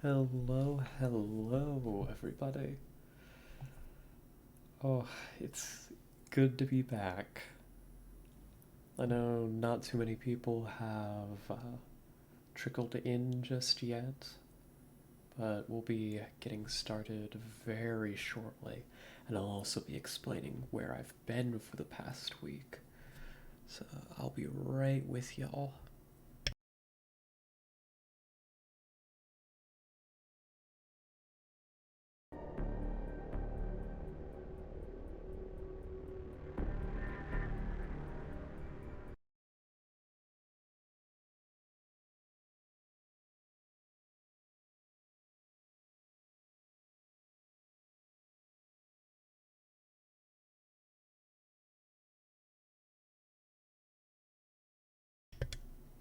Hello, hello, everybody. Oh, it's good to be back. I know not too many people have trickled in just yet, but we'll be getting started very shortly, and I'll also be explaining where I've been for the past week. So I'll be right with y'all.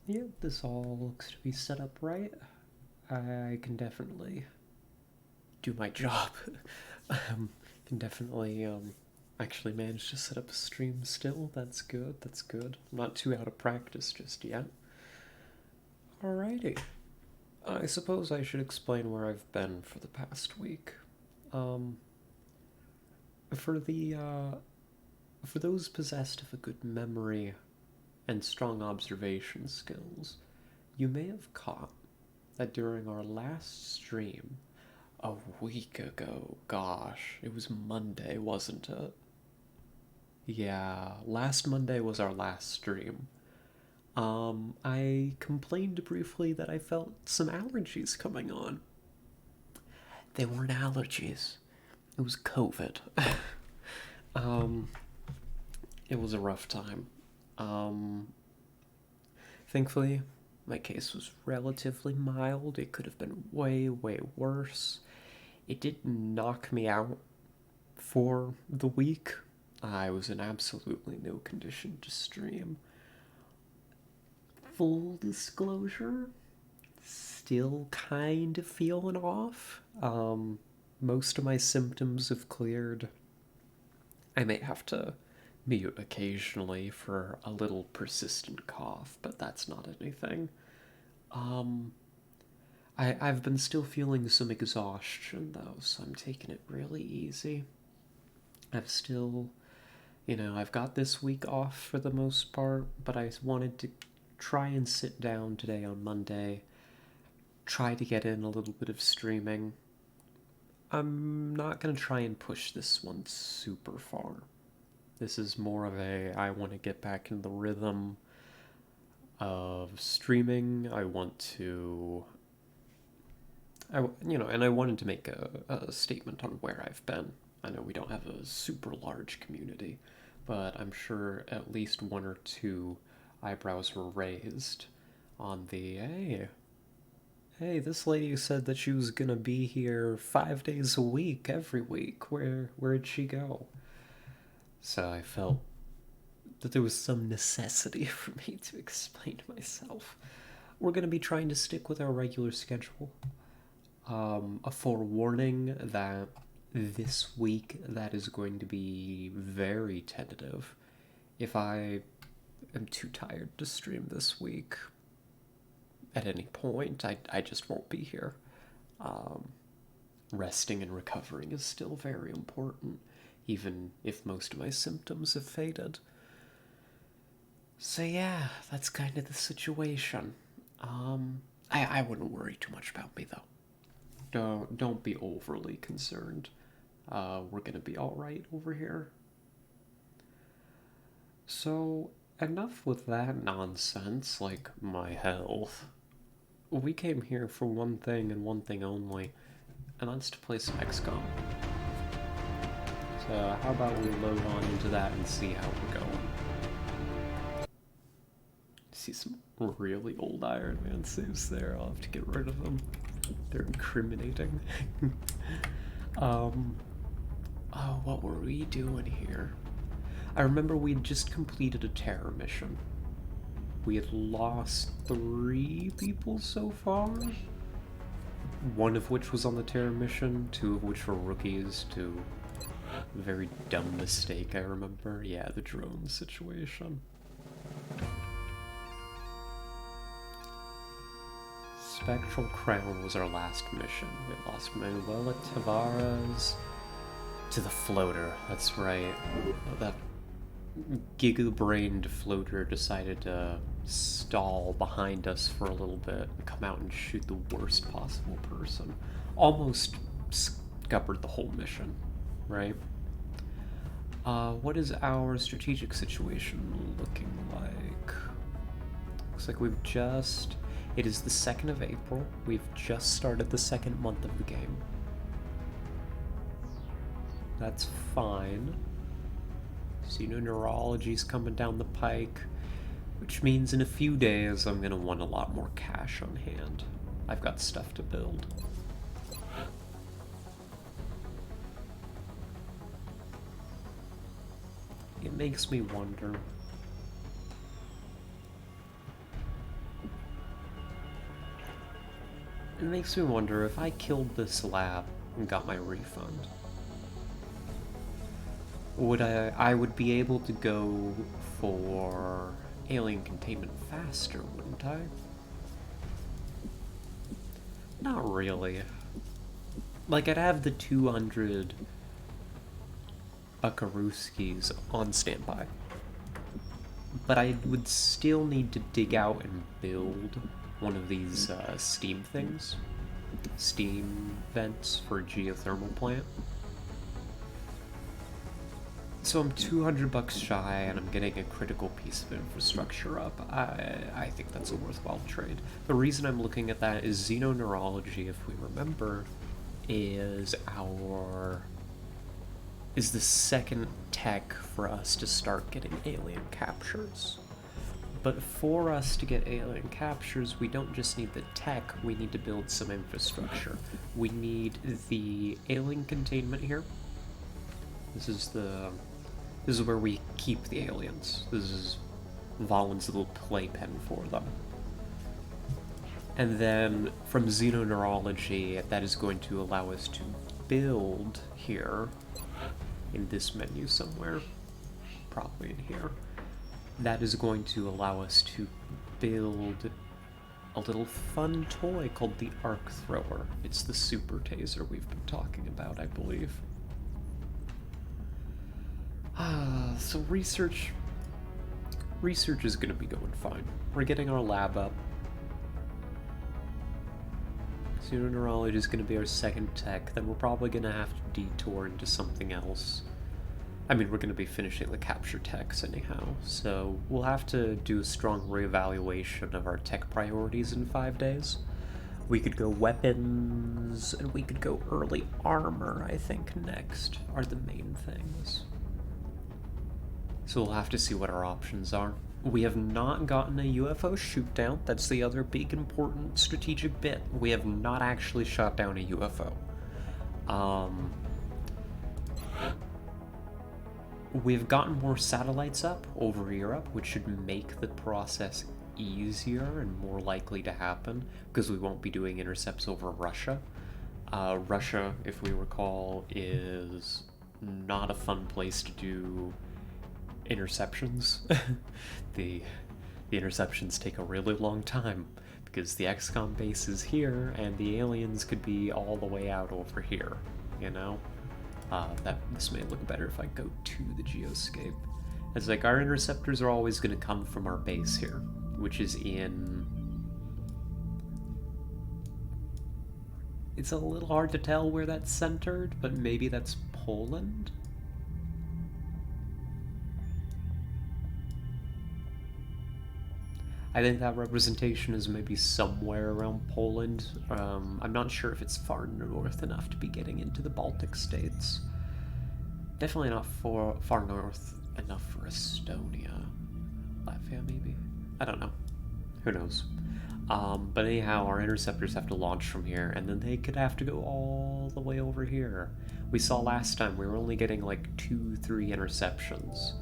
Yep, this all looks to be set up right. I can definitely do my job. Can definitely actually manage to set up a stream still. That's good. That's good. I'm not too out of practice just yet. Alrighty. I suppose I should explain where I've been for the past week. Um, for the for those possessed of a good memory and strong observation skills, you may have caught that during our last stream a week ago, gosh, it was Monday, wasn't it? Yeah, last Monday was our last stream. I complained briefly that I felt some allergies coming on. They weren't allergies. It was COVID. um, it was a rough time. Um, Thankfully, my case was relatively mild. It could have been way, way worse. It did knock me out for the week. I was in absolutely no condition to stream. Full disclosure, still kind of feeling off. Most of my symptoms have cleared. I may have to mute occasionally for a little persistent cough, but that's not anything. Um, I've been still feeling some exhaustion though, so I'm taking it really easy. I've still, I've got this week off for the most part, but I wanted to try and sit down today on Monday, try to get in a little bit of streaming. I'm not going to try and push this one super far. This is more of a I want to get back in the rhythm of streaming. I want to and I wanted to make a statement on where I've been. I know we don't have a super large community, but I'm sure at least one or two eyebrows were raised on the hey, this lady said that she was gonna be here 5 days a week, every week. Where'd she go? So I felt that there was some necessity for me to explain myself. We're gonna be trying to stick with our regular schedule. A forewarning that this week that is going to be very tentative. If I am too tired to stream this week at any point, I just won't be here. Um, Resting and recovering is still very important, even if most of my symptoms have faded. So yeah, that's kind of the situation. I wouldn't worry too much about me though. Don't be overly concerned. We're gonna be all right over here. So enough with that nonsense, like my health. We came here for one thing and one thing only, and that's to play some XCOM. So how about we load on into that and see how we're going? See some really old Iron Man saves there. I'll have to get rid of them. They're incriminating. um, oh, what were we doing here? I remember we'd just completed a terror mission. We had lost 3 people so far. One of which was on the terror mission, 2 of which were rookies, to a very dumb mistake I remember. Yeah, the drone situation. Spectral Crown was our last mission. We lost Manuela Tavares to the floater. That's right. That giga-brained floater decided to stall behind us for a little bit and come out and shoot the worst possible person. Almost scuppered the whole mission, right? What is our strategic situation looking like? Looks like we've just... It is the 2nd of April. We've just started the 2nd month of the game. That's fine. Xenoneurology's coming down the pike, which means in a few days I'm gonna want a lot more cash on hand. I've got stuff to build. It makes me wonder. It makes me wonder if I killed this lab and got my refund. I would be able to go for alien containment faster, wouldn't I? Not really. Like, I'd have the 200 Akaruskis on standby. But I would still need to dig out and build one of these steam things. Steam vents for a geothermal plant. So I'm 200 bucks shy and I'm getting a critical piece of infrastructure up. I think that's a worthwhile trade. The reason I'm looking at that is Xenoneurology, if we remember, is the second tech for us to start getting alien captures. But for us to get alien captures, we don't just need the tech, we need to build some infrastructure. We need the alien containment here. This is where we keep the aliens. This is Valen's little playpen for them. And then from Xenoneurology, that is going to allow us to build here, in this menu somewhere, probably in here. That is going to allow us to build a little fun toy called the Arc Thrower. It's the super taser we've been talking about, I believe. So research is going to be going fine. We're getting our lab up. Xenoneurology is going to be our second tech, then we're probably going to have to detour into something else. I mean, we're going to be finishing the capture techs anyhow, so we'll have to do a strong reevaluation of our tech priorities in 5 days. We could go weapons, and we could go early armor, I think, next, are the main things. So we'll have to see what our options are. We have not gotten a UFO shoot down. That's the other big important strategic bit. We have not actually shot down a UFO. We've gotten more satellites up over Europe, which should make the process easier and more likely to happen, because we won't be doing intercepts over Russia. Russia, if we recall, is not a fun place to do interceptions. The interceptions take a really long time because the XCOM base is here and the aliens could be all the way out over here, you know? This may look better if I go to the geoscape. It's like our interceptors are always going to come from our base here, which is in... It's a little hard to tell where that's centered, but maybe that's Poland? I think that representation is maybe somewhere around Poland. I'm not sure if it's far north enough to be getting into the Baltic states. Definitely not far north enough for Estonia. Latvia, maybe? I don't know. Who knows? But anyhow, our interceptors have to launch from here, and then they could have to go all the way over here. We saw last time we were only getting like 2-3 interceptions.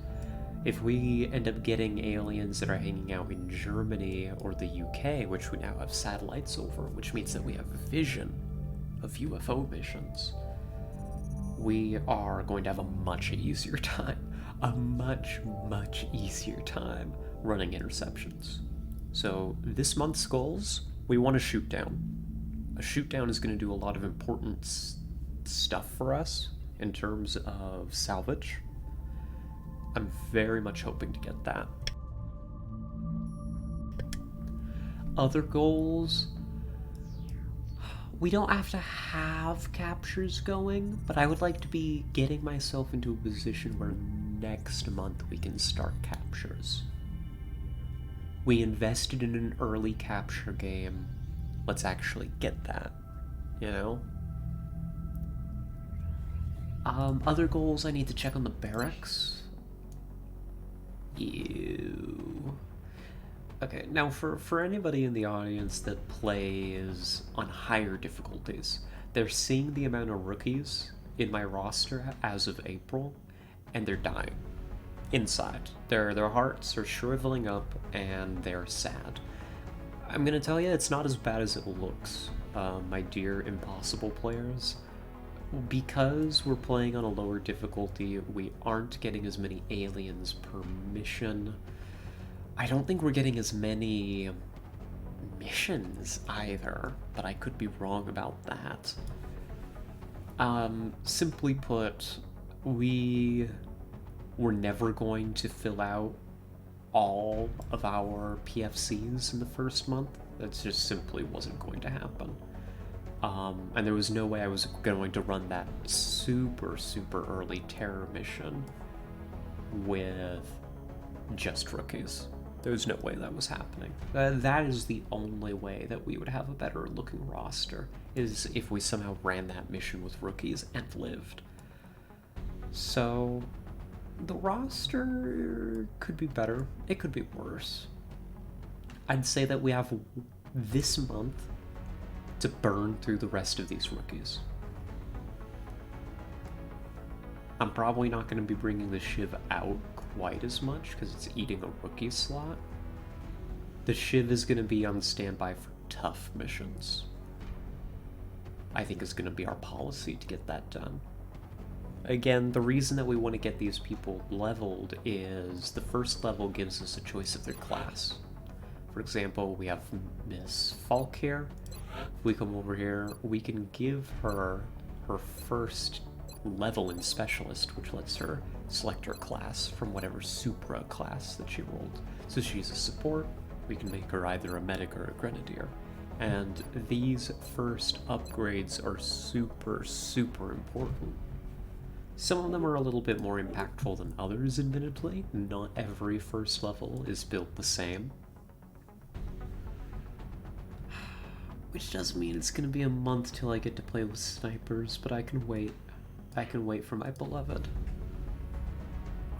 If we end up getting aliens that are hanging out in Germany or the UK, which we now have satellites over, which means that we have vision of UFO missions, we are going to have a much easier time. A much, much easier time running interceptions. So this month's goals, We want a shoot down. A shoot down is going to do a lot of important stuff for us in terms of salvage. I'm very much hoping to get that. Other goals, we don't have to have captures going, but I would like to be getting myself into a position where next month we can start captures. We invested in an early capture game. Let's actually get that, you know? Other goals, I need to check on the barracks. Ew. Okay, now for anybody in the audience that plays on higher difficulties, they're seeing the amount of rookies in my roster as of April, and they're dying. Inside. Their hearts are shriveling up, and they're sad. I'm gonna tell you, it's not as bad as it looks, my dear impossible players. Because we're playing on a lower difficulty, we aren't getting as many aliens per mission. I don't think we're getting as many missions either, but I could be wrong about that. Simply put, we were never going to fill out all of our PFCs in the first month. That just simply wasn't going to happen. And there was no way I was going to run that super early terror mission with just rookies. There was no way that was happening. That is the only way that we would have a better looking roster, is if we somehow ran that mission with rookies and lived. So the roster could be better. It could be worse. I'd say that we have this month to burn through the rest of these rookies. I'm probably not going to be bringing the Shiv out quite as much because it's eating a rookie slot. The Shiv is going to be on standby for tough missions. I think is going to be our policy to get that done. Again, the reason that we want to get these people leveled is the first level gives us a choice of their class. For example, we have Miss Falk here. If we come over here, we can give her her first leveling specialist, which lets her select her class from whatever supra class that she rolled. So she's a support, we can make her either a medic or a grenadier. And these first upgrades are super important. Some of them are a little bit more impactful than others, admittedly. Not every first level is built the same. Which does mean it's gonna be a month till I get to play with snipers, but I can wait. I can wait for my beloved.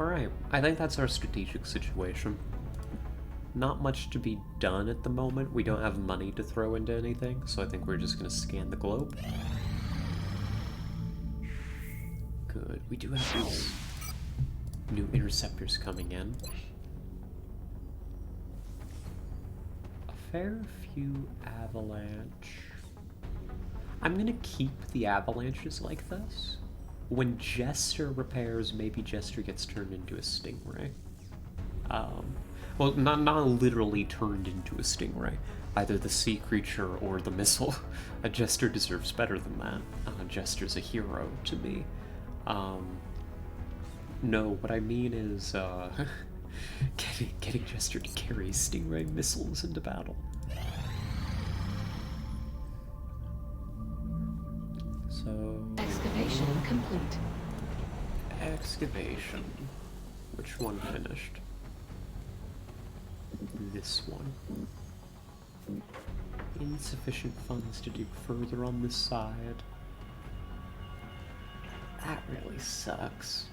Alright, I think that's our strategic situation. Not much to be done at the moment. We don't have money to throw into anything, so I think we're just gonna scan the globe. Good, we do have these new interceptors coming in. A fair few avalanche. I'm gonna keep the avalanches like this. When Jester repairs, maybe Jester gets turned into a stingray. Well, not literally turned into a stingray. Either the sea creature or the missile. A Jester deserves better than that. Jester's a hero to me. No, what I mean is, getting Jester to carry stingray missiles into battle. So... Excavation complete. Excavation. Which one finished? This one. Insufficient funds to dig further on this side. That really sucks.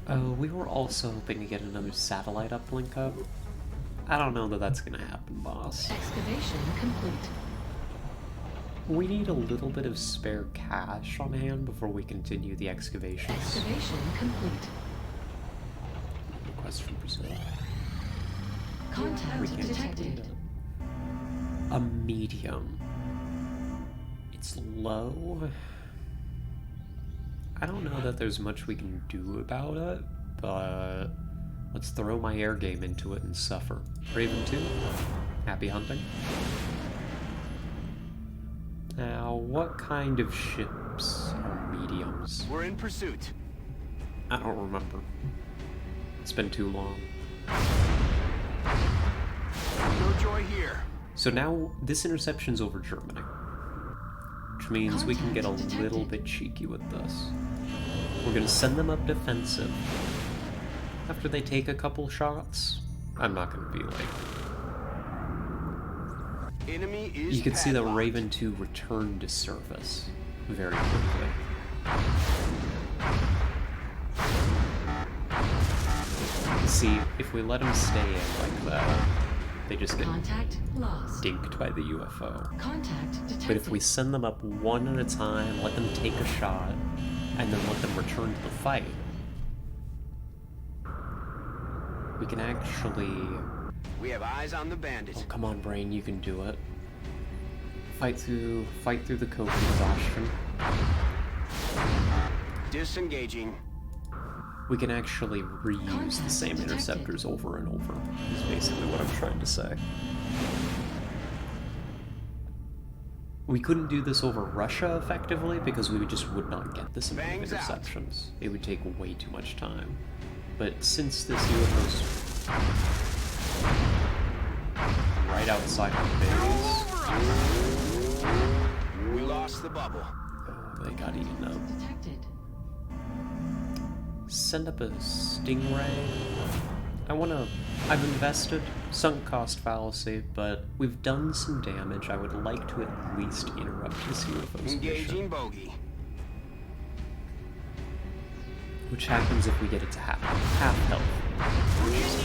Oh, we were also hoping to get another satellite uplink up. I don't know that that's gonna happen, boss. Excavation complete. We need a little bit of spare cash on hand before we continue the excavations. Excavation complete. Request from Brazil. Contact detected. A medium. It's low. I don't know that there's much we can do about it, but let's throw my air game into it and suffer. Raven 2? Happy hunting. Now, what kind of ships are mediums? We're in pursuit. I don't remember. It's been too long. No joy here. So now, this interception's over Germany. Which means we can get a little bit cheeky with this. We're gonna send them up defensive. After they take a couple shots, I'm not gonna be like... Enemy is You can see the padlocked. Raven 2 return to service very quickly. See, if we let them stay in like that, they just get Contact lost. dinked by the UFO. Contact detected. But if we send them up one at a time, let them take a shot, and then let them return to the fight, we can actually... We have eyes on the bandit. Oh, come on, Brain, you can do it. Fight through the COVID exhaustion. Disengaging. We can actually reuse the same interceptors over and over, is basically what I'm trying to say. We couldn't do this over Russia effectively because we just would not get this amount of Bangs out. interceptions. It would take way too much time. But since this UFO's right outside our base, We lost the bubble. oh, they got eaten up. Detected. Send up a Stingray. I've invested, sunk cost fallacy, but we've done some damage. I would like to at least interrupt this UFO's Engaging mission. bogey. Which happens if we get it to half health.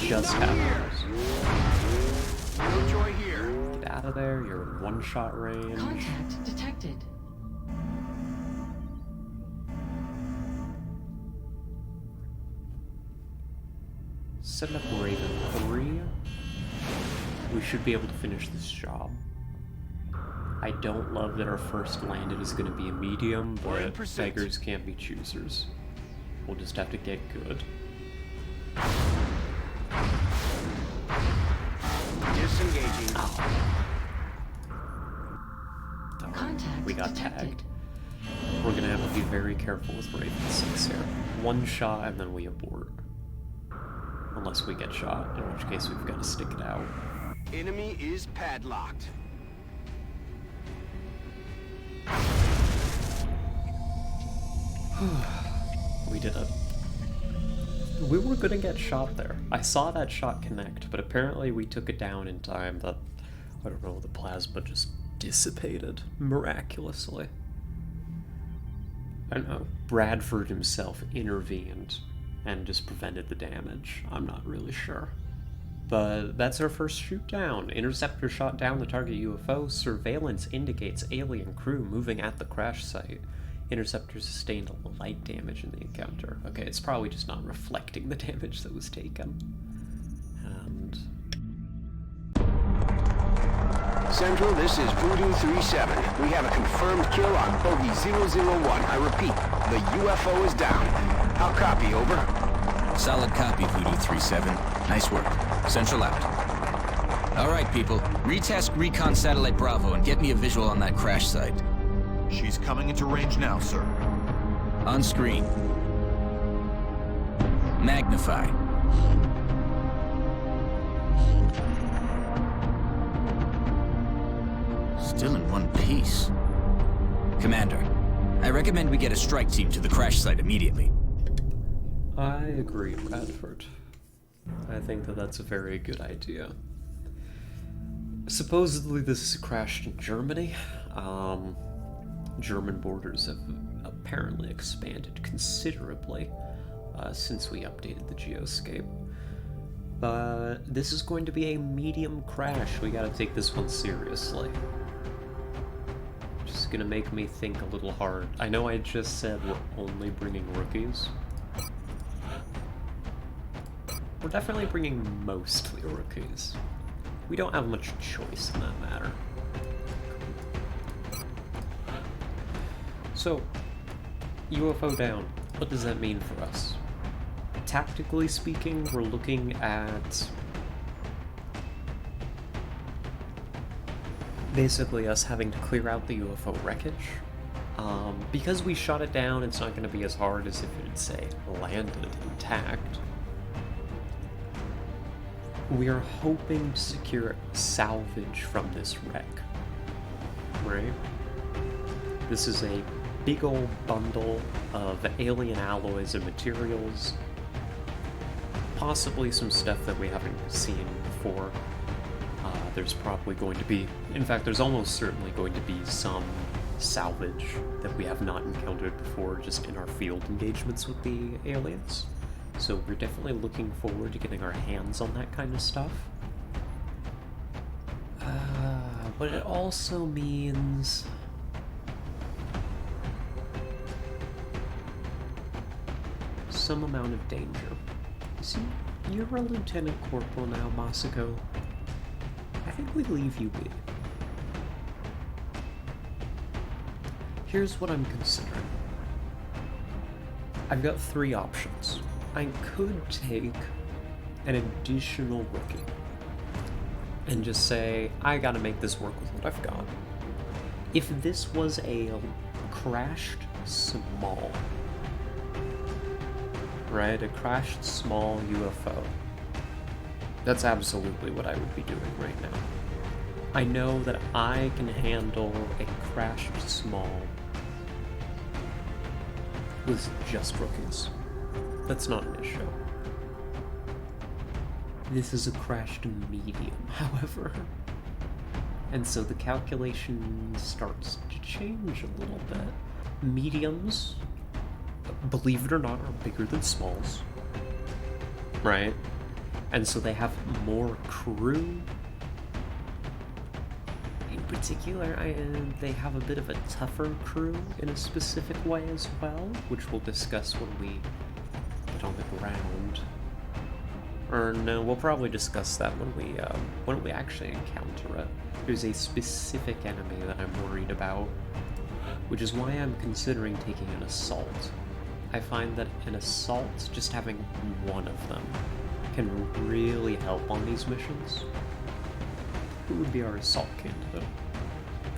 Just half health. No joy here. Get out of there, you're in one-shot range. Contact detected. Set up Raven 3. We should be able to finish this job. I don't love that our first landed is going to be a medium, We're in but pursuit. beggars can't be choosers. We'll just have to get good. Disengaging. Contact We got detected. tagged. We're gonna have to be very careful with Raven 6 here. One shot and then we abort. Unless we get shot, in which case we've got to stick it out. Enemy is padlocked. We did it. We were gonna get shot there. I saw that shot connect, but apparently we took it down in time that, I don't know, the plasma just dissipated miraculously. I don't know, Bradford himself intervened and just prevented the damage. I'm not really sure. But that's our first shoot down. Interceptor shot down the target UFO. Surveillance indicates alien crew moving at the crash site. Interceptor sustained light damage in the encounter. Okay, it's probably just not reflecting the damage that was taken. And... Central, this is Voodoo 37. We have a confirmed kill on bogey 001. I repeat, the UFO is down. I'll copy, over. Solid copy, Voodoo 37. Nice work. Central out. All right, people. Retask Recon Satellite Bravo and get me a visual on that crash site. She's coming into range now, sir. On screen. Magnify. Still in one piece. Commander, I recommend we get a strike team to the crash site immediately. I agree, Bradford. I think that that's a very good idea. Supposedly this crashed in Germany. German borders have apparently expanded considerably since we updated the geoscape. But this is going to be a medium crash. We gotta take this one seriously. Just gonna make me think a little hard. I know I just said we're only bringing rookies. We're definitely bringing mostly rookies. We don't have much choice in that matter. So, UFO down. What does that mean for us? Tactically speaking, we're looking at basically us having to clear out the UFO wreckage. Because we shot it down, it's not going to be as hard as if it had, say, landed intact. We are hoping to secure salvage from this wreck, right? This is a big old bundle of alien alloys and materials, possibly some stuff that we haven't seen before. There's probably going to be, in fact, there's almost certainly going to be some salvage that we have not encountered before just in our field engagements with the aliens. So we're definitely looking forward to getting our hands on that kind of stuff. But it also means some amount of danger. See, you're a Lieutenant Corporal now, Masako. I think we leave you be. Here's what I'm considering. I've got 3 options. I could take an additional rookie and just say, I gotta make this work with what I've got. If this was a crashed small, right? A crashed small UFO. That's absolutely what I would be doing right now. I know that I can handle a crashed small with just rookies. That's not an issue. This is a crashed medium, however. And so the calculation starts to change a little bit. Mediums, believe it or not, are bigger than smalls. Right? And so they have more crew. In particular, they have a bit of a tougher crew in a specific way as well, which we'll discuss when we get on the ground. Or no, we'll probably discuss that when we actually encounter it. There's a specific enemy that I'm worried about, which is why I'm considering taking an assault. I find that an assault, just having one of them, can really help on these missions. Who would be our assault candidate?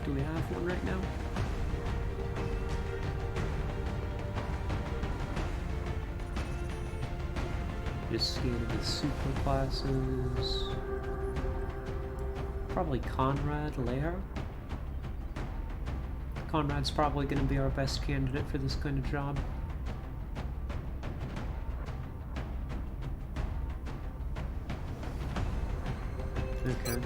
Do we have one right now? Just seeing the super classes. Probably Conrad Lair. Conrad's probably going to be our best candidate for this kind of job. Okay.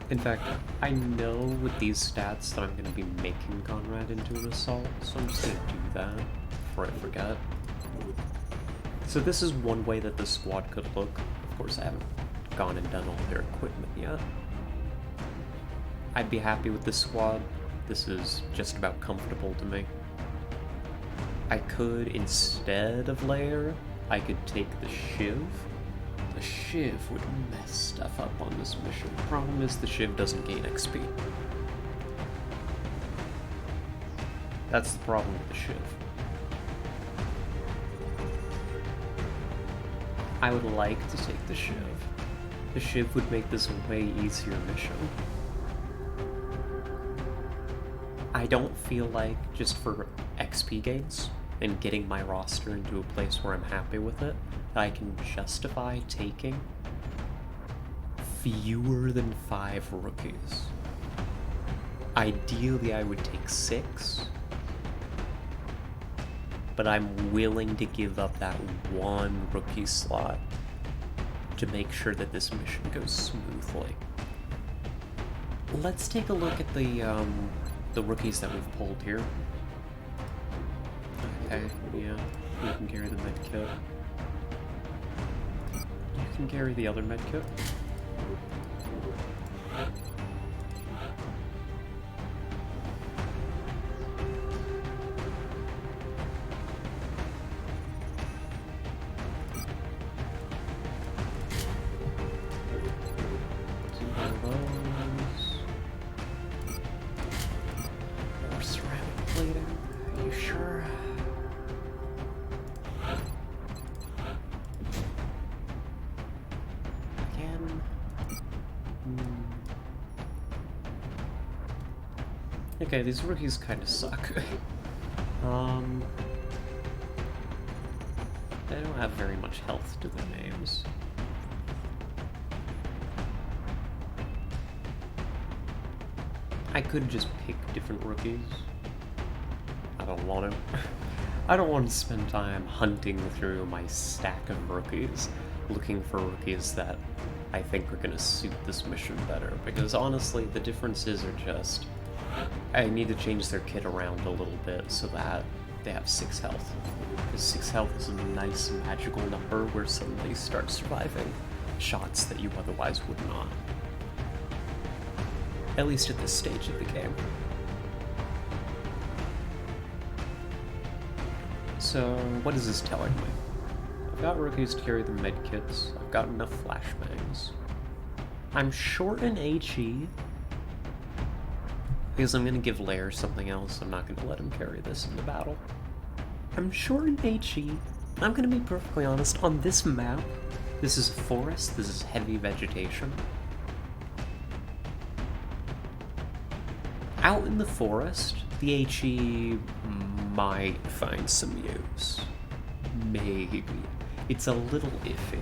In fact, I know with these stats that I'm going to be making Conrad into an assault, so I'm just going to do that before I forget. So this is one way that the squad could look. Of course, I haven't gone and done all their equipment yet. I'd be happy with this squad. This is just about comfortable to me. I could, instead of Lair, I could take the Shiv. The Shiv would mess stuff up on this mission. The problem is the Shiv doesn't gain XP. That's the problem with the Shiv. I would like to take the Shiv. The Shiv would make this a way easier mission. I don't feel like, just for XP gains, and getting my roster into a place where I'm happy with it, that I can justify taking fewer than 5 rookies. Ideally, I would take 6, but I'm willing to give up that 1 rookie slot to make sure that this mission goes smoothly. Let's take a look at the rookies that we've pulled here. Okay, yeah, you can carry the medkit. You can carry the other medkit. More ceramic plating. Are you sure? Again. Okay, these rookies kind of suck. They don't have very much health to their names. I could just pick different rookies. I don't want to. I don't want to spend time hunting through my stack of rookies, looking for rookies that I think are going to suit this mission better, because honestly, the differences are just... I need to change their kit around a little bit so that they have 6 health. Because 6 health is a nice magical number where suddenly you start surviving shots that you otherwise would not. At least at this stage of the game. So, what is this telling me? I've got rookies to carry the medkits. I've got enough flashbangs. I'm short in HE. Because I'm gonna give Lair something else. I'm not gonna let him carry this into battle. I'm short in HE. I'm gonna be perfectly honest, on this map, this is forest, this is heavy vegetation. Out in the forest, the HE might find some use. Maybe. It's a little iffy.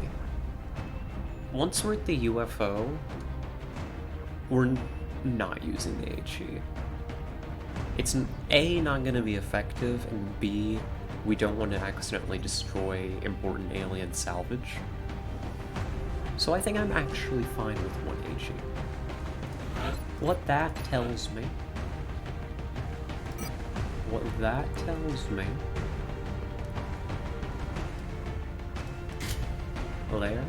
Once we're at the UFO, we're not using the HE. It's A, not going to be effective, and B, we don't want to accidentally destroy important alien salvage. So I think I'm actually fine with 1 HE. What that tells me... Lair,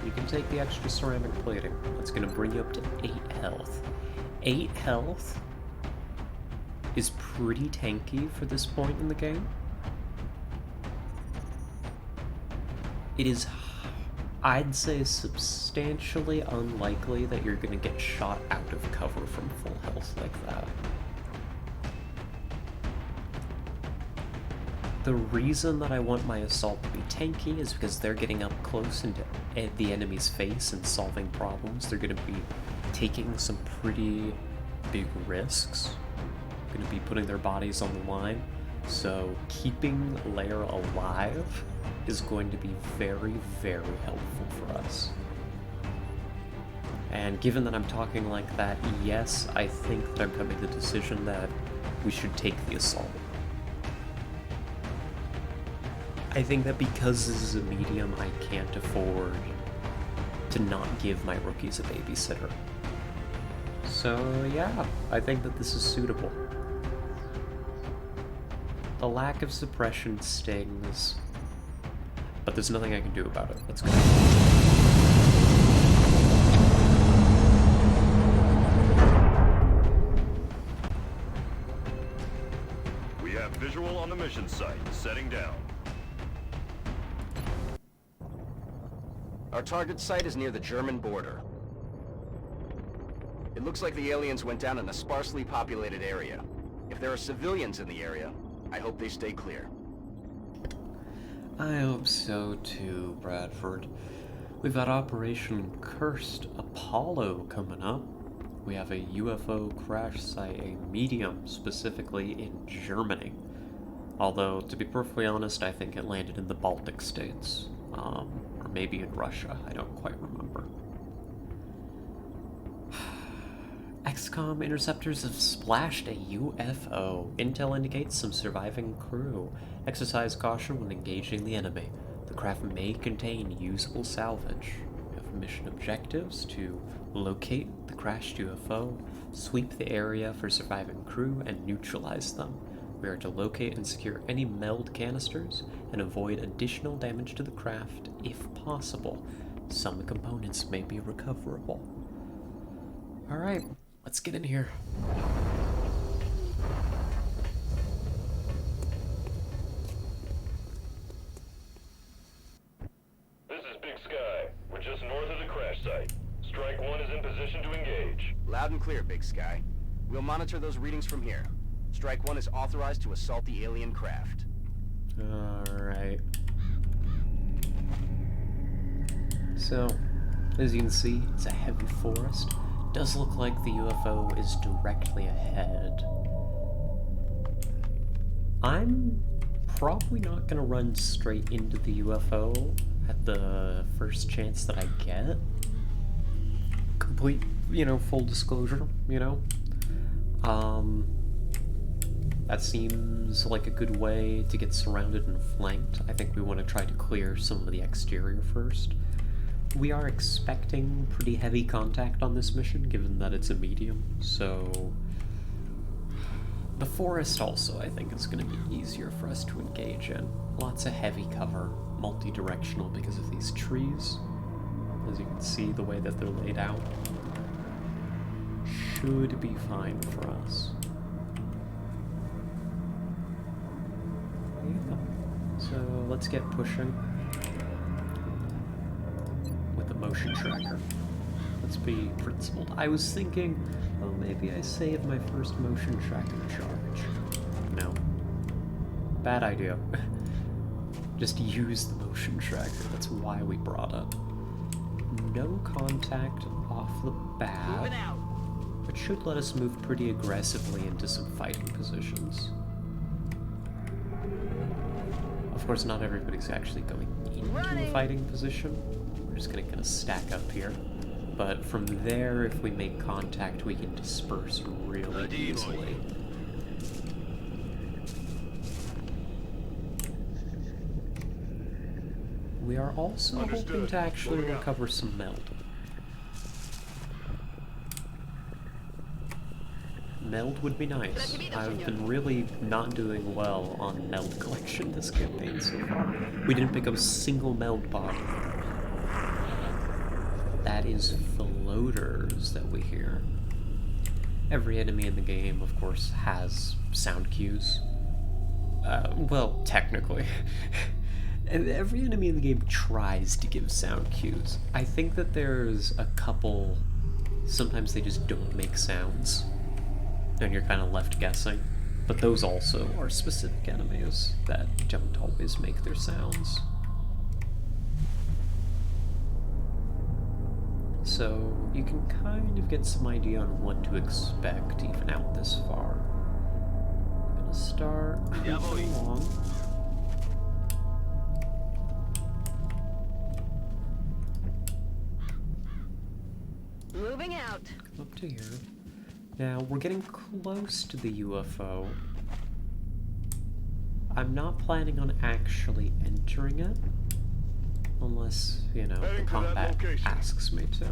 you can take the extra ceramic plating. That's going to bring you up to 8 health. 8 health is pretty tanky for this point in the game. It is, I'd say, substantially unlikely that you're going to get shot out of cover from full health like that. The reason that I want my assault to be tanky is because they're getting up close into the enemy's face and solving problems. They're going to be taking some pretty big risks. Going to be putting their bodies on the line. So keeping Lair alive is going to be very, very helpful for us. And given that I'm talking like that, yes, I think that I'm coming to the decision that we should take the assault. I think that because this is a medium, I can't afford to not give my rookies a babysitter. So yeah, I think that this is suitable. The lack of suppression stings, but there's nothing I can do about it. Let's go. We have visual on the mission site. Setting down. Our target site is near the German border. It looks like the aliens went down in a sparsely populated area. If there are civilians in the area, I hope they stay clear. I hope so too, Bradford. We've got Operation Cursed Apollo coming up. We have a UFO crash site, a medium, specifically in Germany. Although, to be perfectly honest, I think it landed in the Baltic states. Or maybe in Russia, I don't quite remember. XCOM interceptors have splashed a UFO. Intel indicates some surviving crew. Exercise caution when engaging the enemy. The craft may contain usable salvage. We have mission objectives to locate the crashed UFO, sweep the area for surviving crew, and neutralize them. We are to locate and secure any meld canisters and avoid additional damage to the craft if possible. Some components may be recoverable. Alright, let's get in here. This is Big Sky. We're just north of the crash site. Strike 1 is in position to engage. Loud and clear, Big Sky. We'll monitor those readings from here. Strike 1 is authorized to assault the alien craft. Alright. So, as you can see, it's a heavy forest. Does look like the UFO is directly ahead. I'm probably not gonna run straight into the UFO at the first chance that I get. Complete, full disclosure, That seems like a good way to get surrounded and flanked. I think we want to try to clear some of the exterior first. We are expecting pretty heavy contact on this mission, given that it's a medium, so... The forest also, I think, is going to be easier for us to engage in. Lots of heavy cover, multi-directional because of these trees. As you can see, the way that they're laid out should be fine for us. Yeah. So let's get pushing with the motion tracker. Let's be principled. I was thinking, oh, maybe I save my first motion tracker charge. No. Bad idea. Just use the motion tracker. That's why we brought it. No contact off the bat, but should let us move pretty aggressively into some fighting positions. Of course, not everybody's actually going into a fighting position. We're just gonna kind of stack up here. But from there, if we make contact, we can disperse really easily. We are also hoping to actually recover some meld. Meld would be nice. I've been really not doing well on meld collection this campaign so far. We didn't pick up a single meld pod. That is floaters that we hear. Every enemy in the game, of course, has sound cues. Well, technically. Every enemy in the game tries to give sound cues. I think that there's a couple, sometimes they just don't make sounds, and you're kind of left guessing. But those also are specific enemies that don't always make their sounds. So you can kind of get some idea on what to expect even out this far. I'm gonna start creeping along. Moving out. Up to here. Now, we're getting close to the UFO. I'm not planning on actually entering it. Unless, the combat asks me to.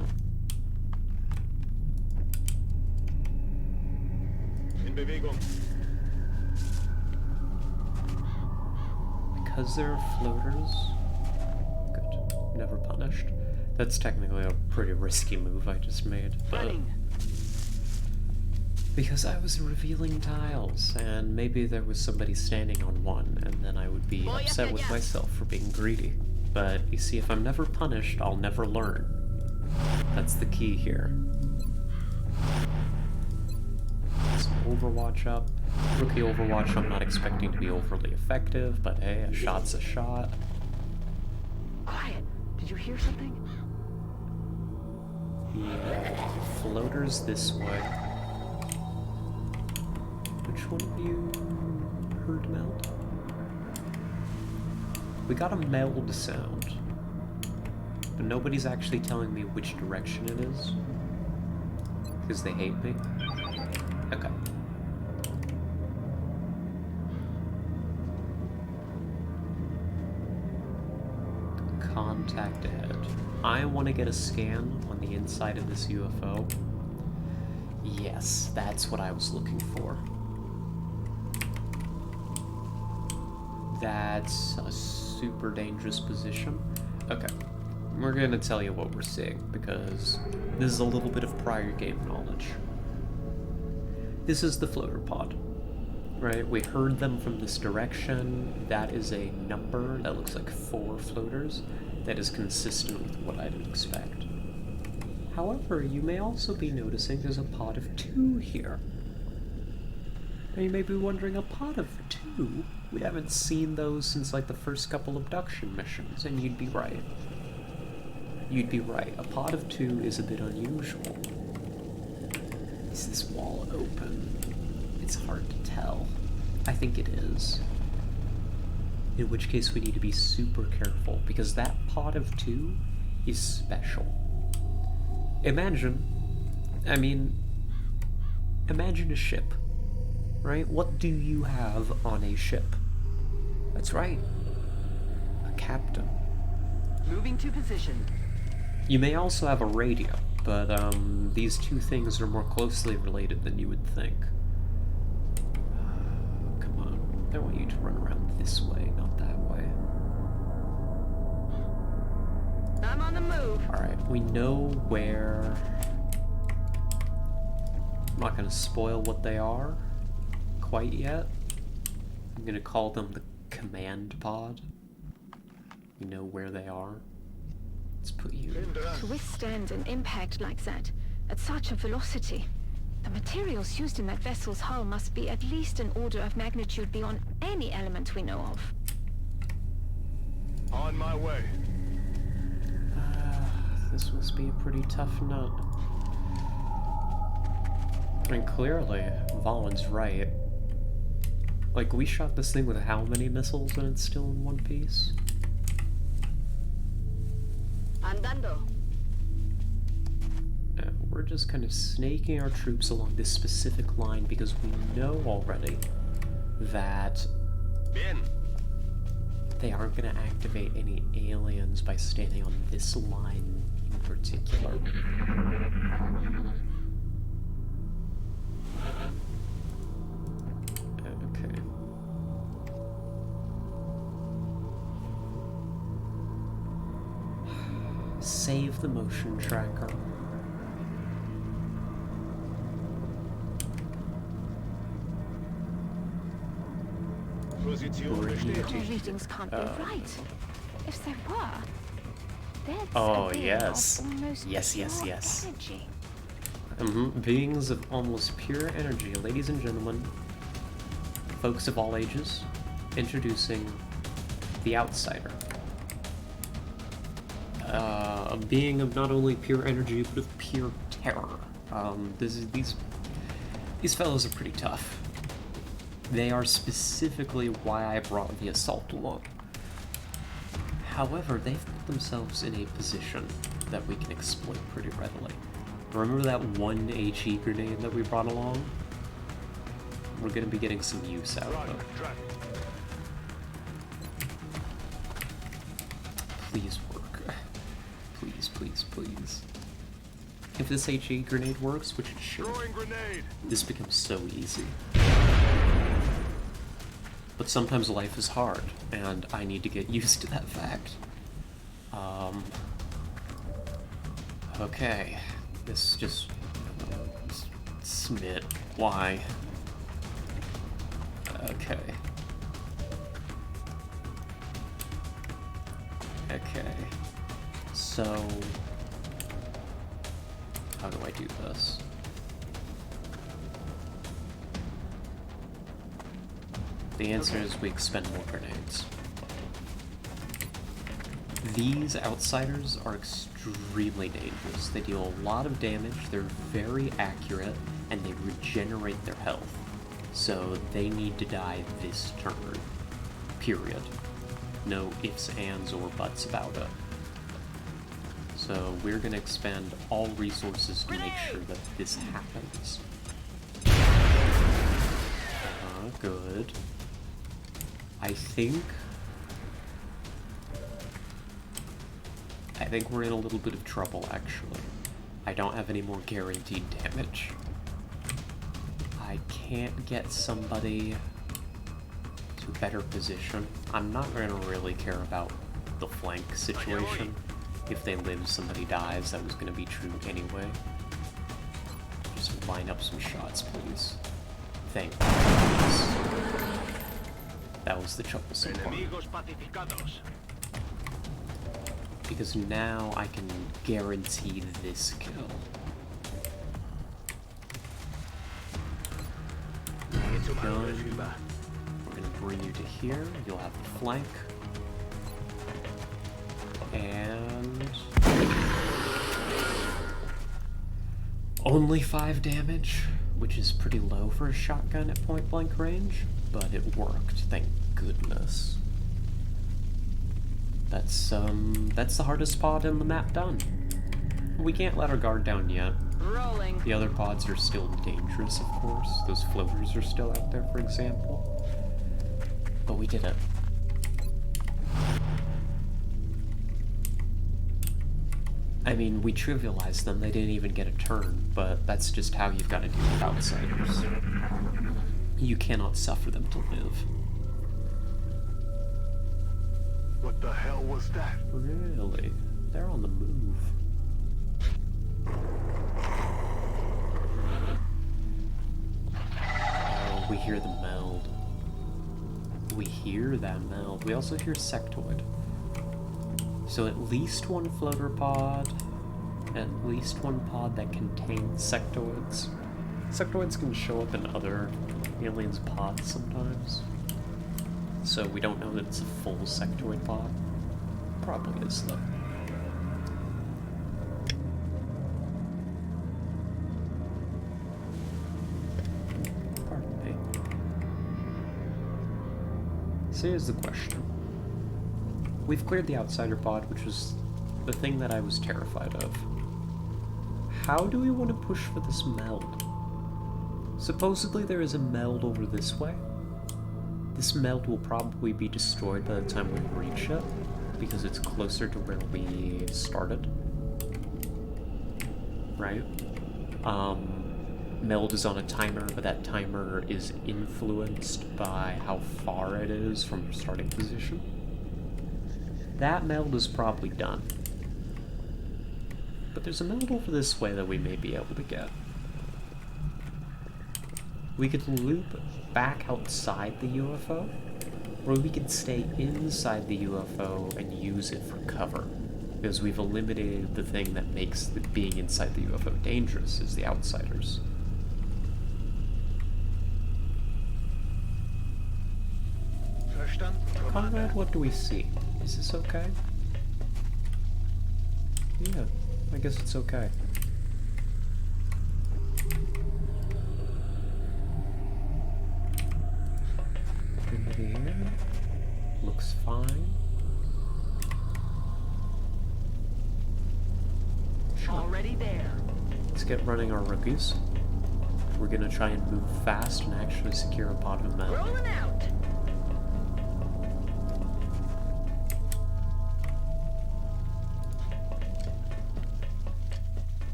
Because there are floaters. Good. Never punished. That's technically a pretty risky move I just made, but... Because I was revealing tiles, and maybe there was somebody standing on one, and then I would be upset with myself for being greedy. But, you see, if I'm never punished, I'll never learn. That's the key here. Some Overwatch up. Rookie Overwatch I'm not expecting to be overly effective, but hey, a shot's a shot. Quiet. Did you hear something? Yeah, floaters this way. Which one of you heard meld? We got a meld sound, but nobody's actually telling me which direction it is, because they hate me. Okay. Contact ahead. I want to get a scan on the inside of this UFO. Yes, that's what I was looking for. That's a super dangerous position. Okay, we're gonna tell you what we're seeing, because this is a little bit of prior game knowledge. This is the floater pod, right? We heard them from this direction. That is a number that looks like 4 floaters. That is consistent with what I'd expect. However, you may also be noticing there's a pod of 2 here. Now you may be wondering, a pod of 2? We haven't seen those since like the first couple abduction missions, and you'd be right. You'd be right. A pod of 2 is a bit unusual. Is this wall open? It's hard to tell. I think it is. In which case we need to be super careful, because that pod of 2 is special. Imagine a ship, right? What do you have on a ship? That's right, a captain. Moving to position. You may also have a radio, but these two things are more closely related than you would think. Come on, I want you to run around this way, not that way. I'm on the move. Alright, we know where... I'm not gonna spoil what they are quite yet. I'm gonna call them the command pod. We know where they are. Let's put you... To withstand an impact like that, at such a velocity, the materials used in that vessel's hull must be at least an order of magnitude beyond any element we know of. On my way. This must be a pretty tough nut. I mean, clearly, Valen's right. Like, we shot this thing with how many missiles and it's still in one piece? Andando. We're just kind of snaking our troops along this specific line because we know already that they aren't going to activate any aliens by standing on this line in particular. Okay. Save the motion tracker. Their readings can't be right. If they were, that's Oh, a being yes. of almost Yes, yes, pure yes. energy. Beings of almost pure energy, ladies and gentlemen, folks of all ages, introducing the Outsider. A being of not only pure energy, but of pure terror. These fellows are pretty tough. They are specifically why I brought the assault along. However, they've put themselves in a position that we can exploit pretty readily. Remember that one HE grenade that we brought along? We're going to be getting some use out of it. Please work. Please, please, please. If this HE grenade works, which it should, this becomes so easy. But sometimes life is hard, and I need to get used to that fact. Okay. This just... Smit. Why? Okay. Okay. So... how do I do this? The answer is we expend more grenades. These Outsiders are extremely dangerous. They deal a lot of damage, they're very accurate, and they regenerate their health. So they need to die this turn. Period. No ifs, ands, or buts about it. So we're gonna expend all resources to make sure that this happens. Good. I think we're in a little bit of trouble, actually. I don't have any more guaranteed damage. I can't get somebody to a better position. I'm not going to really care about the flank situation. If they live, somebody dies. That was going to be true anyway. Just line up some shots, please. Thank you. That was the troublesome part. Because now I can guarantee this kill. Done. We're gonna bring you to here. You'll have the flank. And... Only 5 damage, which is pretty low for a shotgun at point blank range, but it worked, thank goodness. That's the hardest pod in the map done. We can't let our guard down yet. Rolling. The other pods are still dangerous, of course. Those floaters are still out there, for example. But we did it. I mean, we trivialized them. They didn't even get a turn, but that's just how you've got to deal with outsiders. You cannot suffer them to live. What the hell was that? Really? They're on the move. Oh, we hear the meld. We hear that meld. We also hear sectoid. So at least one floater pod, at least one pod that contains sectoids. Sectoids can show up in other aliens' pods sometimes. So we don't know that it's a full sectoid pod. Probably is, though. Pardon me. So here's the question. We've cleared the outsider pod, which was the thing that I was terrified of. How do we want to push for this meld? Supposedly there is a meld over this way. This meld will probably be destroyed by the time we reach it, because it's closer to where we started. Right? Meld is on a timer, but that timer is influenced by how far it is from your starting position. That meld is probably done. But there's a meld over this way that we may be able to get. We could loop back outside the UFO, or we could stay inside the UFO and use it for cover. Because we've eliminated the thing that makes being inside the UFO dangerous, is the outsiders. Conrad, what do we see? Is this okay? Yeah, I guess it's okay. In there. Looks fine. Already there. Let's get running our rookies. We're gonna try and move fast and actually secure a pot of meld. Rolling out.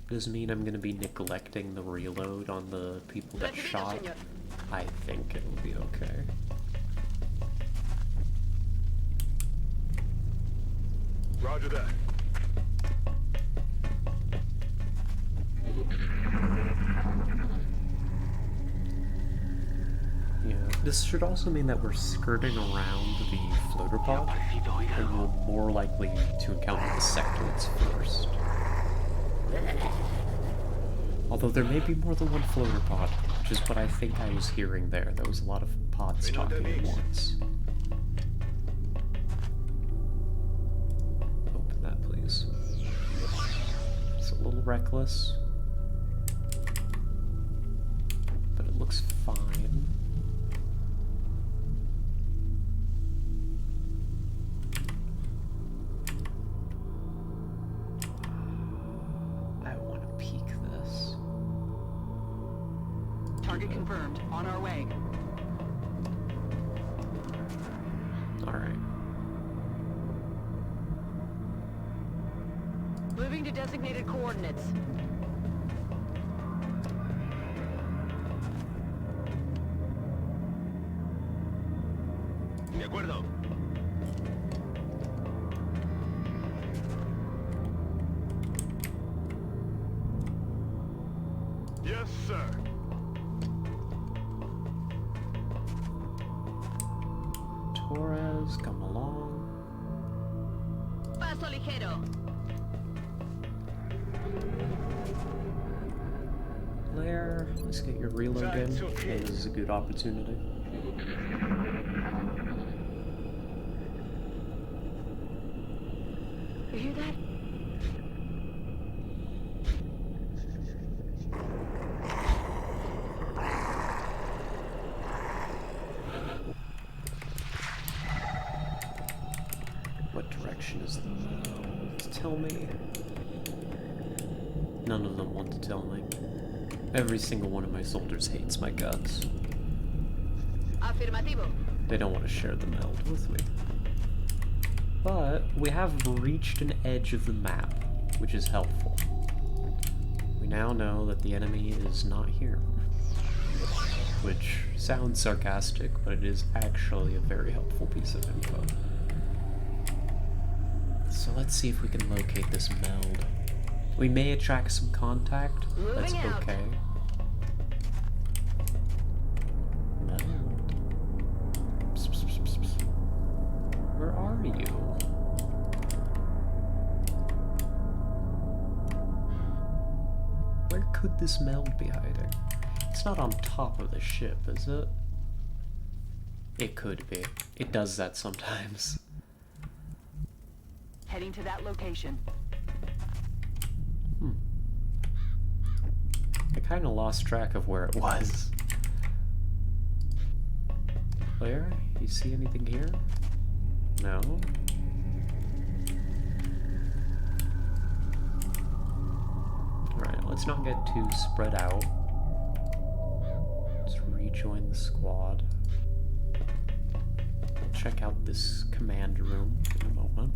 Does mean I'm gonna be neglecting the reload on the people that shot. I think it'll be okay. Roger that. Yeah, this should also mean that we're skirting around the floater pod, and we're more likely to encounter the sectoids first. Although there may be more than one floater pod, which is what I think I was hearing there. There was a lot of pods talking at once. Open that, please. It's a little reckless, but it looks fine. Target confirmed. On our way. Alright. Moving to designated coordinates. De acuerdo. Yes, sir. Torres, come along. Paso ligero. Blair, let's get your reload in. This is a good opportunity. You hear that? tell me? None of them want to tell me. Every single one of my soldiers hates my guts. Afirmativo. They don't want to share the meld with me. But we have reached an edge of the map, which is helpful. We now know that the enemy is not here. Which sounds sarcastic, but it is actually a very helpful piece of info. So let's see if we can locate this meld. We may attract some contact. That's Moving out. okay. Meld. Psst, psst, psst, psst, psst. Where are you? Where could this meld be hiding? It's not on top of the ship, is it? It could be. It does that sometimes. Heading to that location. I kind of lost track of where it was. Claire, you see anything here? No? Alright, let's not get too spread out. Let's rejoin the squad. We'll check out this command room in a moment.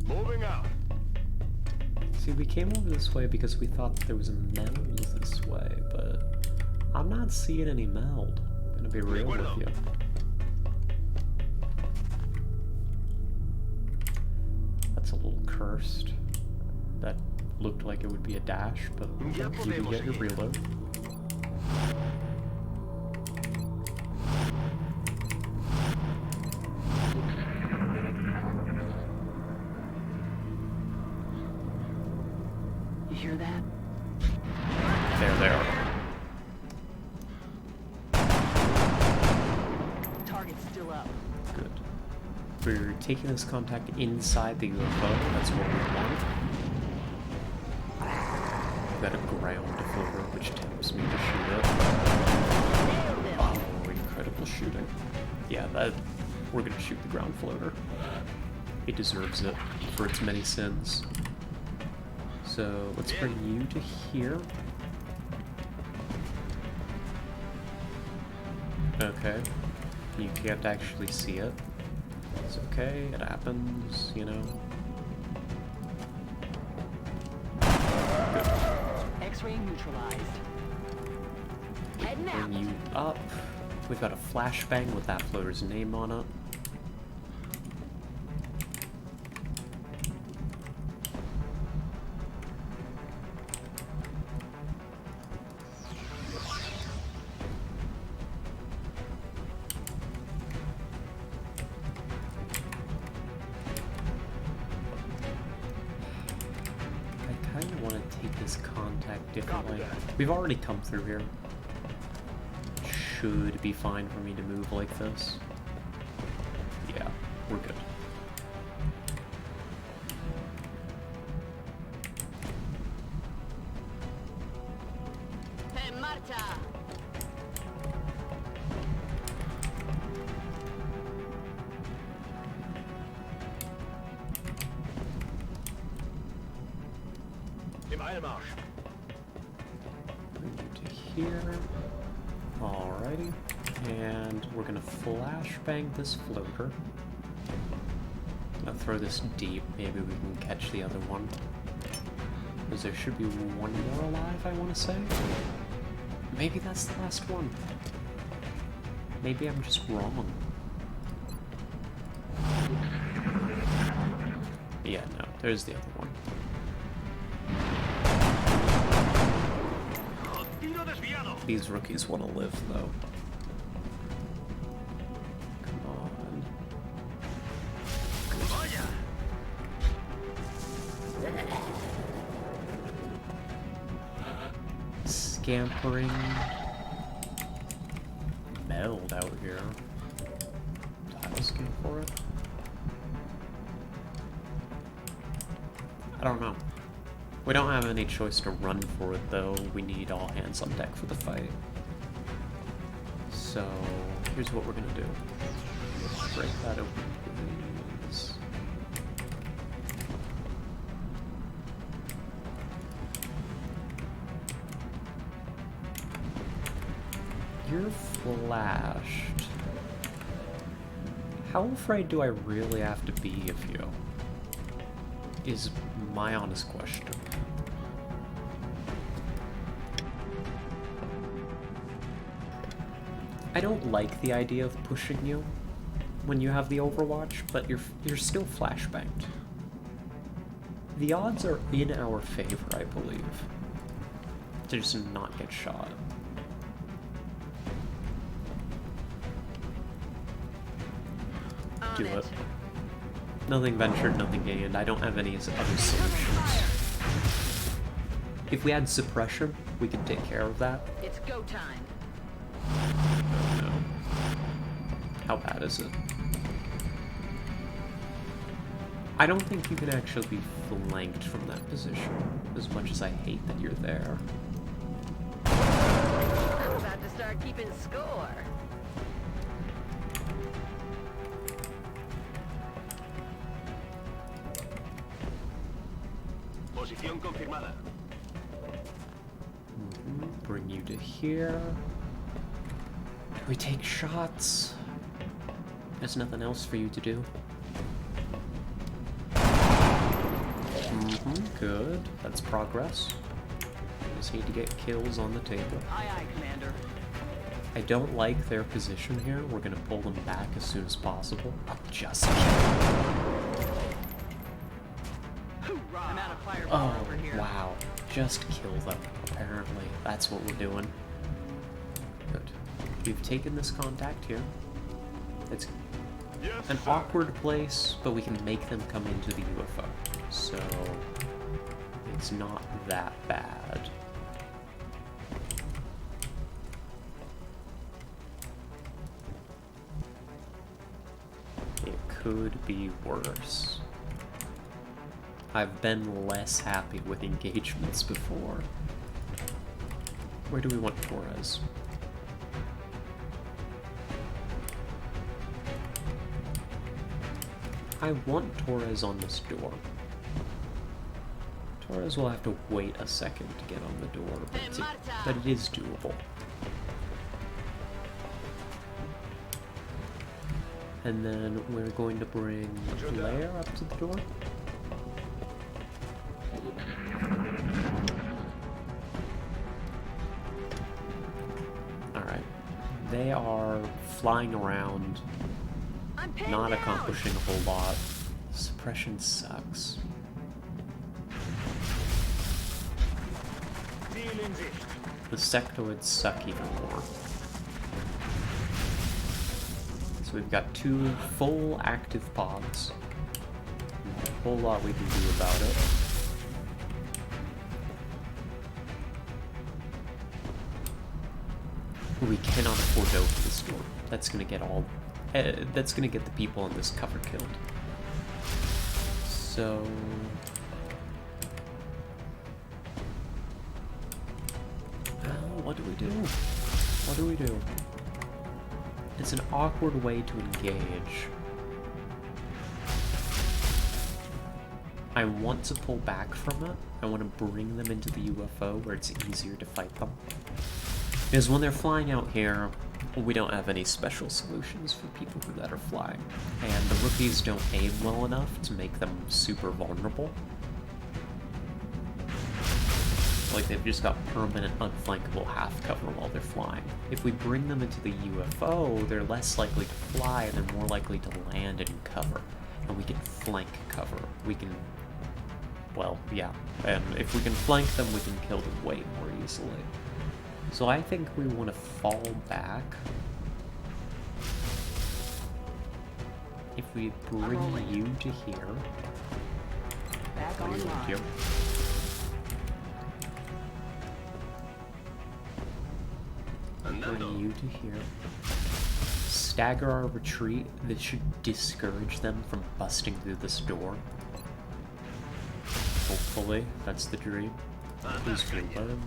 Moving out. See, we came over this way because we thought that there was a meld this way, but I'm not seeing any meld. I'm gonna be real with you. That's a little cursed. That looked like it would be a dash, but you can get your reload. You hear that? There they are. Target's still up. Good. We're taking this contact inside the UFO. That's what we want. We've got a ground deflator, which tempts me to shoot it. Oh, incredible shooting. Yeah, we're gonna shoot the ground floater. It deserves it for its many sins. So let's bring you to here. Okay. You can't actually see it. It's okay, it happens, you know. X-ray neutralized. Heading out. Bring you up. We've got a flashbang with that floater's name on it. Differently. We've already come through here. Should be fine for me to move like this. Yeah, we're good. En marcha. Im Eilmarsch. Bring you to here. Alrighty. And we're gonna flashbang this floater. I'll throw this deep. Maybe we can catch the other one. Because there should be one more alive, I want to say. Maybe that's the last one. Maybe I'm just wrong. Yeah, no, there's the other one. These rookies want to live, though. Come on. Scampering. Meld out here. Title skin for it? I don't know. We don't have any choice to run for it, though. We need all hands on deck for the fight. So, here's what we're gonna do. Break that open. You're flashed. How afraid do I really have to be of you? Is my honest question. I don't like the idea of pushing you when you have the Overwatch, but you're still flashbanged. The odds are in our favor, I believe, to just not get shot. Do it. Nothing ventured, nothing gained. I don't have any other solutions. If we had suppression, we could take care of that. It's go time. No. How bad is it? I don't think you can actually be flanked from that position, as much as I hate that you're there. I'm about to start keeping score. Posición confirmada. Bring you to here. Do we take shots? There's nothing else for you to do. Good. That's progress. Just need to get kills on the table. Aye, aye, Commander. I don't like their position here. We're gonna pull them back as soon as possible. Just kill. I'm out of firepower Oh, over here. wow. Just kill them, apparently. That's what we're doing. Good. We've taken this contact here. It's an awkward place, but we can make them come into the UFO. So, it's not that bad. It could be worse. I've been less happy with engagements before. Where do we want Torres? I want Torres on this door. Torres will have to wait a second to get on the door, but it is doable. And then we're going to bring Blair up to the door. Alright. They are flying around, not accomplishing a whole lot. Suppression sucks. The sectoids suck even more. So we've got 2 full active pods. Not a whole lot we can do about it. We cannot afford to open this door. That's gonna get that's gonna get the people on this cover killed. So what do we do? What do we do? It's an awkward way to engage. I want to pull back from it. I want to bring them into the UFO where it's easier to fight them. Because when they're flying out here, we don't have any special solutions for people that are flying. And the rookies don't aim well enough to make them super vulnerable. Like, they've just got permanent unflankable half cover while they're flying. If we bring them into the UFO, they're less likely to fly and they're more likely to land in cover. And we can flank cover. We can... well, yeah. And if we can flank them, we can kill them way more easily. So I think we want to fall back. If we bring you to here... Back online. Here. Bring you to here. Stagger our retreat. This should discourage them from busting through this door. Hopefully, that's the dream. Please reload.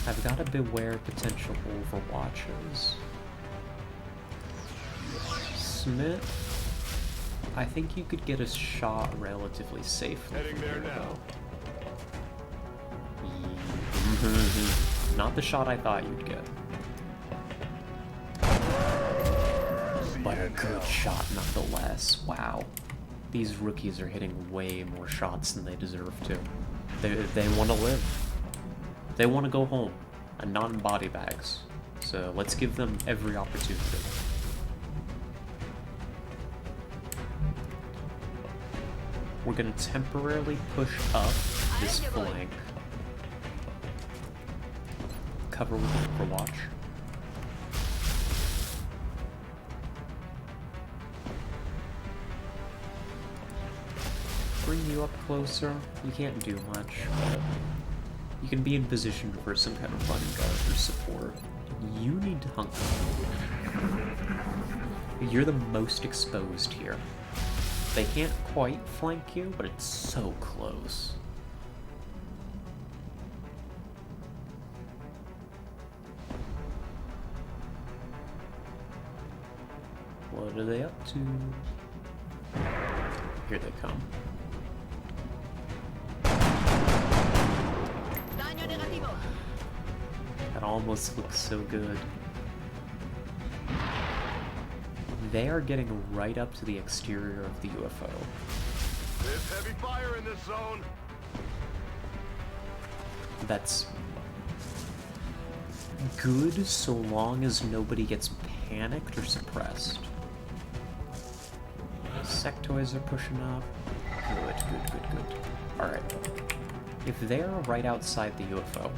I've got to beware potential overwatches. Smith, I think you could get a shot relatively safely. Heading there now. Not the shot I thought you'd get. But a good shot nonetheless. Wow. These rookies are hitting way more shots than they deserve to. They want to live. They want to go home, and not in body bags. So let's give them every opportunity. We're gonna temporarily push up this flank. Cover with Overwatch. Bring you up closer. You can't do much, but you can be in position for some kind of running guard or support. You need to hunker. You're the most exposed here. They can't quite flank you, but it's so close. What are they up to? Here they come. That almost looks so good. They are getting right up to the exterior of the UFO. There's heavy fire in this zone. That's good so long as nobody gets panicked or suppressed. Sectoids are pushing up. Good. Alright. If they're right outside the UFO,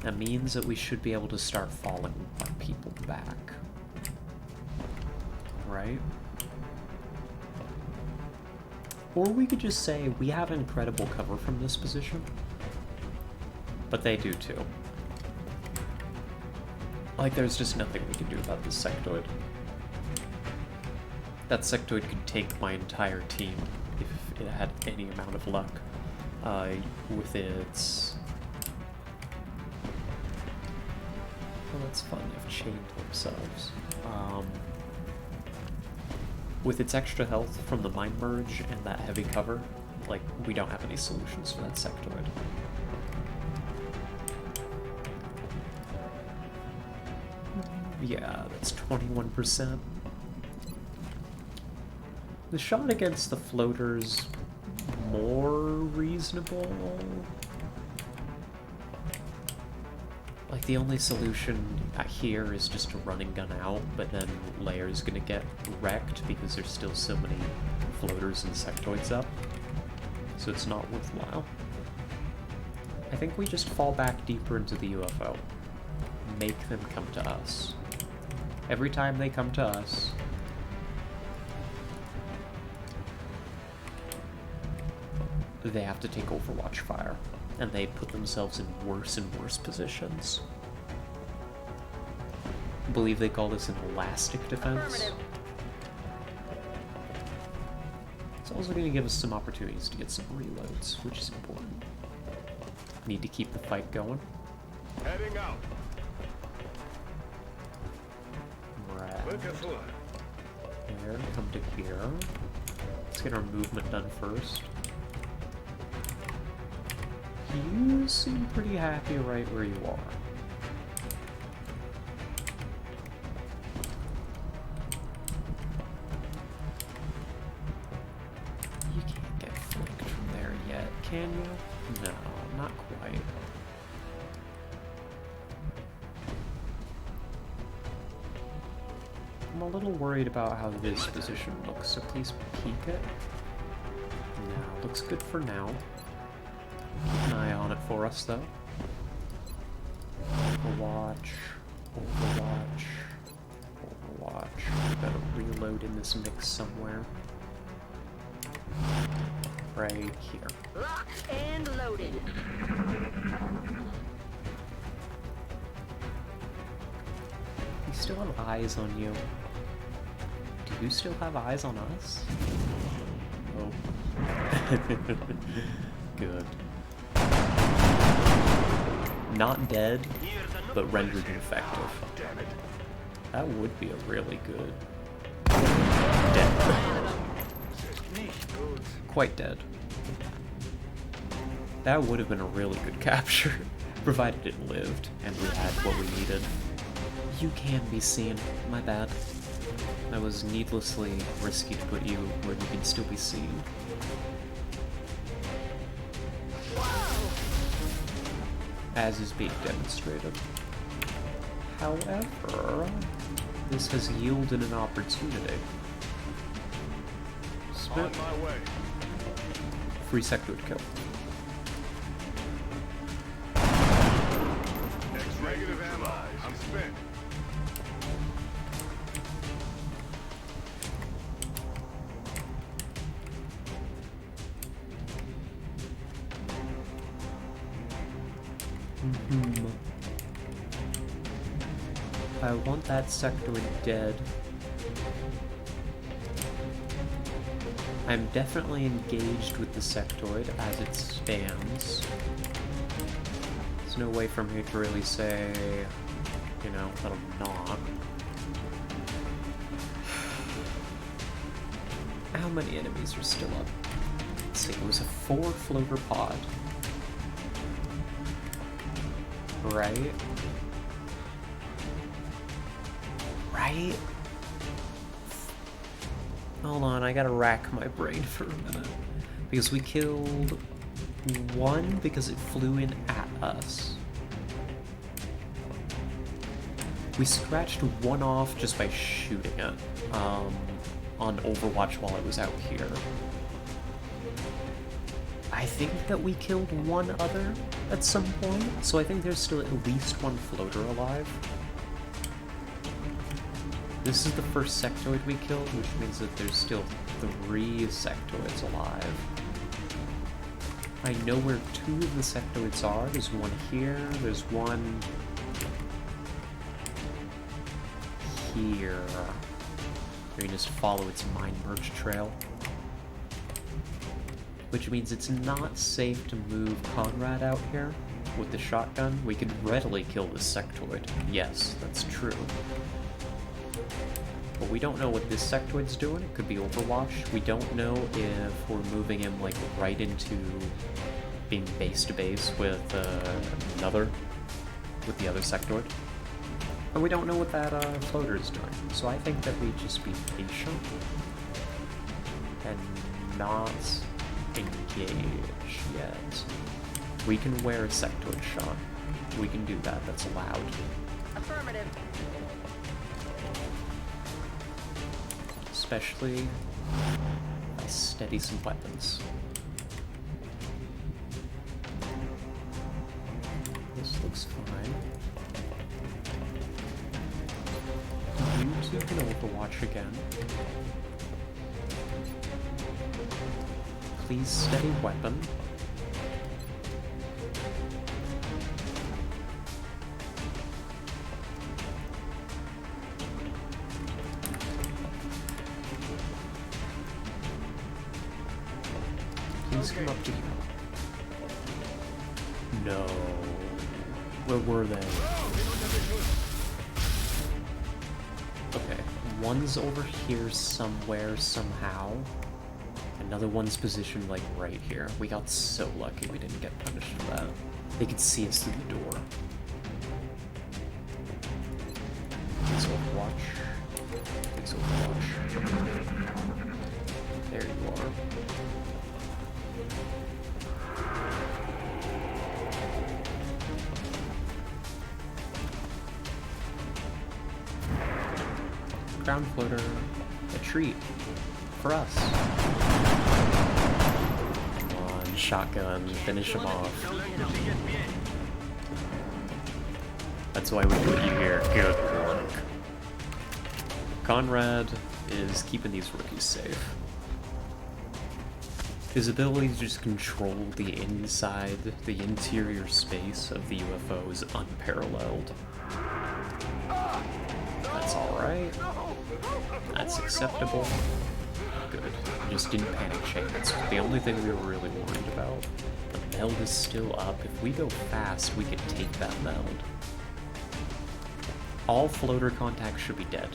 that means that we should be able to start falling our people back. Right? Or we could just say, we have incredible cover from this position. But they do too. Like, there's just nothing we can do about this sectoid. That sectoid could take my entire team if it had any amount of luck. With its... Oh, that's fun, they've chained themselves. With its extra health from the Mind Merge and that heavy cover, like, we don't have any solutions for that sectoid. Yeah, that's 21%. The shot against the floaters, more reasonable. Like, the only solution here is just to run and gun out, but then Layer's gonna get wrecked because there's still so many floaters and sectoids up. So it's not worthwhile. I think we just fall back deeper into the UFO. Make them come to us. Every time they come to us, they have to take Overwatch fire, and they put themselves in worse and worse positions. I believe they call this an elastic defense. It's also going to give us some opportunities to get some reloads, which is important. Need to keep the fight going. Heading out. Right. Lucas, look. There, come to here. Let's get our movement done first. You seem pretty happy right where you are. You can't get flicked from there yet, can you? No, not quite. I'm a little worried about how this position looks, so please peek it. No, looks good for now. Keep an eye on it for us, though. Overwatch. Gotta reload in this mix somewhere. Right here. Locked and loaded. We still have eyes on you. Do you still have eyes on us? Oh. Good. not dead, but rendered ineffective. That would be a really good... Dead. Quite dead. That would have been a really good capture, provided it lived, and we had what we needed. You can be seen. My bad. That was needlessly risky to put you where you can still be seen. As is being demonstrated. However, this has yielded an opportunity. On my way. Free sectoid kill. Negative ammo. I'm spent. I want that sectoid dead. I'm definitely engaged with the sectoid as it stands. There's no way from here to really say, you know, that I'm not. How many enemies are still up? Let's see, it was a 4 floater pod. Right? Right? Hold on, I gotta rack my brain for a minute. Because we killed 1 because it flew in at us. We scratched 1 off just by shooting it on Overwatch while it was out here. I think that we killed 1 other at some point, so I think there's still at least 1 floater alive. This is the first sectoid we killed, which means that there's still 3 sectoids alive. I know where 2 of the sectoids are. There's 1 here, there's 1 here. You can just follow its mine merge trail. Which means it's not safe to move Conrad out here with the shotgun. We could readily kill this sectoid. Yes, that's true. But we don't know what this sectoid's doing. It could be Overwatch. We don't know if we're moving him like right into being base to base with the other sectoid. And we don't know what that floater is doing. So I think that we just be patient and not engage yet. We can wear a sectoid shot. We can do that. That's allowed. Affirmative. Especially if I steady some weapons. This looks fine. You two can Overwatch again. Please steady weapon. Please come up to you. No. Where were they? Okay, one's over here somewhere, somehow. Another one's positioned like right here. We got so lucky we didn't get punished for that. They could see us through the door. Please Overwatch. Please Overwatch. There you are. Ground floater, a treat for us. Come on, shotgun, finish him off. That's why we put you here. Good work. Conrad is keeping these rookies safe. His ability to just control the inside, the interior space of the UFO is unparalleled. That's alright. That's acceptable. Good. Just didn't panic chain. That's the only thing we were really worried about. The meld is still up. If we go fast, we can take that meld. All floater contacts should be dead.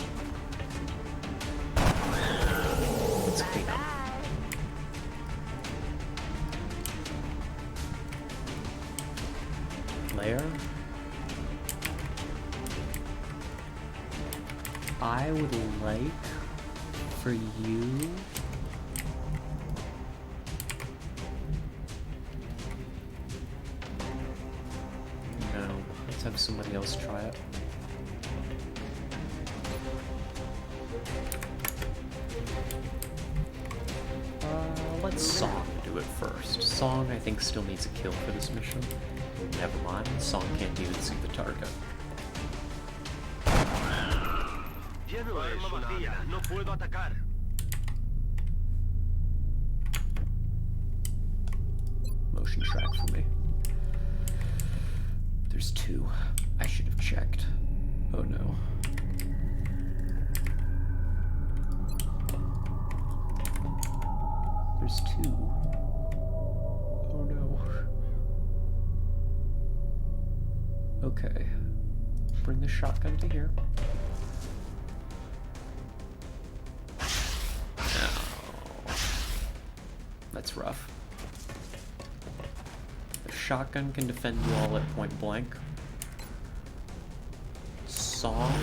Let's clean up. Layer. I would like for you... No, let's have somebody else try it. Let Song do it first. Song, I think, still needs a kill for this mission. Never mind, Song can't even see the target. Motion track for me. There's two. I should have checked. Oh no. There's two. Oh no. Okay. Bring the shotgun to here. Oh. That's rough. The shotgun can defend you all at point blank. Song,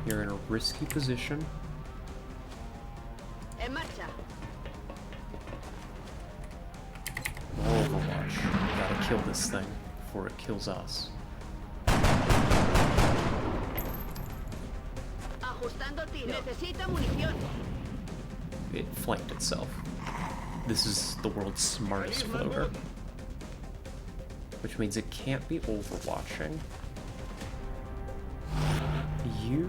you're in a risky position. Overwatch. We gotta kill this thing before it kills us. It flanked itself. This is the world's smartest floater. Which means it can't be overwatching. You...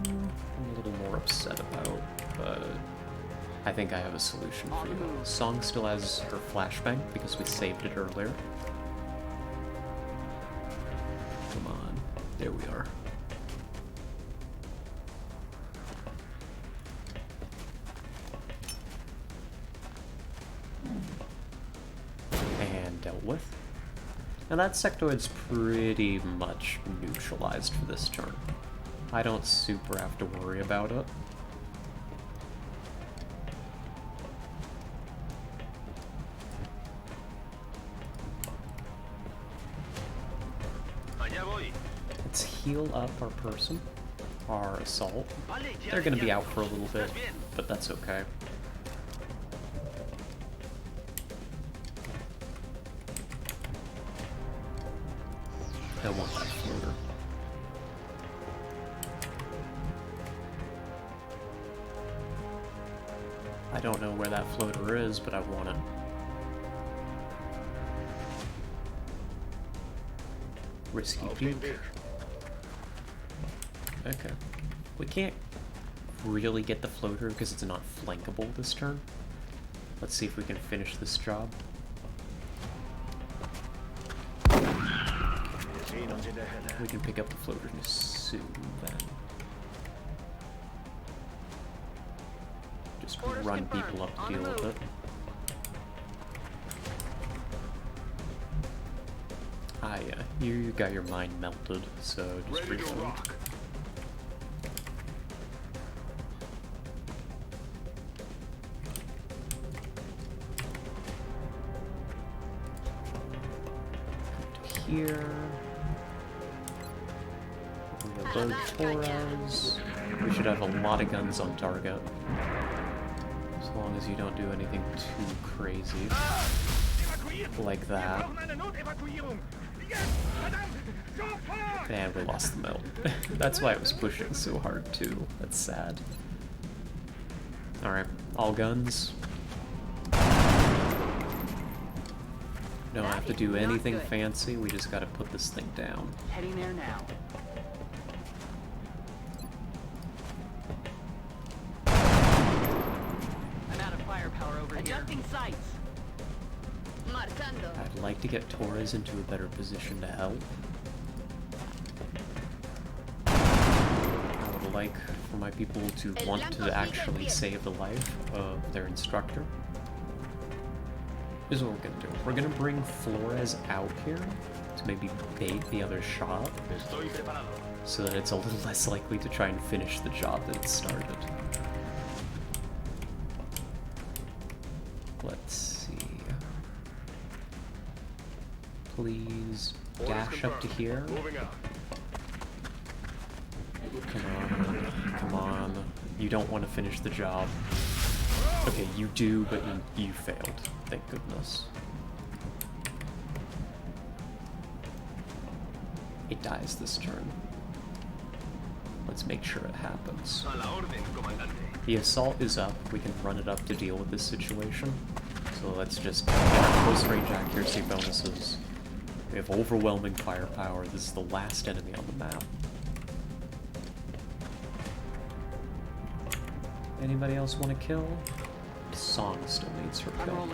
I'm a little more upset about, but... I think I have a solution for you. Song still has her flashbang because we saved it earlier. Come on. There we are. And dealt with. Now that sectoid's pretty much neutralized for this turn. I don't super have to worry about it. Let's heal up our person, our assault. They're gonna be out for a little bit, but that's okay. I want that floater. I don't know where that floater is, but I want it. Risky peek. Okay. We can't really get the floater because it's not flankable this turn. Let's see if we can finish this job. We can pick up the floater soon then. Just run people up to deal with it. Ah yeah, you got your mind melted, so just reload. Here. Reload Torres. We should have a lot of guns on target. As long as you don't do anything too crazy. Like that. And we lost the meld. That's why it was pushing so hard too. That's sad. Alright, all guns. Don't have to do anything fancy, we just gotta put this thing down. Heading there now. I'm out of firepower over here. Adjusting sights. I'd like to get Torres into a better position to help. I would like for my people to want to actually save the life of their instructor. is what we're gonna do. We're gonna bring Flores out here to maybe bait the other shot, so that it's a little less likely to try and finish the job that it started. Let's see. Please dash up to here. Come on, come on. You don't want to finish the job. Okay, you do, but you failed. Thank goodness. It dies this turn. Let's make sure it happens. The assault is up. We can run it up to deal with this situation. So let's just get our close range accuracy bonuses. We have overwhelming firepower. This is the last enemy on the map. Anybody else want to kill? Song still needs her kill.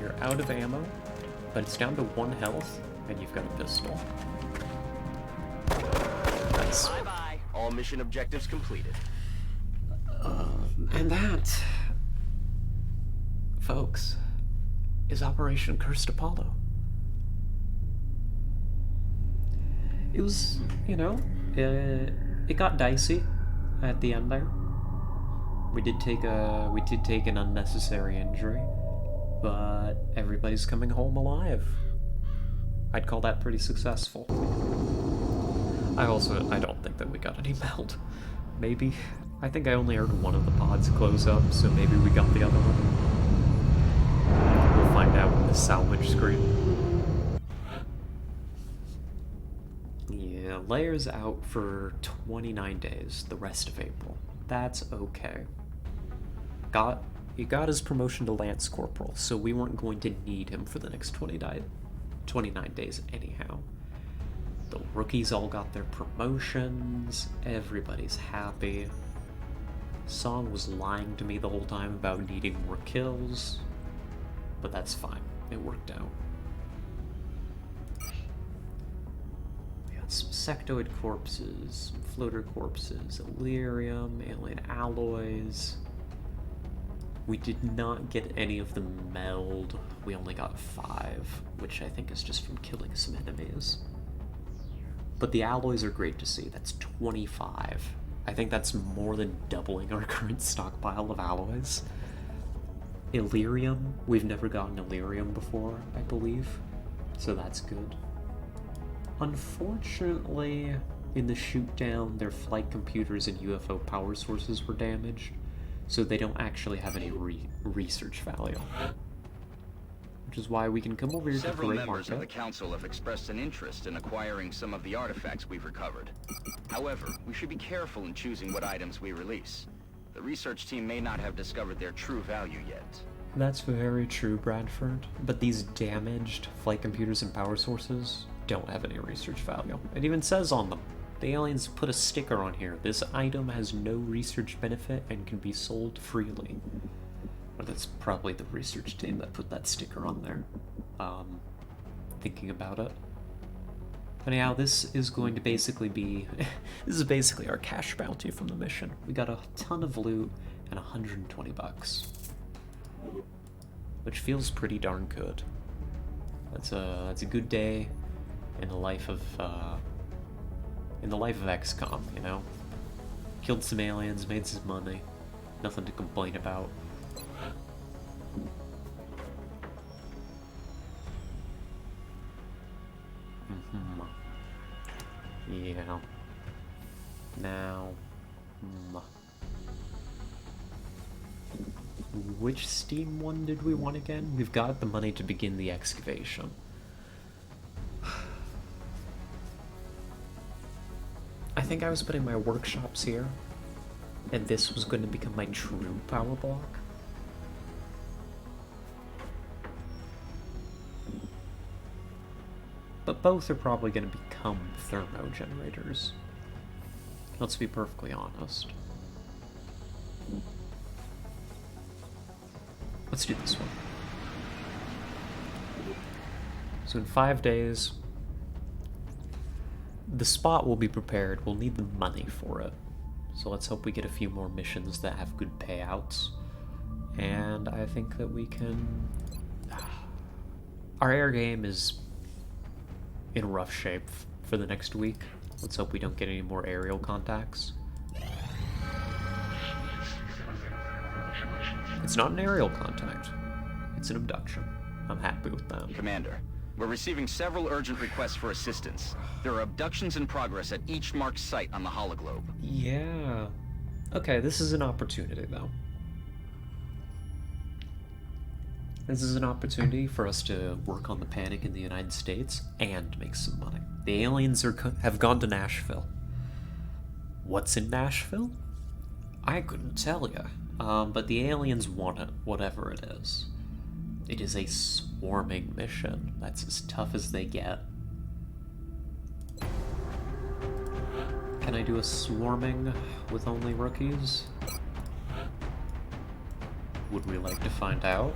You're out of ammo, but it's down to 1 health, and you've got a pistol. Nice. Bye-bye. All mission objectives completed. And that, folks, is Operation Cursed Apollo. It was, you know, it got dicey at the end there. We did take an unnecessary injury, but everybody's coming home alive. I'd call that pretty successful. I don't think that we got any meld. Maybe. I think I only heard one of the pods close up, so maybe we got the other one. We'll find out in the salvage screen. Yeah, Layer's out for 29 days, the rest of April. That's okay. He got his promotion to Lance Corporal, so we weren't going to need him for the next 29 days anyhow. The rookies all got their promotions, everybody's happy. Song was lying to me the whole time about needing more kills, but that's fine, it worked out. We got some sectoid corpses, some floater corpses, Illyrium, alien alloys. We did not get any of the meld, we only got 5, which I think is just from killing some enemies. But the alloys are great to see, that's 25. I think that's more than doubling our current stockpile of alloys. Illyrium, we've never gotten Illyrium before, I believe, so that's good. Unfortunately, in the shoot down, their flight computers and UFO power sources were damaged, so they don't actually have any research value. Which is why we can come over here to Several Great members Market. of the Council have expressed an interest in acquiring some of the artifacts we've recovered. However, we should be careful in choosing what items we release. The research team may not have discovered their true value yet. That's very true, Bradford. But these damaged flight computers and power sources don't have any research value. It even says on them. The aliens put a sticker on here. This item has no research benefit and can be sold freely. Or that's probably the research team that put that sticker on there. Thinking about it. But anyhow, this is going to basically be... this is basically our cash bounty from the mission. We got a ton of loot and 120 bucks. Which feels pretty darn good. That's a good day in the life of XCOM, you know? Killed some aliens, made some money. Nothing to complain about. Yeah. Now, which Steam one did we want again? We've got the money to begin the excavation. I think I was putting my workshops here, and this was going to become my true power block. But both are probably going to become thermo generators. Let's be perfectly honest. Let's do this one. So in 5 days, the spot will be prepared. We'll need the money for it. So let's hope we get a few more missions that have good payouts. And I think that we can... Our air game is in rough shape for the next week. Let's hope we don't get any more aerial contacts. It's not an aerial contact. It's an abduction. I'm happy with that. Commander, we're receiving several urgent requests for assistance. There are abductions in progress at each marked site on the hologlobe. Yeah. Okay, this is an opportunity, though. This is an opportunity for us to work on the panic in the United States and make some money. The aliens have gone to Nashville. What's in Nashville? I couldn't tell you. But the aliens want it, whatever it is. It is a swarming mission. That's as tough as they get. Can I do a swarming with only rookies? Would we like to find out?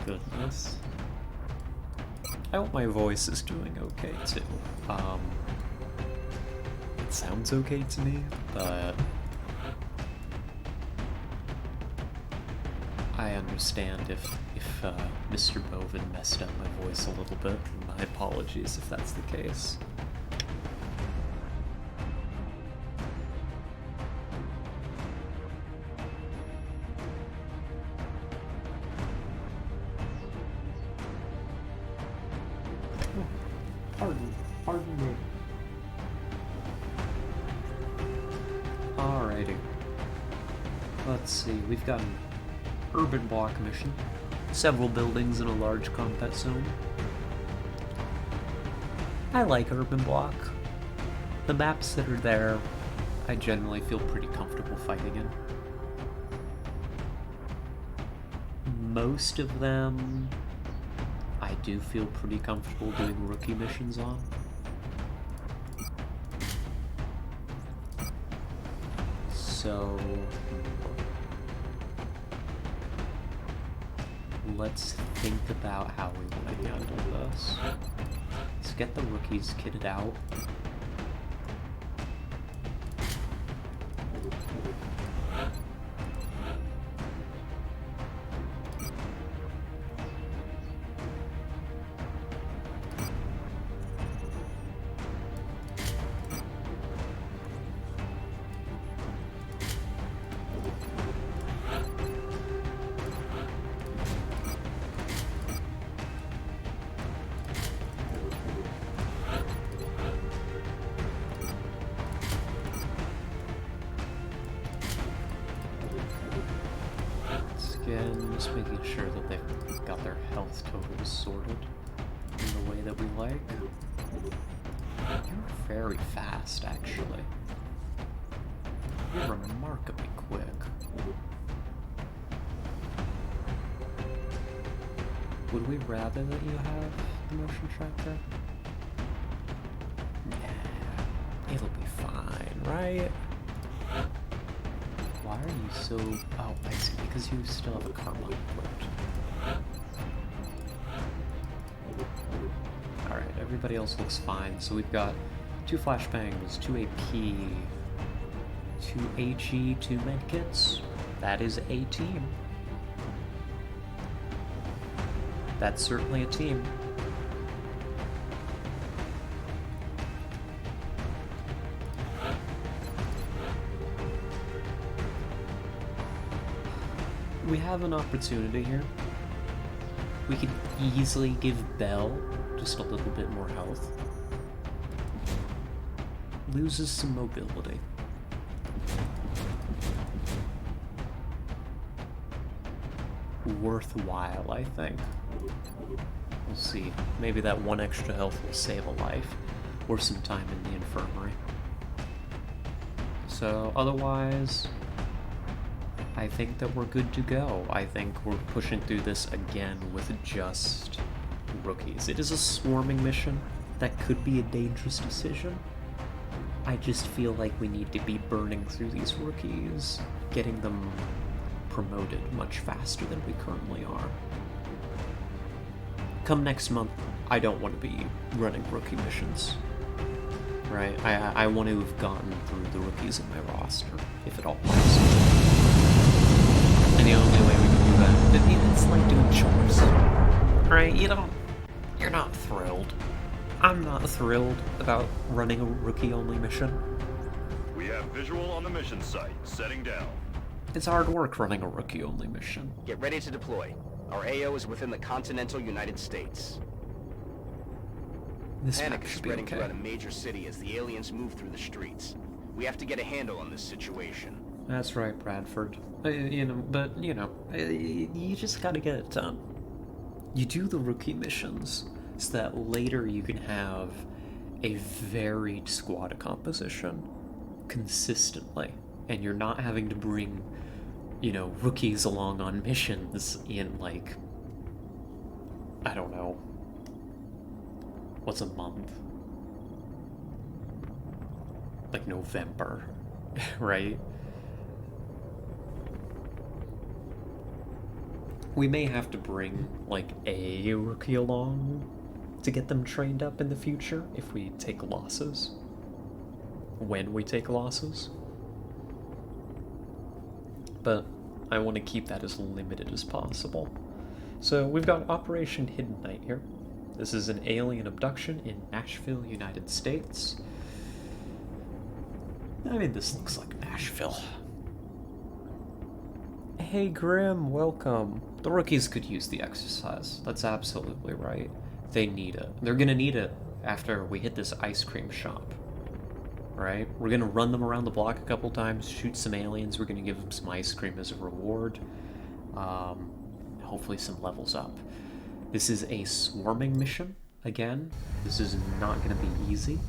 Goodness. I hope my voice is doing okay too. It sounds okay to me, but I understand if Mr. Bovin messed up my voice a little bit. My apologies if that's the case. Pardon me. Alrighty. Let's see, we've got an urban block mission. Several buildings in a large combat zone. I like urban block. The maps that are there, I generally feel pretty comfortable fighting in. Most of them, I do feel pretty comfortable doing rookie missions on. So let's think about how we want to handle this. Let's get the rookies kitted out. Again, just making sure that they've got their health totals sorted in the way that we like. You're very fast, actually. You're remarkably quick. Would we rather that you have the motion tracker? Nah, it'll be fine, right? Why are you so... Oh, I see, because you still have a karma equipped. Alright, everybody else looks fine. So we've got 2 flashbangs, 2 AP, 2 HE, 2 medkits. That is a team. That's certainly a team. We have an opportunity here. We could easily give Bell just a little bit more health. Loses some mobility. Worthwhile, I think. We'll see. Maybe that 1 extra health will save a life, or some time in the infirmary. So, otherwise, I think that we're good to go. I think we're pushing through this again with just rookies. It is a swarming mission. That could be a dangerous decision. I just feel like we need to be burning through these rookies, getting them promoted much faster than we currently are. Come next month, I don't want to be running rookie missions. Right? I want to have gotten through the rookies in my roster, if at all possible. the only way we can do that. It's like doing chores, right? You're not thrilled. I'm not thrilled about running a rookie-only mission. We have visual on the mission site. Setting down. It's hard work running a rookie-only mission. Get ready to deploy. Our AO is within the continental United States. This Panic map is should be spreading okay. throughout a major city as the aliens move through the streets. We have to get a handle on this situation. That's right, Bradford. You just gotta get it done. You do the rookie missions so that later you can have a varied squad composition consistently, and you're not having to bring, rookies along on missions in, like, I don't know, what's a month? Like November, right? We may have to bring, like, a rookie along to get them trained up in the future if we take losses. When we take losses. But I want to keep that as limited as possible. So we've got Operation Hidden Night here. This is an alien abduction in Nashville, United States. I mean, this looks like Nashville. Hey Grim, welcome. The rookies could use the exercise. That's absolutely right. They need it. They're gonna need it after we hit this ice cream shop. Right? We're gonna run them around the block a couple times, shoot some aliens, we're gonna give them some ice cream as a reward. Hopefully some levels up. This is a swarming mission, again. This is not gonna be easy.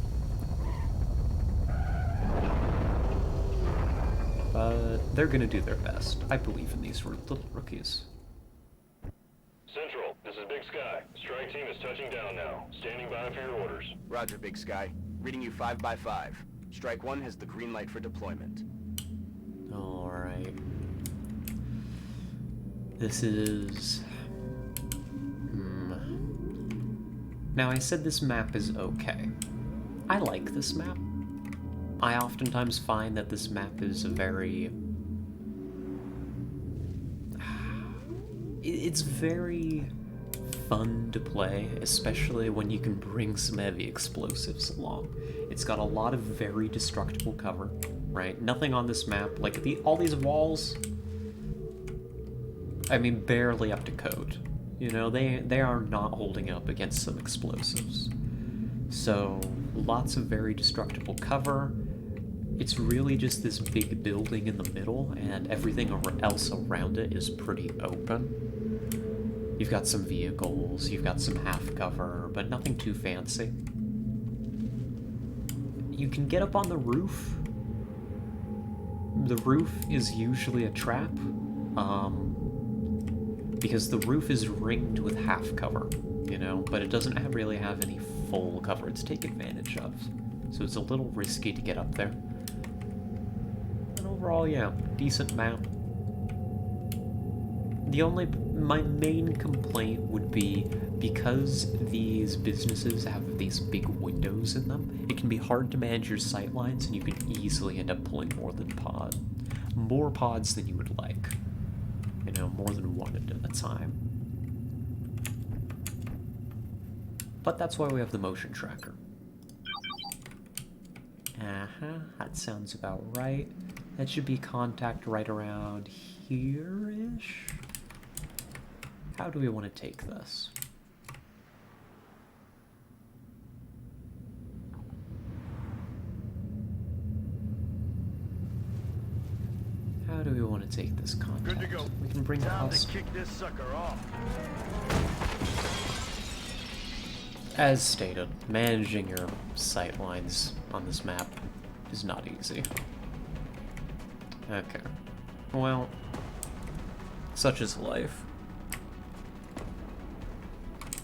But they're gonna do their best. I believe in these little rookies. Central, this is Big Sky. Strike team is touching down now. Standing by for your orders. Roger, Big Sky. Reading you 5 by 5. Strike 1 has the green light for deployment. Alright. This is... Now, I said this map is okay. I like this map. I oftentimes find that this map is a very... It's very fun to play, especially when you can bring some heavy explosives along. It's got a lot of very destructible cover, right? Nothing on this map, like all these walls, I mean, barely up to code. They are not holding up against some explosives. So, lots of very destructible cover. It's really just this big building in the middle, and everything else around it is pretty open. You've got some vehicles, you've got some half cover, but nothing too fancy. You can get up on the roof. The roof is usually a trap, because the roof is ringed with half cover, but it doesn't really have any full cover to take advantage of. So it's a little risky to get up there. And overall, yeah, decent map. My main complaint would be, because these businesses have these big windows in them, it can be hard to manage your sight lines, and you can easily end up pulling more pods than you would like. More than one at a time. But that's why we have the motion tracker. That sounds about right. That should be contact right around here-ish. How do we want to take this? How do we want to take this contact? Good to go. We can bring Time us... to kick this sucker off. As stated, managing your sight lines on this map is not easy. Okay. Well, such is life.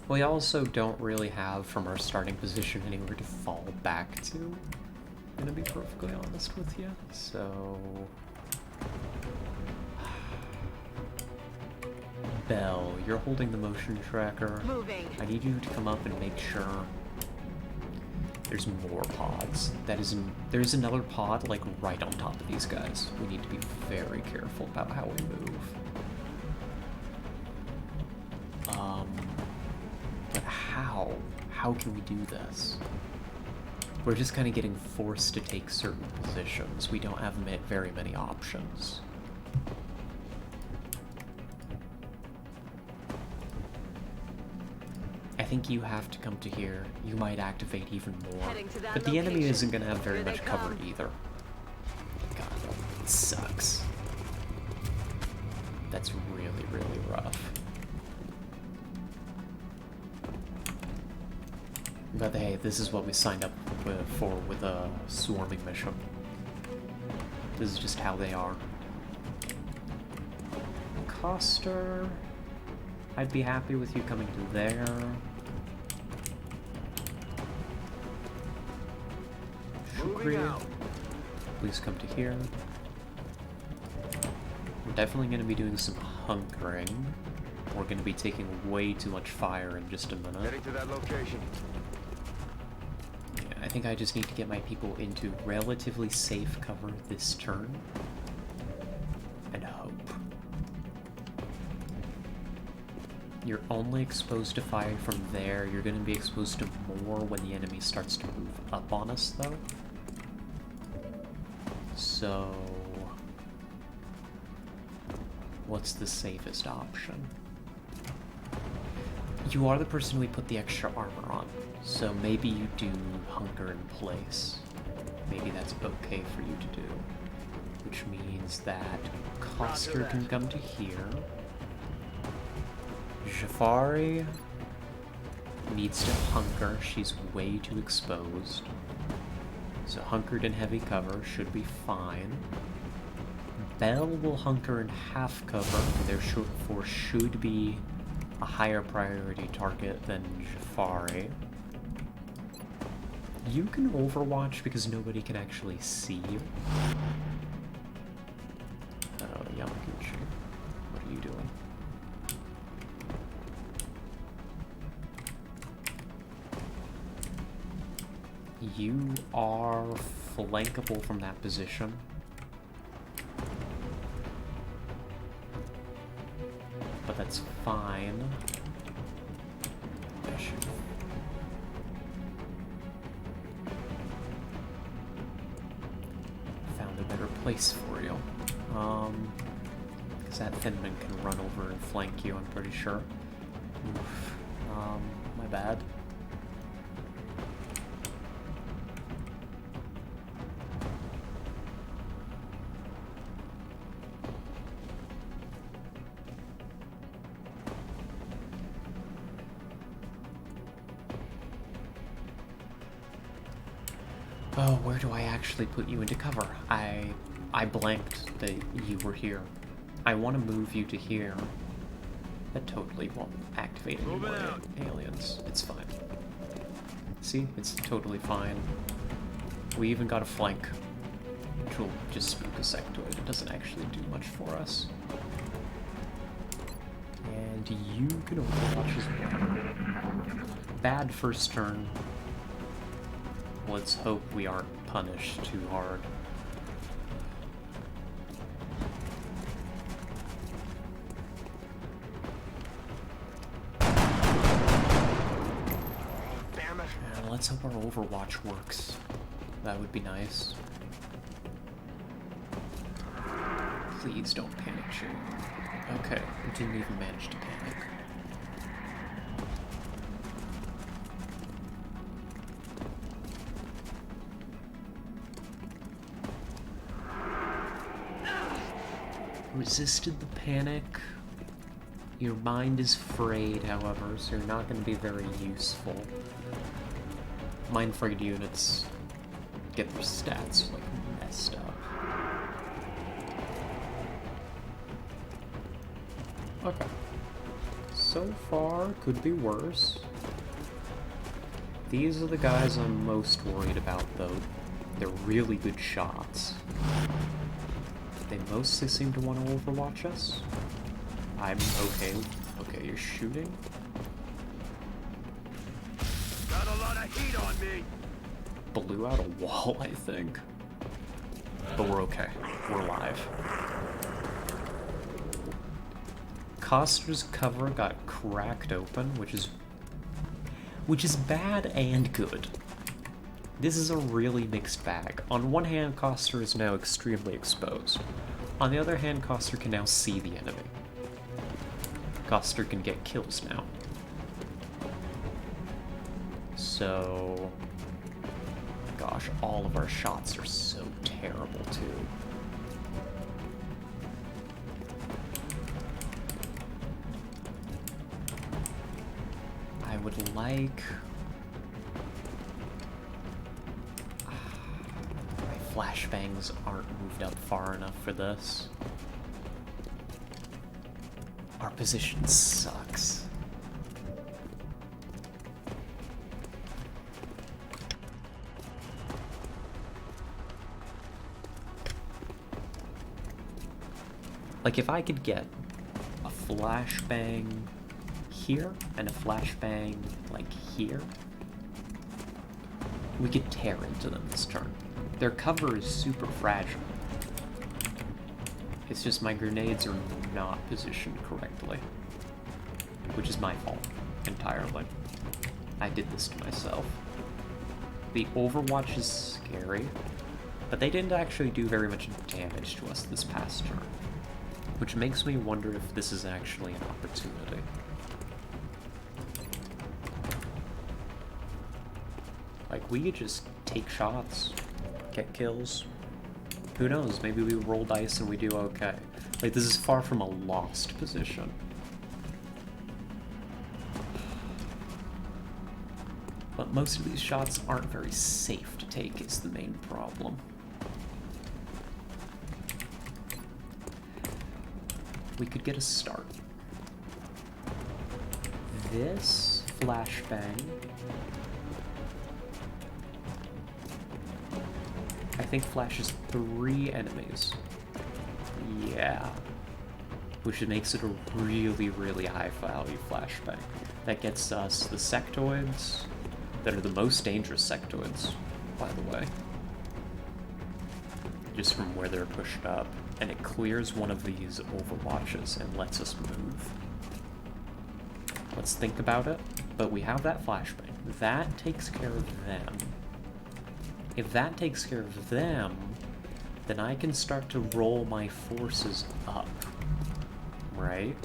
We also don't really have, from our starting position, anywhere to fall back to. I'm gonna be perfectly honest with you. So... Belle, you're holding the motion tracker. Moving. I need you to come up and make sure there's more pods. There's another pod, like, right on top of these guys. We need to be very careful about how we move. how? How can we do this? We're just kind of getting forced to take certain positions. We don't have very many options. I think you have to come to here. You might activate even more. But the enemy isn't going to have very much cover either. God, it sucks. That's really, really rough. But hey, this is what we signed up for with a swarming mission. This is just how they are. Coster, I'd be happy with you coming to there. Shukri, please come to here. We're definitely going to be doing some hunkering. We're going to be taking way too much fire in just a minute. Heading to that location. I think I just need to get my people into relatively safe cover this turn. And hope. You're only exposed to fire from there. You're going to be exposed to more when the enemy starts to move up on us, though. So... what's the safest option? You are the person we put the extra armor on, so maybe you do hunker in place. Maybe that's okay for you to do. Which means that Coster can come to here. Jafari needs to hunker. She's way too exposed. So hunkered in heavy cover should be fine. Bell will hunker in half cover. Therefore should be a higher priority target than Jafari. You can overwatch because nobody can actually see you. Oh, Yamaguchi. What are you doing? You are flankable from that position. But that's fine. I should... found a better place for you. Because that Thinman can run over and flank you, I'm pretty sure. Oof. My bad. Oh, where do I actually put you into cover? I blanked that you were here. I want to move you to here. That totally won't activate any more aliens. It's fine. See? It's totally fine. We even got a flank, which will just spook a sectoid. It doesn't actually do much for us. And you can overwatch as well. Bad first turn. Let's hope we aren't punished too hard. And let's hope our Overwatch works. That would be nice. Please don't panic, Shu. Okay, we didn't even manage to panic. Resisted the panic. Your mind is frayed, however, so you're not going to be very useful. Mind frayed units get their stats like messed up. Okay. So far, could be worse. These are the guys I'm most worried about, though. They're really good shots. They mostly seem to want to overwatch us. I'm okay. Okay, you're shooting? Got a lot of heat on me. Blew out a wall, I think. But we're okay. We're alive. Coster's cover got cracked open, which is... which is bad and good. This is a really mixed bag. On one hand, Coster is now extremely exposed. On the other hand, Coster can now see the enemy. Coster can get kills now. So... gosh, all of our shots are so terrible, too. I would like... my flashbangs aren't moved up far enough for this. Our position sucks. Like, if I could get a flashbang here and a flashbang, like, here, we could tear into them this turn. Their cover is super fragile. It's just my grenades are not positioned correctly. Which is my fault, entirely. I did this to myself. The Overwatch is scary, but they didn't actually do very much damage to us this past turn. Which makes me wonder if this is actually an opportunity. Like, we could just take shots, get kills. Who knows, maybe we roll dice and we do okay. Like, this is far from a lost position. But most of these shots aren't very safe to take is the main problem. We could get a start. This flashbang, I think flashes 3 enemies. Yeah. Which makes it a really, really high value flashbang. That gets us the sectoids, that are the most dangerous sectoids, by the way. Just from where they're pushed up. And it clears one of these overwatches and lets us move. Let's think about it. But we have that flashbang. That takes care of them. If that takes care of them, then I can start to roll my forces up. Right?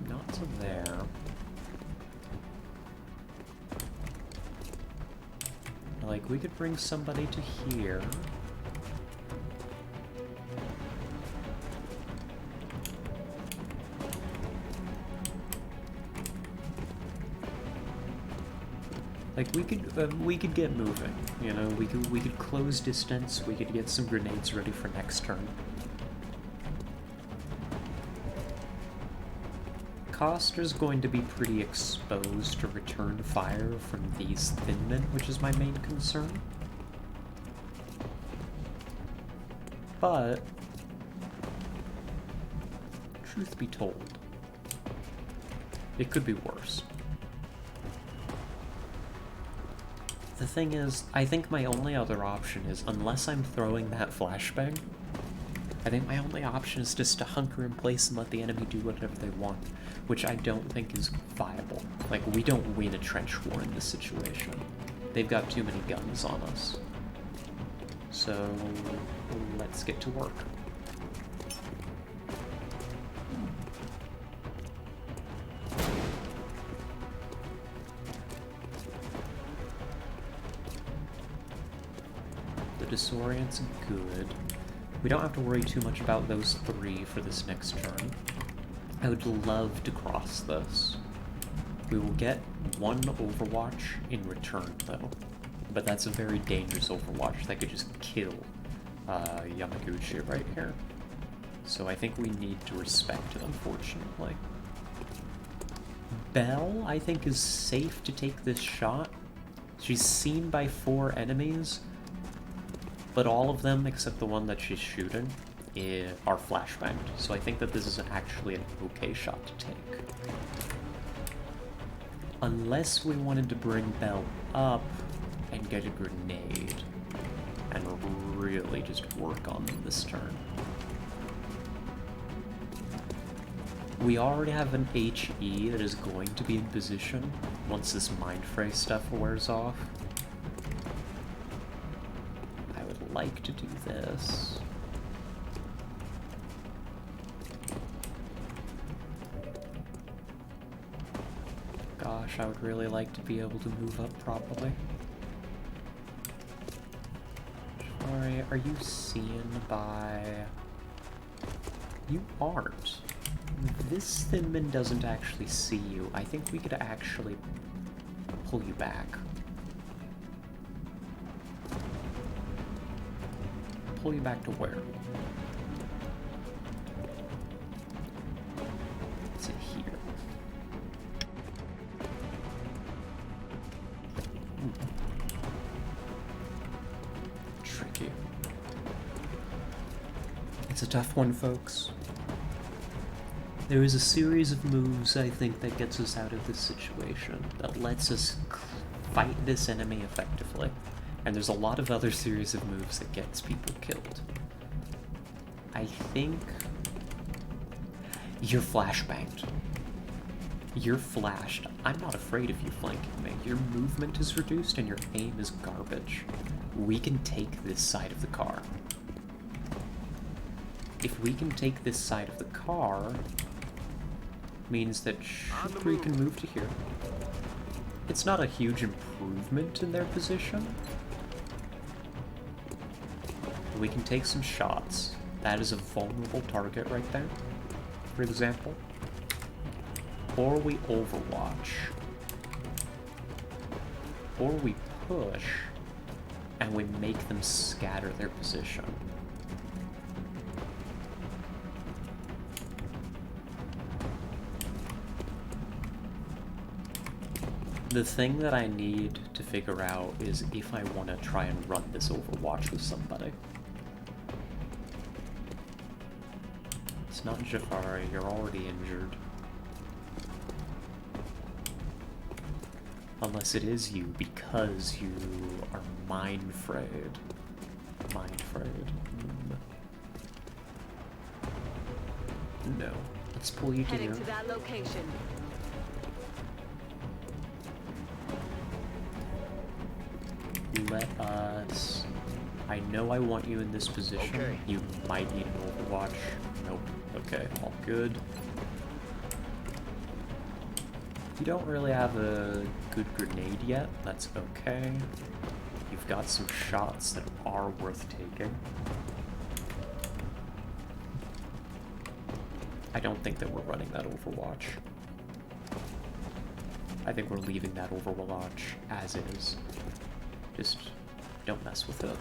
Not to there. Like, we could bring somebody to here. Like, we could get moving, you know, we could close distance, we could get some grenades ready for next turn. Coster's going to be pretty exposed to return fire from these thin men, which is my main concern. But, truth be told, it could be worse. The thing is, I think my only other option is, unless I'm throwing that flashbang, I think my only option is just to hunker in place and let the enemy do whatever they want, which I don't think is viable. Like, we don't win a trench war in this situation. They've got too many guns on us. So, let's get to work. The disorient's good. We don't have to worry too much about those 3 for this next turn. I would love to cross this. We will get 1 Overwatch in return, though. But that's a very dangerous Overwatch that could just kill Yamaguchi right here. So I think we need to respect it, unfortunately. Belle, I think, is safe to take this shot. She's seen by 4 enemies, but all of them, except the one that she's shooting, are flashbanged. So I think that this is actually an okay shot to take. Unless we wanted to bring Belle up and get a grenade and really just work on them this turn. We already have an HE that is going to be in position once this mind fray stuff wears off. I would like to do this. Gosh, I would really like to be able to move up properly. Sorry, are you seen by... You aren't. This Thinman doesn't actually see you. I think we could actually pull you back. Pull you back to where? Is it here? Tricky. It's a tough one, folks. There is a series of moves, I think, that gets us out of this situation, that lets us fight this enemy effectively. And there's a lot of other series of moves that gets people killed. I think... You're flashbanged. You're flashed. I'm not afraid of you flanking me. Your movement is reduced and your aim is garbage. We can take this side of the car. If we can take this side of the car, means that Shukri can move to here. It's not a huge improvement in their position. We can take some shots. That is a vulnerable target right there, for example. Or we overwatch. Or we push, and we make them scatter their position. The thing that I need to figure out is if I want to try and run this Overwatch with somebody. It's not Jafari, you're already injured. Unless it is you, because you are mind frayed. Mind frayed. No. Let's pull you to here. Heading to that location. Let us... I know I want you in this position. Okay. You might need an Overwatch. Nope. Okay, all good. You don't really have a good grenade yet. That's okay. You've got some shots that are worth taking. I don't think that we're running that Overwatch. I think we're leaving that Overwatch as is. Just don't mess with it.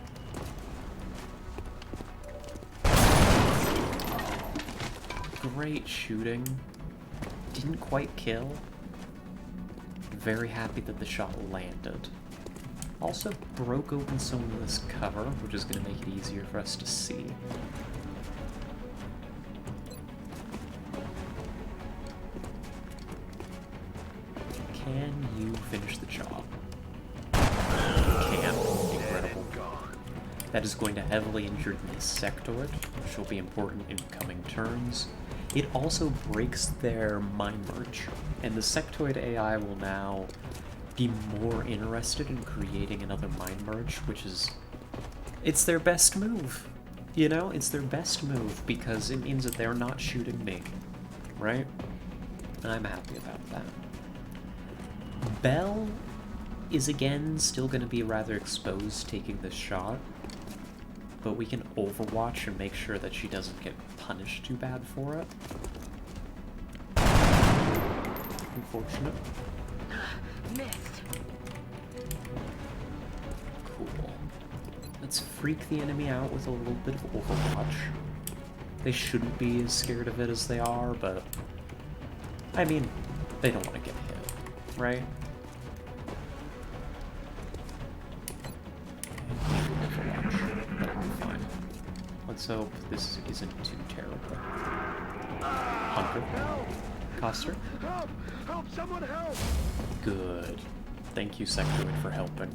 Great shooting. Didn't quite kill. Very happy that the shot landed. Also broke open some of this cover, which is going to make it easier for us to see. Can you finish the job? Can. Incredible. That is going to heavily injure this sectoid, which will be important in coming turns. It also breaks their mind merge, and the sectoid AI will now be more interested in creating another mind merge, which is... It's their best move, you know? It's their best move, because it means that they're not shooting me, right? And I'm happy about that. Bell is again still going to be rather exposed taking this shot, but we can overwatch and make sure that she doesn't get punished too bad for it. Unfortunate. Missed. Cool. Let's freak the enemy out with a little bit of overwatch. They shouldn't be as scared of it as they are, but I mean, they don't want to get hit, right? That'll be fine. Let's hope this isn't too terrible. Hunter? Coster? Help! Help! Someone help! Good. Thank you, Sectoid, for helping.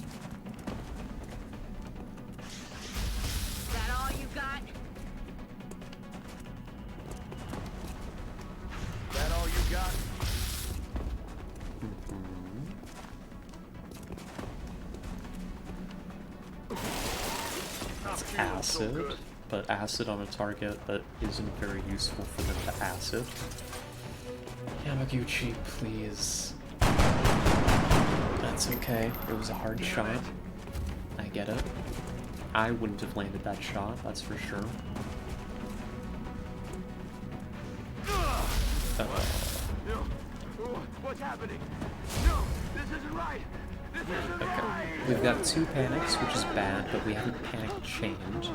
That all you got? acid, but acid on a target that isn't very useful for them to acid. Yamaguchi, please. That's okay. It was a hard shot. I get it. I wouldn't have landed that shot, that's for sure. What's happening? No, this isn't right. This isn't right. We've got 2 panics, which is bad, but we haven't panic chained,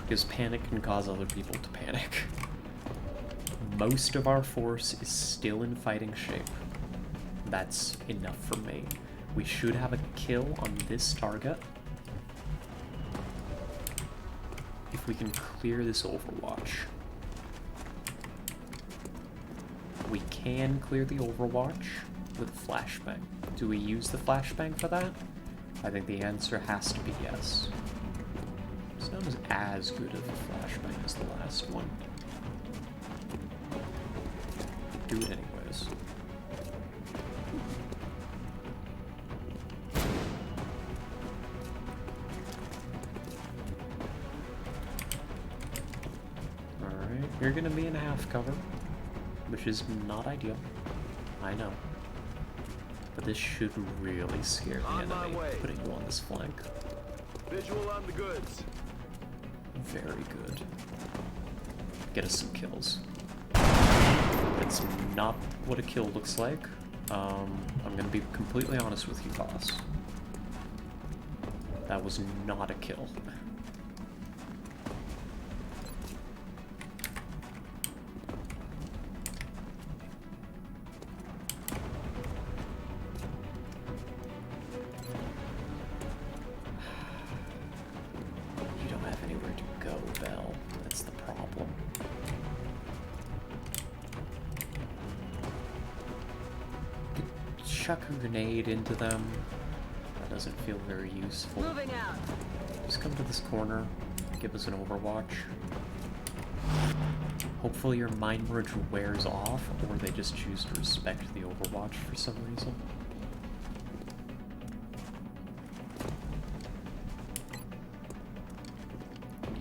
because panic can cause other people to panic. Most of our force is still in fighting shape. That's enough for me. We should have a kill on this target. If we can clear this Overwatch. We can clear the Overwatch with flashbang. Do we use the flashbang for that? I think the answer has to be yes. It's not as good of a flashbang as the last one. Do it anyways. Alright, you're gonna be in half cover, which is not ideal. I know. But this should really scare the enemy, putting you on this flank. Visual on the goods. Very good. Get us some kills. That's not what a kill looks like. I'm gonna be completely honest with you, boss. That was not a kill. You don't have anywhere to go, Belle. That's the problem. Chuck a grenade into them. That doesn't feel very useful. Moving out. Just come to this corner, give us an Overwatch. Hopefully your mind merge wears off, or they just choose to respect the Overwatch for some reason.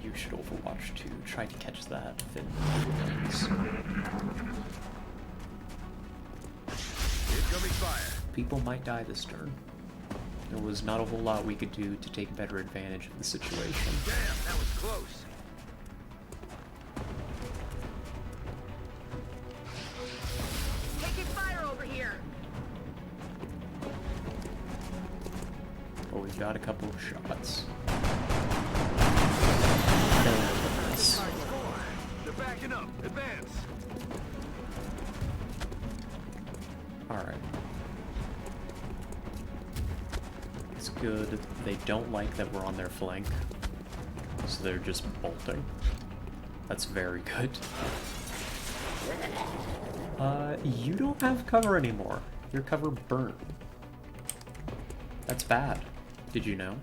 You should Overwatch too. Try to catch that Finn. Incoming fire. People might die this turn. There was not a whole lot we could do to take better advantage of the situation. Damn, that was close. Taking fire over here. But we've got a couple of shots. They're backing up. Advance. Alright. It's good. They don't like that we're on their flank, so they're just bolting. That's very good. You don't have cover anymore. Your cover burnt. That's bad. Did you know?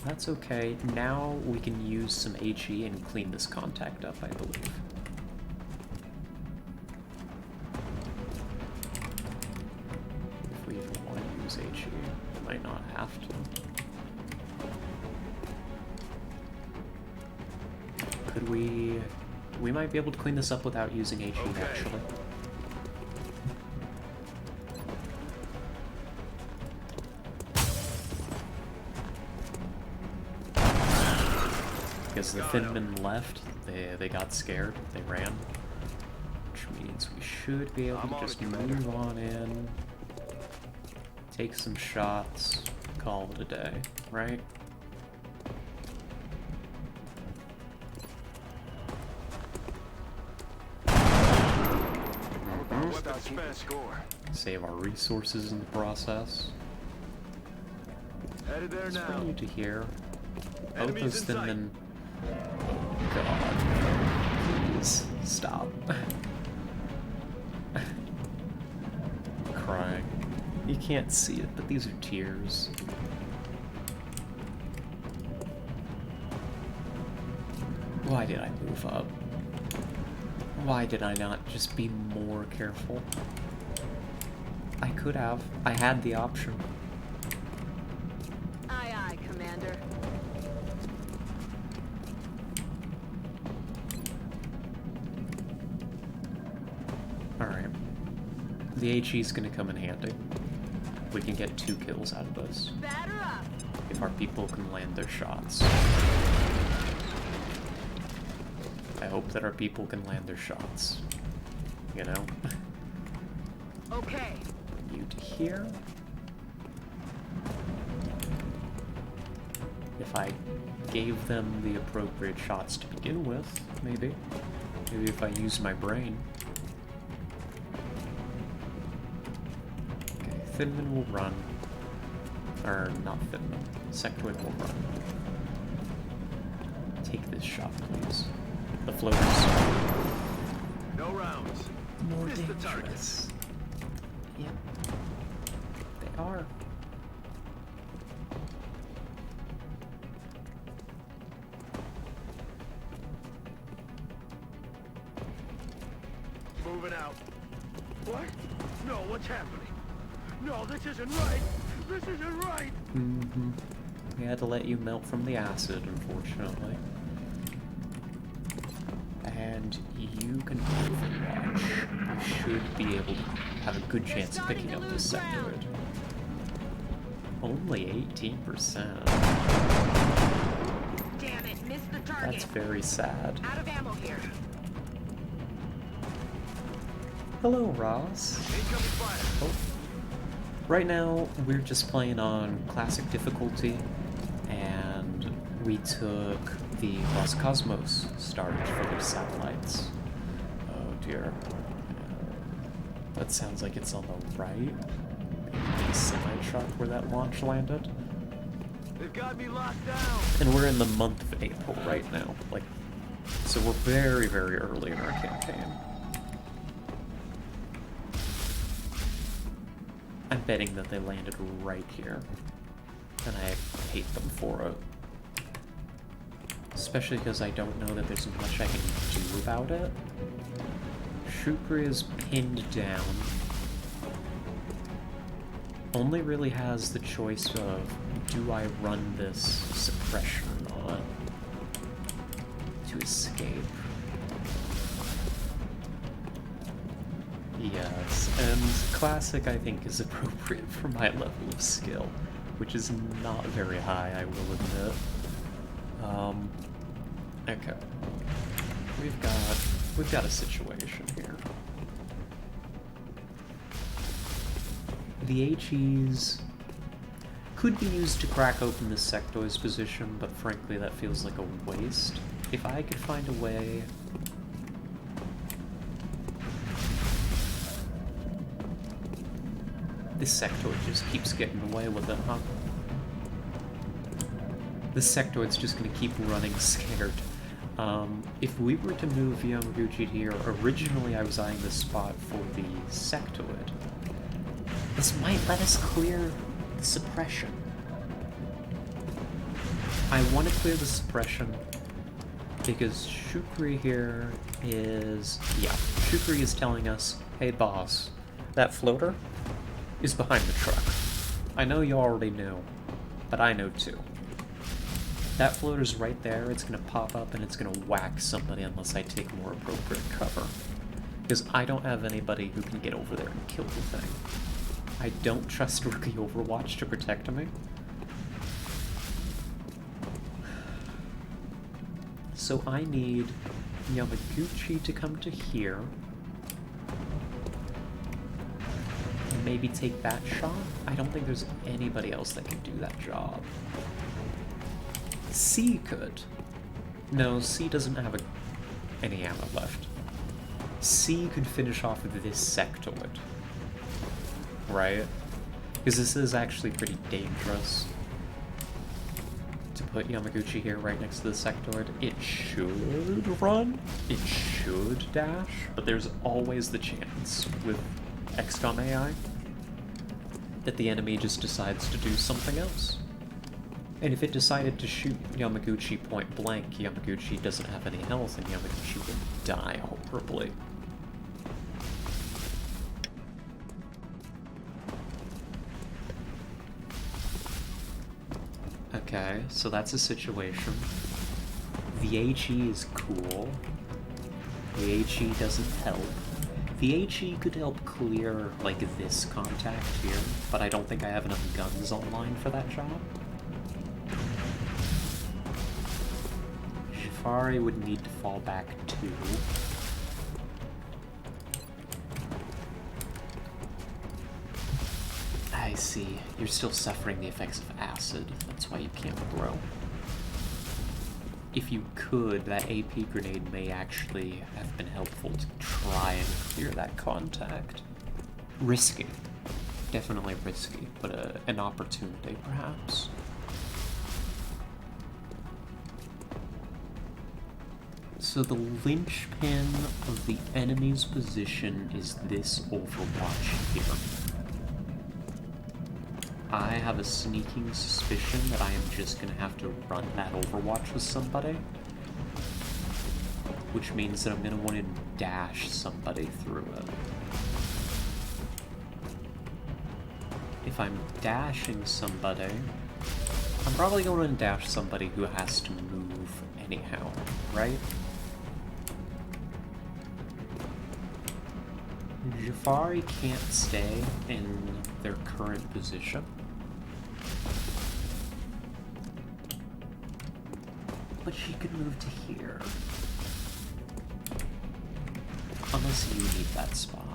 That's okay. Now we can use some HE and clean this contact up, I believe. If we even want to use HE, we might not have to. Could we... We might be able to clean this up without using HE, actually. Because the Finmen left, they got scared, they ran. Which means we should be able to just move on in, take some shots, call it a day, right? Save our resources in the process. Headed there Let's now. bring you to here. Both Enemies those in sight. Finmen... God. Please, stop. Crying. You can't see it, but these are tears. Why did I move up? Why did I not just be more careful? I could have. I had the option. Aye, aye, Commander. Alright. The HE's gonna come in handy. We can get 2 kills out of this. Batter up. If our people can land their shots. I hope that our people can land their shots. You know? Okay. You to here. If I gave them the appropriate shots to begin with, maybe. Maybe if I use my brain. Okay, Thinman will run. Or, not Thinman. Sectoid will run. Take this shot, please. The floaters. No rounds. More Miss the dangerous. Yep. They are. Moving out. What? No, what's happening? No, this isn't right. This isn't right. Mm-hmm. We had to let you melt from the acid, unfortunately. And you can overwatch. You should be able to have a good chance of picking up this sectoid. Only 18%. Damn it, missed the target. That's very sad. Out of ammo here. Hello, Ross. Incoming fire. Oh. Right now, we're just playing on classic difficulty, and we took the Roscosmos stars for their satellites. Oh dear. That sounds like it's on the right. Maybe the semi-truck where that launch landed. They've got me locked down. And we're in the month of April right now. Like, so we're very, very early in our campaign. I'm betting that they landed right here. And I hate them for it. Especially because I don't know that there's much I can do about it. Shukri is pinned down. Only really has the choice of, do I run this suppression on to escape? Yes, and classic I think is appropriate for my level of skill, which is not very high, I will admit. Okay. We've got a situation here. The HEs could be used to crack open this sectoid's position, but frankly that feels like a waste. If I could find a way... This sectoid just keeps getting away with it, huh? This sectoid's just gonna keep running scared. If we were to move Yamaguchi here, originally I was eyeing this spot for the sectoid. This might let us clear the suppression. I want to clear the suppression because Shukri here is... Yeah, Shukri is telling us, hey boss, that floater is behind the truck. I know you already knew, but I know too. That floater's right there, it's gonna pop up and it's gonna whack somebody unless I take more appropriate cover. Because I don't have anybody who can get over there and kill the thing. I don't trust Rookie Overwatch to protect me. So I need Yamaguchi to come to here. And maybe take that shot? I don't think there's anybody else that can do that job. C could. No, C doesn't have any ammo left. C could finish off with this sectoid. Right? Because this is actually pretty dangerous. To put Yamaguchi here right next to the sectoid. It should run. It should dash. But there's always the chance with XCOM AI that the enemy just decides to do something else. And if it decided to shoot Yamaguchi point blank, Yamaguchi doesn't have any health and Yamaguchi would die horribly. Okay, so that's a situation. The HE is cool. The HE doesn't help. The HE could help clear, like, this contact here, but I don't think I have enough guns online for that job. Jafari would need to fall back too. I see. You're still suffering the effects of acid. That's why you can't grow. If you could, that AP grenade may actually have been helpful to try and clear that contact. Risky. Definitely risky, but an opportunity, perhaps. So the linchpin of the enemy's position is this Overwatch here. I have a sneaking suspicion that I am just gonna have to run that Overwatch with somebody. Which means that I'm gonna want to dash somebody through it. If I'm dashing somebody, I'm probably going to dash somebody who has to move anyhow, right? Jafari can't stay in their current position. But she could move to here. Unless you need that spot.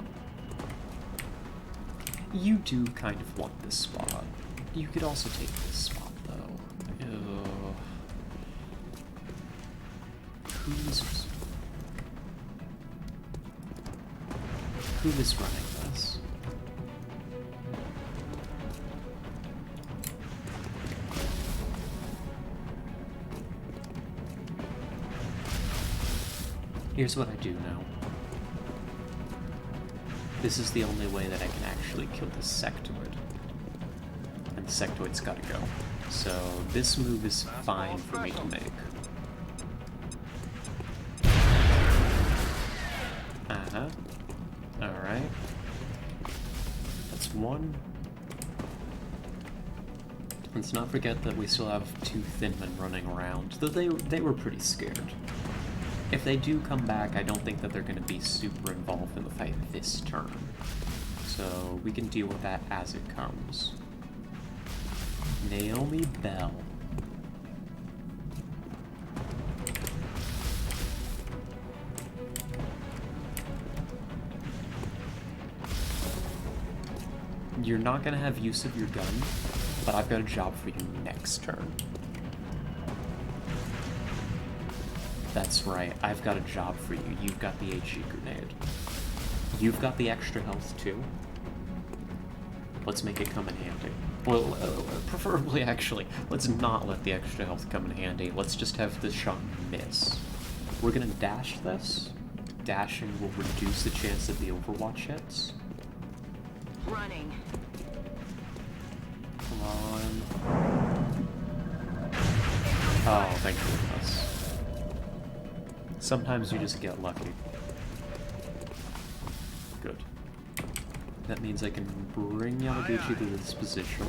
You do kind of want this spot. You could also take this spot, though. Who is running this? Here's what I do know. This is the only way that I can actually kill this sectoid. And the sectoid's gotta go. So this move is fine for me to make. Uh-huh. Alright. That's one. Let's not forget that we still have two thin men running around, though they were pretty scared. If they do come back, I don't think that they're going to be super involved in the fight this turn. So we can deal with that as it comes. Naomi Bell. You're not going to have use of your gun, but I've got a job for you next turn. That's right, I've got a job for you. You've got the HE grenade. You've got the extra health too. Let's make it come in handy. Well, preferably actually, let's not let the extra health come in handy. Let's just have the shot miss. We're gonna dash this. Dashing will reduce the chance that the Overwatch hits. Running. Come on. Oh, thank goodness. Sometimes you just get lucky. Good. That means I can bring Yamaguchi to this position.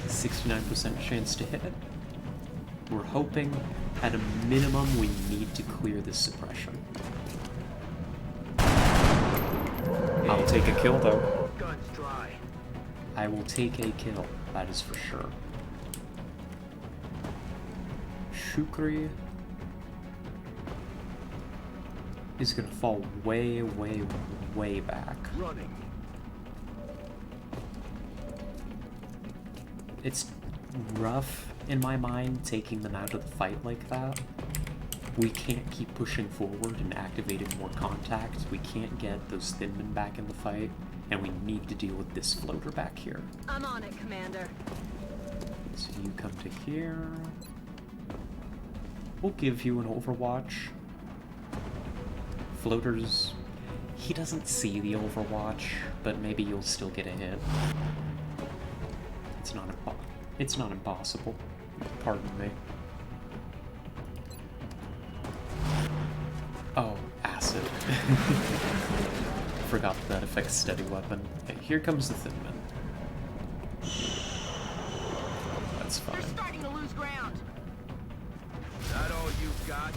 69% chance to hit. We're hoping, at a minimum, we need to clear this suppression. I'll take a kill, though. Guns dry. I will take a kill, that is for sure. Shukri is gonna fall way, way, way back. Running. It's rough in my mind taking them out of the fight like that. We can't keep pushing forward and activating more contacts. We can't get those thin men back in the fight, and we need to deal with this floater back here. I'm on it, Commander. So you come to here. We'll give you an Overwatch. Floaters, he doesn't see the Overwatch, but maybe you'll still get a hit. It's not impossible. Pardon me. Oh, acid. Forgot that affects steady weapon. Okay, here comes the thin man. starting to lose ground. That all you've got?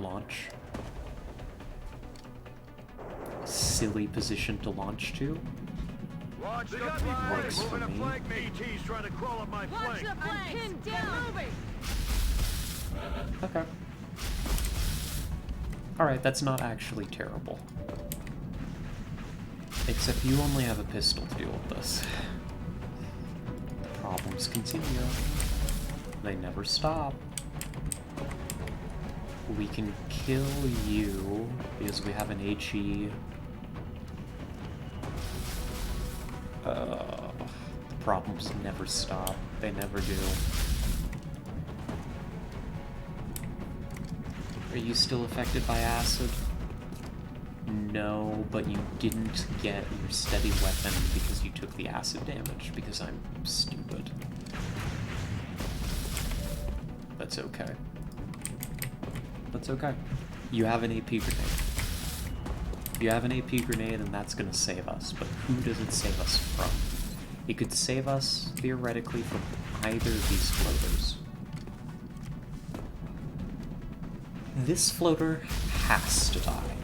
Launch. Silly position to launch to. Launch the Works flag! for Moving a me. flag! ET's trying to crawl up my flank! I'm pinned down. Moving. Okay. Alright, that's not actually terrible. Except you only have a pistol to deal with this. Problems continue. They never stop. We can kill you because we have an HE. The problems never stop. They never do. Are you still affected by acid? No, but you didn't get your steady weapon because you took the acid damage, because I'm stupid. That's okay. That's okay. You have an AP grenade. You have an AP grenade and that's gonna save us, but who does it save us from? It could save us, theoretically, from either of these floaters. This floater has to die.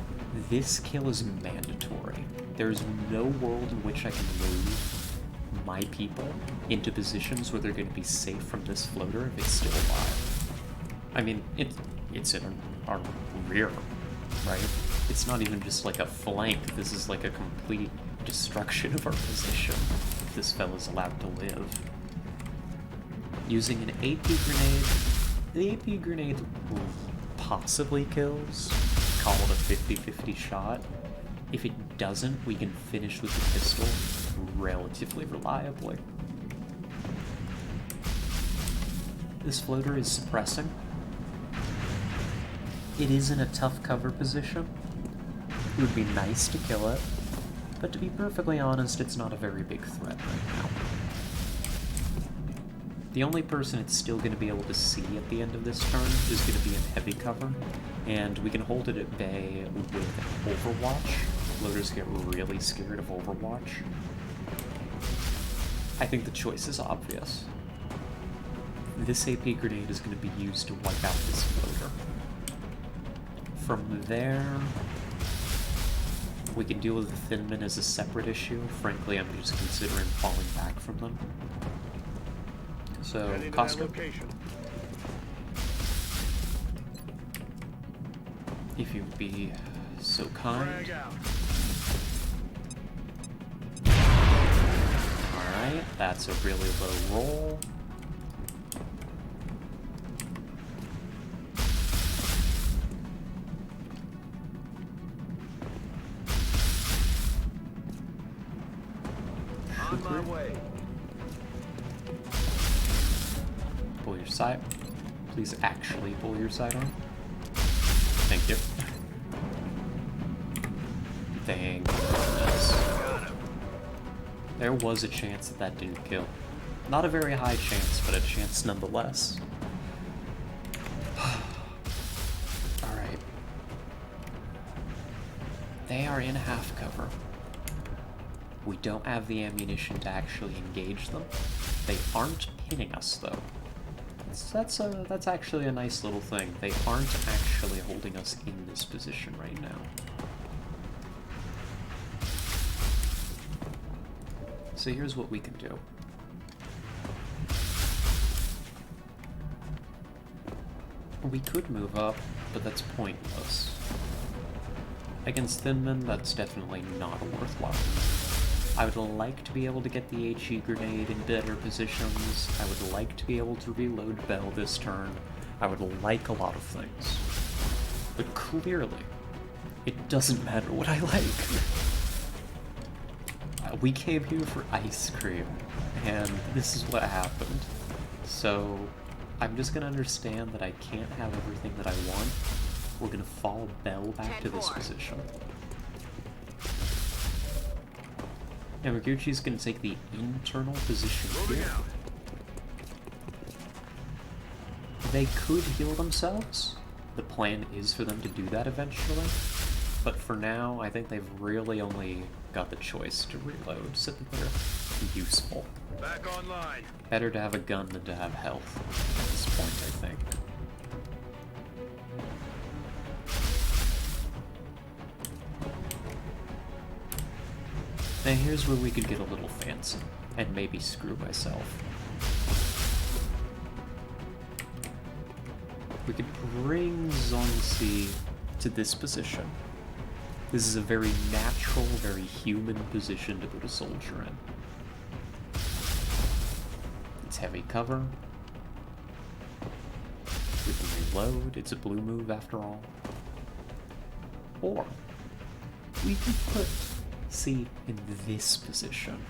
This kill is mandatory. There's no world in which I can move my people into positions where they're going to be safe from this floater if it's still alive. I mean, it's in our rear, right? It's not even just like a flank. This is like a complete destruction of our position if this fella's allowed to live. Using an AP grenade, the AP grenade possibly kills. Call it a 50-50 shot. If it doesn't, we can finish with the pistol relatively reliably. This floater is suppressing. It is in a tough cover position. It would be nice to kill it, but to be perfectly honest, it's not a very big threat right now. The only person it's still going to be able to see at the end of this turn is going to be in heavy cover, and we can hold it at bay with Overwatch. Floaters get really scared of Overwatch. I think the choice is obvious. This AP grenade is going to be used to wipe out this floater. From there, we can deal with the Thin Men as a separate issue. Frankly, I'm just considering falling back from them. So, Costco, if you'd be so kind. Alright, that's a really low roll. On my way. Pull your sight. Please actually pull your sight on. Thank you. Thank goodness. There was a chance that that didn't kill. Not a very high chance, but a chance nonetheless. Alright. They are in half cover. We don't have the ammunition to actually engage them. They aren't pinning us, though. That's actually a nice little thing. They aren't actually holding us in this position right now. So here's what we can do. We could move up, but that's pointless. Against Thin Men, that's definitely not worthwhile. I would like to be able to get the HE grenade in better positions. I would like to be able to reload Bell this turn. I would like a lot of things. But clearly, it doesn't matter what I like. We came here for ice cream, and this is what happened. So, I'm just gonna understand that I can't have everything that I want. We're gonna fall Bell back to this position. And Maguchi's gonna take the internal position here. They could heal themselves. The plan is for them to do that eventually. But for now, I think they've really only got the choice to reload, so that they're useful. Back online. Better to have a gun than to have health at this point, I think. Now here's where we could get a little fancy, and maybe screw myself. We could bring Zongzi to this position. This is a very natural, very human position to put a soldier in. It's heavy cover. We can reload. It's a blue move after all. Or we could put C in this position.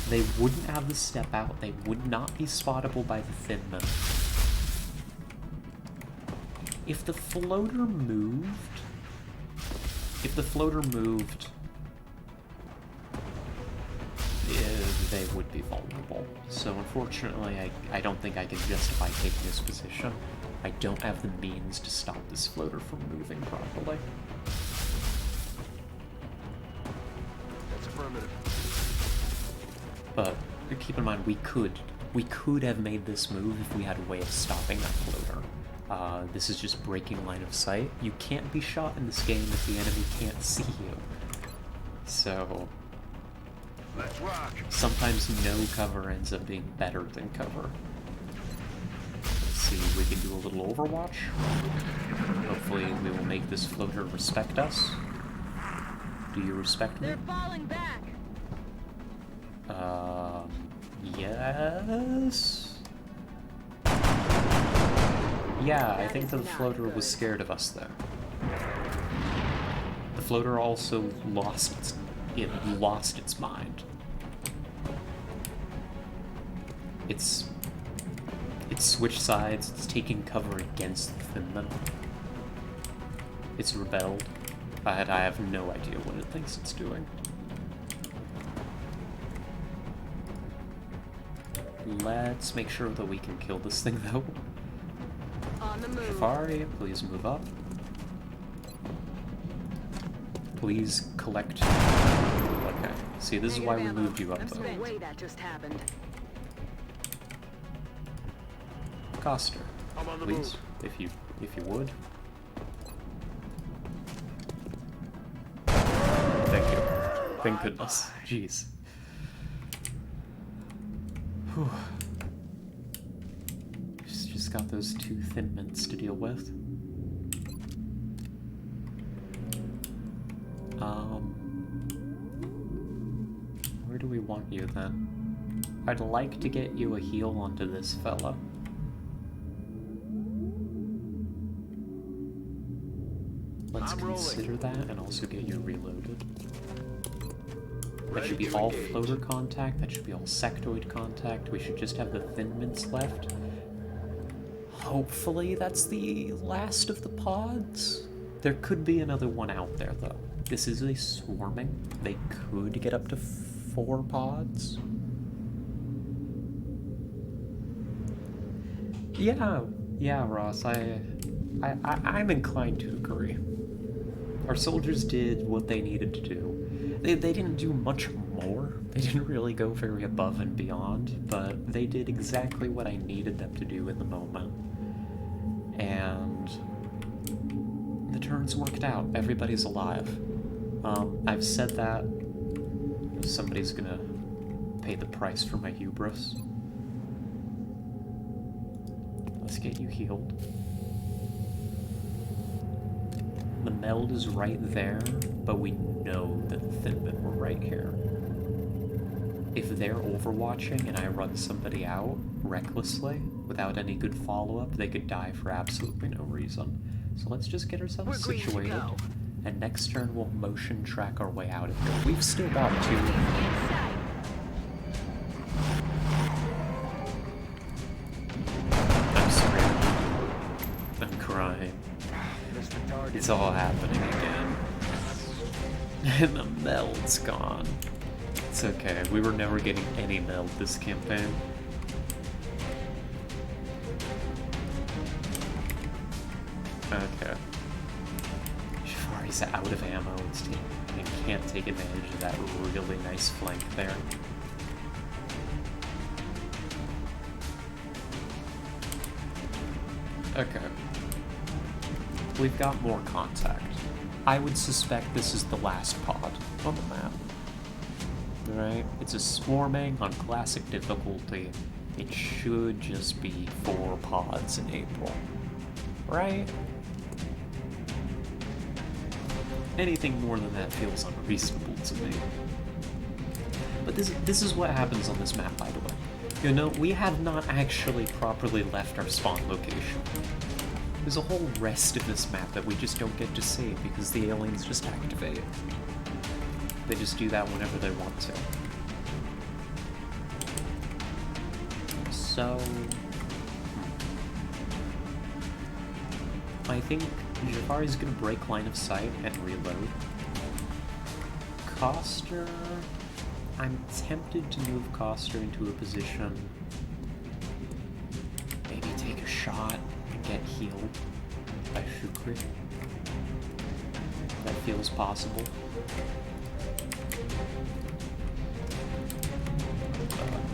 They wouldn't have the step out. They would not be spottable by the thin men. If the floater moved, they would be vulnerable. So unfortunately, I don't think I can justify taking this position. I don't have the means to stop this floater from moving properly. That's affirmative. But keep in mind, we could have made this move if we had a way of stopping that floater. This is just breaking line of sight. You can't be shot in this game if the enemy can't see you. So Let's rock. sometimes no cover ends up being better than cover. Let's see, we can do a little Overwatch. Hopefully we will make this floater respect us. Do you respect me? They're falling back. Yes? Yeah, I think the floater was scared of us there. The floater also lost its mind. It's switched sides, it's taking cover against the Finland. It's rebelled. I have no idea what it thinks it's doing. Let's make sure that we can kill this thing though. On the move. Safari, please move up. Please collect. Okay. See, this is why we moved you up though. No way that just happened. Coster, I'm on the please, if you would. Thank you. Thank goodness. Jeez. Whew. Just got those two thin mints to deal with. Where do we want you then? I'd like to get you a heal onto this fella. Let's consider that and also get you reloaded. That should be all floater contact, that should be all sectoid contact. We should just have the thin mints left. Hopefully that's the last of the pods. There could be another one out there though. This is a swarming. They could get up to 4 pods. Yeah, Ross, I'm inclined to agree. Our soldiers did what they needed to do. They didn't do much more. They didn't really go very above and beyond, but they did exactly what I needed them to do in the moment. And the turns worked out. Everybody's alive. I've said that. Somebody's gonna pay the price for my hubris. Let's get you healed. The meld is right there, but we know that the thin men were right here. If they're overwatching and I run somebody out recklessly, without any good follow-up, they could die for absolutely no reason. So let's just get ourselves situated, and next turn we'll motion track our way out of here. We've still got 2. I'm screaming. I'm crying. It's all happening again. And the meld's gone. It's okay, we were never getting any meld this campaign. Okay. Shafari's can't take advantage of that really nice flank there. Okay. We've got more contact. I would suspect this is the last pod on the map. Right? It's a swarming on classic difficulty. It should just be 4 pods in April. Right? Anything more than that feels unreasonable to me. But this is what happens on this map, by the way. You know, we have not actually properly left our spawn location. There's a whole rest of this map that we just don't get to save because the aliens just activate it. They just do that whenever they want to. So... I think Jafari's gonna break line of sight and reload. Coster... I'm tempted to move Coster into a position... maybe take a shot and get healed by Shukri. That feels possible.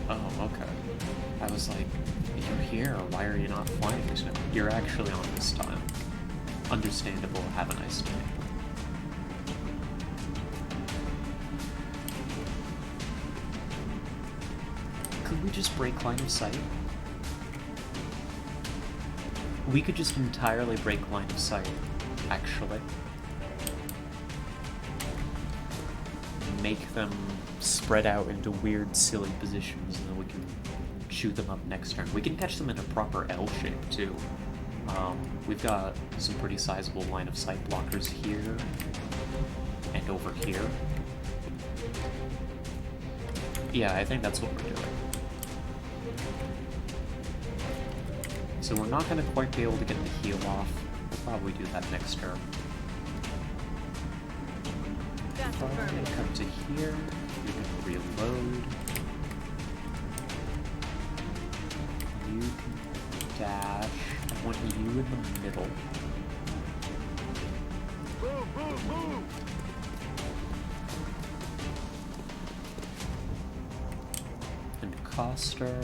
Oh, okay. I was like, you're here, why are you not flying? No, you're actually on this time. Understandable, have a nice day. Could we just break line of sight? We could just entirely break line of sight, actually. Make them spread out into weird, silly positions, and then we can shoot them up next turn. We can catch them in a proper L shape, too. We've got some pretty sizable line of sight blockers here, and over here. Yeah, I think that's what we're doing. So we're not going to quite be able to get the heal off. We'll probably do that next turn. Come to here. You can reload. You can dash. I want you in the middle. Move, move, move! And Coster,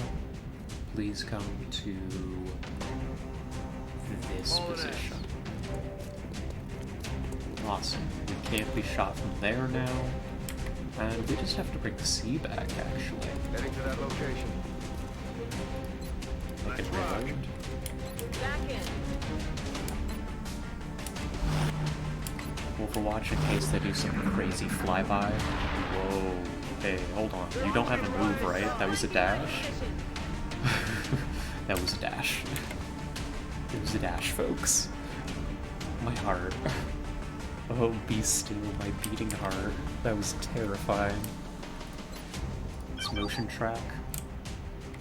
please come to this position. Awesome. We can't be shot from there now. And we just have to bring the sea back, actually. Heading to that location. Make it reload. Back in. Overwatch in case they do some crazy flyby. Whoa. Hey, hold on. You don't have a move, right? That was a dash? That was a dash. It was a dash, folks. My heart. Oh, be still, my beating heart. That was terrifying. This motion track.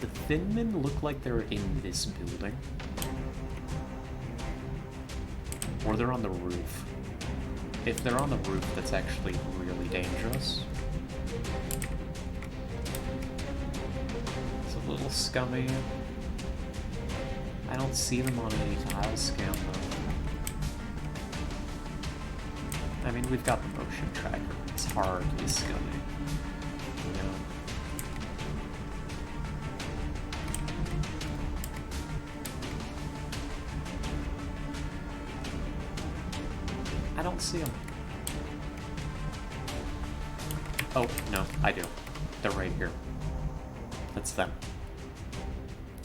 The Thin Men look like they're in this building. Or they're on the roof. If they're on the roof, that's actually really dangerous. It's a little scummy. I don't see them on any tile scan, though. I mean, we've got the motion tracker. It's hardly scummy. You know? I don't see them. Oh, no, I do. They're right here. That's them.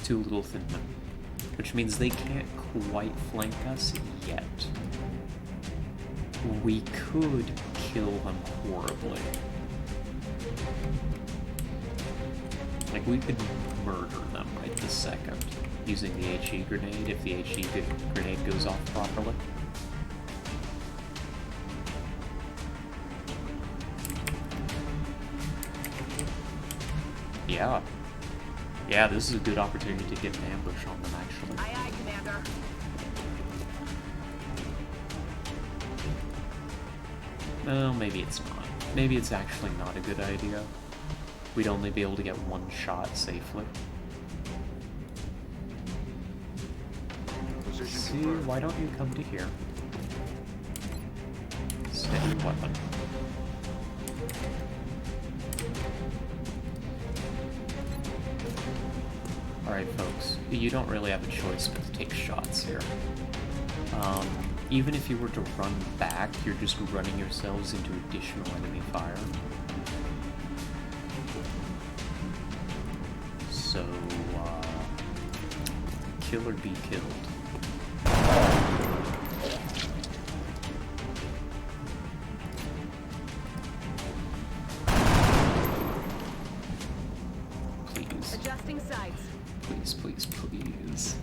2 little Thin Men. Which means they can't quite flank us yet. We could kill them horribly. Like, we could murder them right this second using the HE grenade if the HE grenade goes off properly. Yeah. Yeah, this is a good opportunity to get an ambush on them, actually. Aye, aye, Commander. Well, maybe it's not. Maybe it's actually not a good idea. We'd only be able to get 1 shot safely. See, why don't you come to here? Steady weapon. Alright folks, you don't really have a choice but to take shots here. Even if you were to run back, you're just running yourselves into additional enemy fire. So, kill or be killed. Please. Adjusting sights. Please, please, please.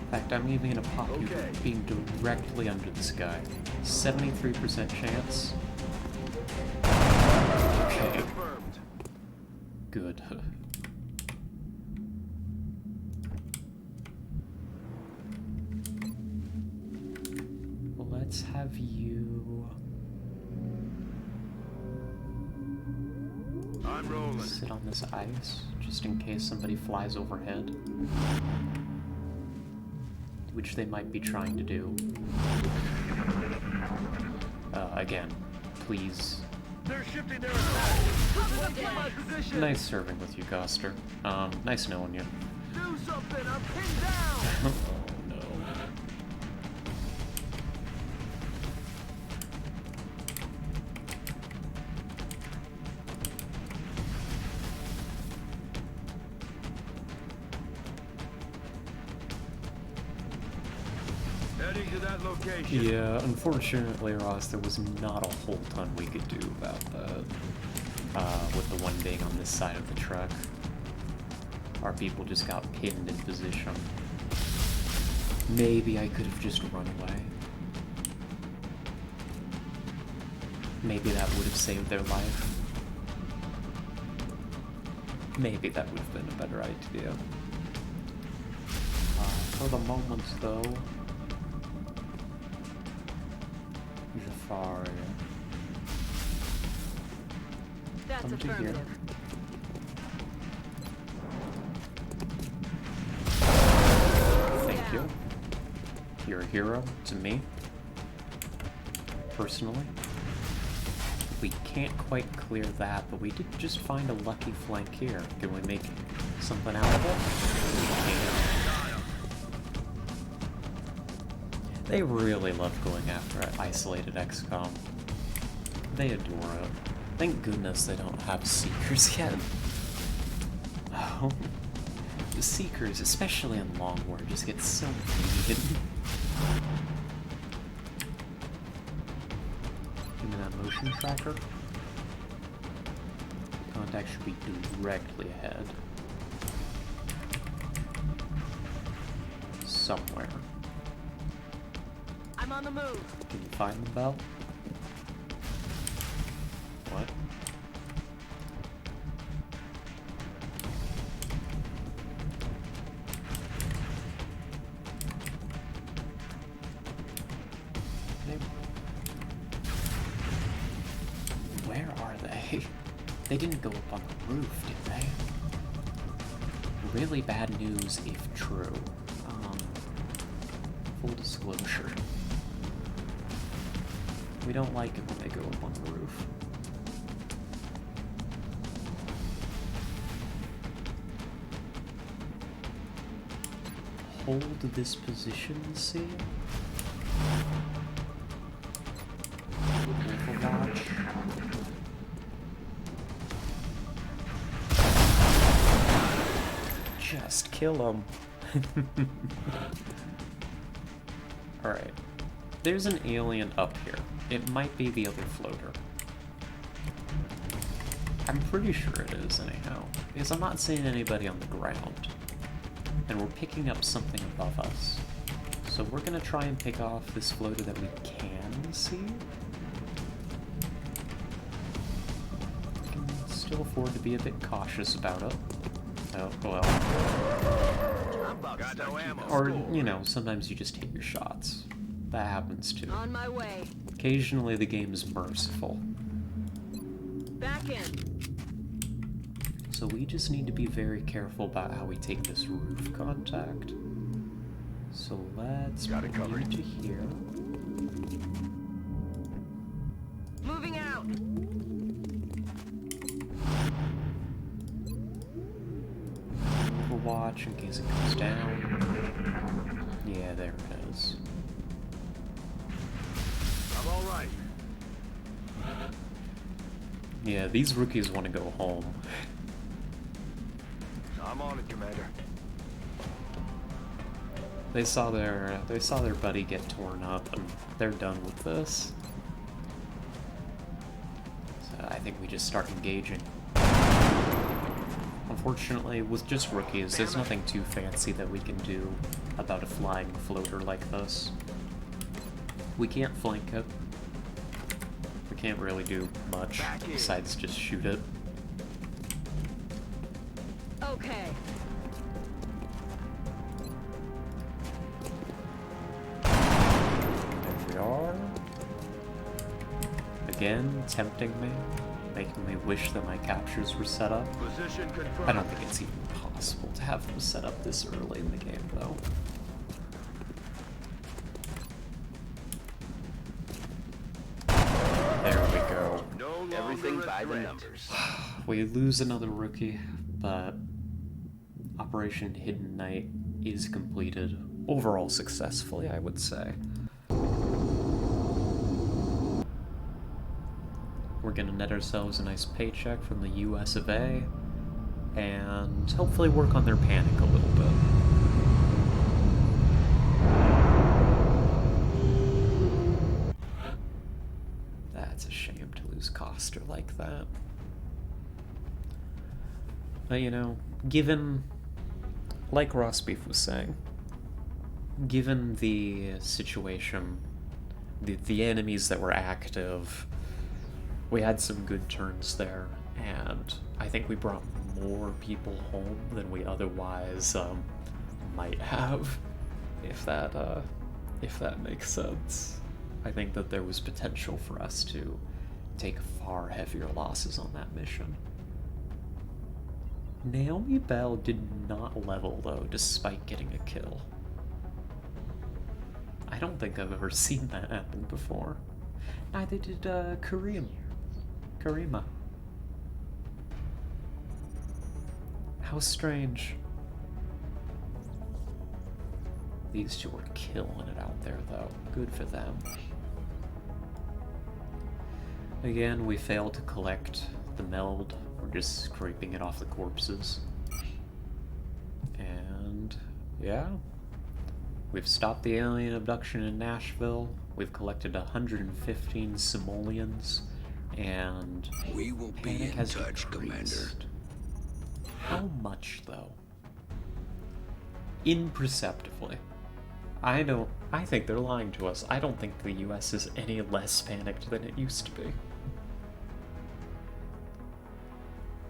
In fact, I'm even gonna pop you being directly under this guy. 73% chance. Okay. Good. Well, let's have you I'm rolling. sit on this ice, just in case somebody flies overhead. Which they might be trying to do. Again, please. They're shifting their attack. My position. Nice serving with you, Goster. Nice knowing you. Do something. I'm pinned down. Oh no. Heading to that location. Yeah, unfortunately, Ross, there was not a whole ton we could do about that. With the one being on this side of the truck. Our people just got pinned in position. Maybe I could have just run away. Maybe that would have saved their life. Maybe that would have been a better idea. For the moment, though, Jafar, That's come to here. affirmative. Thank you. You're a hero to me, personally. We can't quite clear that, but we did just find a lucky flank here. Can we make something out of it? They really love going after isolated XCOM. They adore it. Thank goodness they don't have Seekers yet. Oh, the Seekers, especially in Long War, just get so mean. Give me that motion tracker. Contact should be directly ahead. Somewhere. I'm on the move. Can you find the bell? What? Where are they? They didn't go up on the roof, did they? Really bad news if true. Full disclosure. We don't like it when they go up on the roof. Hold this position, see? Rifle watch. Just kill him. Alright. There's an alien up here. It might be the other floater. I'm pretty sure it is, anyhow. Because I'm not seeing anybody on the ground. And we're picking up something above us. So we're gonna try and pick off this floater that we can see. We can still afford to be a bit cautious about it. Oh, well. Got no ammo. Or, you know, sometimes you just hit your shots. That happens too. On my way. Occasionally the game is merciful. Back in. So we just need to be very careful about how we take this roof contact. So let's Got it move covered. to here. Moving out. watch in case it goes down. Yeah, there it is. I'm all right. Yeah, these rookies want to go home. I'm on it, Commander. They saw their buddy get torn up, and they're done with this. So I think we just start engaging. Unfortunately, with just rookies, there's nothing too fancy that we can do about a flying floater like this. We can't flank it. We can't really do much besides just shoot it. Okay. There we are. Again, tempting me, making me wish that my captures were set up. Position confirmed. I don't think it's even possible to have them set up this early in the game, though. There we go. No longer Everything a by the threat. numbers. We lose another rookie, but Operation Hidden Night is completed overall successfully, I would say. We're gonna net ourselves a nice paycheck from the US of A, and hopefully work on their panic a little bit. That's a shame to lose Coster like that. But you know, given, like Rossbeef was saying, given the situation, the enemies that were active, we had some good turns there, and I think we brought more people home than we otherwise might have, if that makes sense. I think that there was potential for us to take far heavier losses on that mission. Naomi Bell did not level, though, despite getting a kill. I don't think I've ever seen that happen before. Neither did Karima. How strange. These two are killing it out there, though. Good for them. Again, we failed to collect the meld. We're just scraping it off the corpses. And yeah, we've stopped the alien abduction in Nashville. We've collected 115 simoleons, and We will be panic in has touch, Commander. decreased. How much, though? Imperceptibly. I think they're lying to us. I don't think the US is any less panicked than it used to be.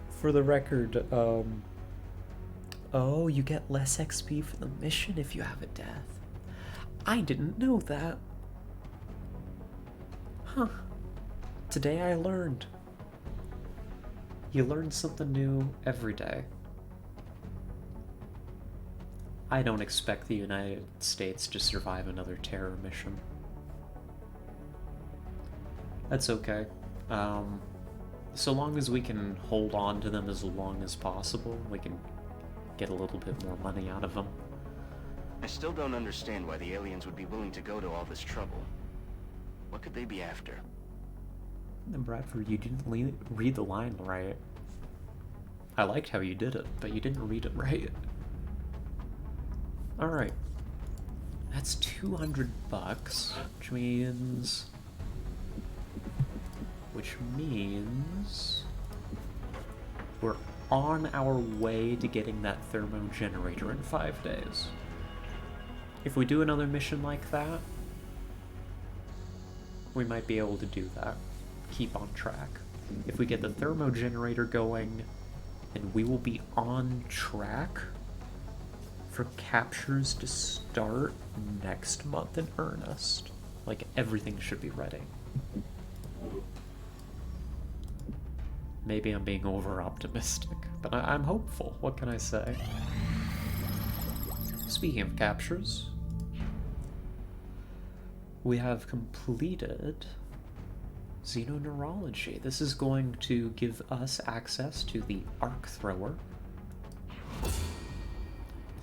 For the record, oh, you get less XP for the mission if you have a death. I didn't know that. Huh. Today I learned. You learn something new every day. I don't expect the United States to survive another terror mission. That's okay. So long as we can hold on to them as long as possible, we can get a little bit more money out of them. I still don't understand why the aliens would be willing to go to all this trouble. What could they be after? And Bradford, you didn't read the line right. I liked how you did it, but you didn't read it right. Alright. That's $200, which means we're on our way to getting that thermo generator in 5 days. If we do another mission like that, we might be able to do that. Keep on track. If we get the thermo generator going, then we will be on track for captures to start next month in earnest. Like, everything should be ready. Maybe I'm being over-optimistic, but I'm hopeful. What can I say? Speaking of captures, we have completed Xenoneurology. This is going to give us access to the arc thrower.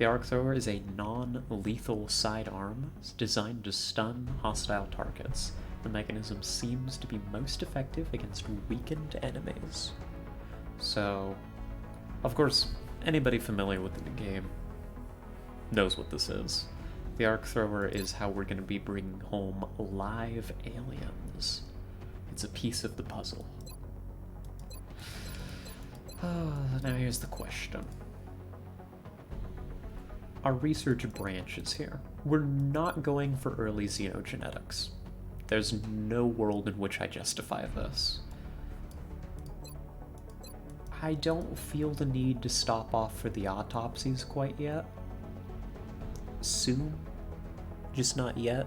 The arc thrower is a non-lethal sidearm designed to stun hostile targets. The mechanism seems to be most effective against weakened enemies. So, of course, anybody familiar with the game knows what this is. The arc thrower is how we're going to be bringing home live aliens. It's a piece of the puzzle. Now here's the question. Our research branch is here. We're not going for early xenogenetics. There's no world in which I justify this. I don't feel the need to stop off for the autopsies quite yet. Soon, just not yet.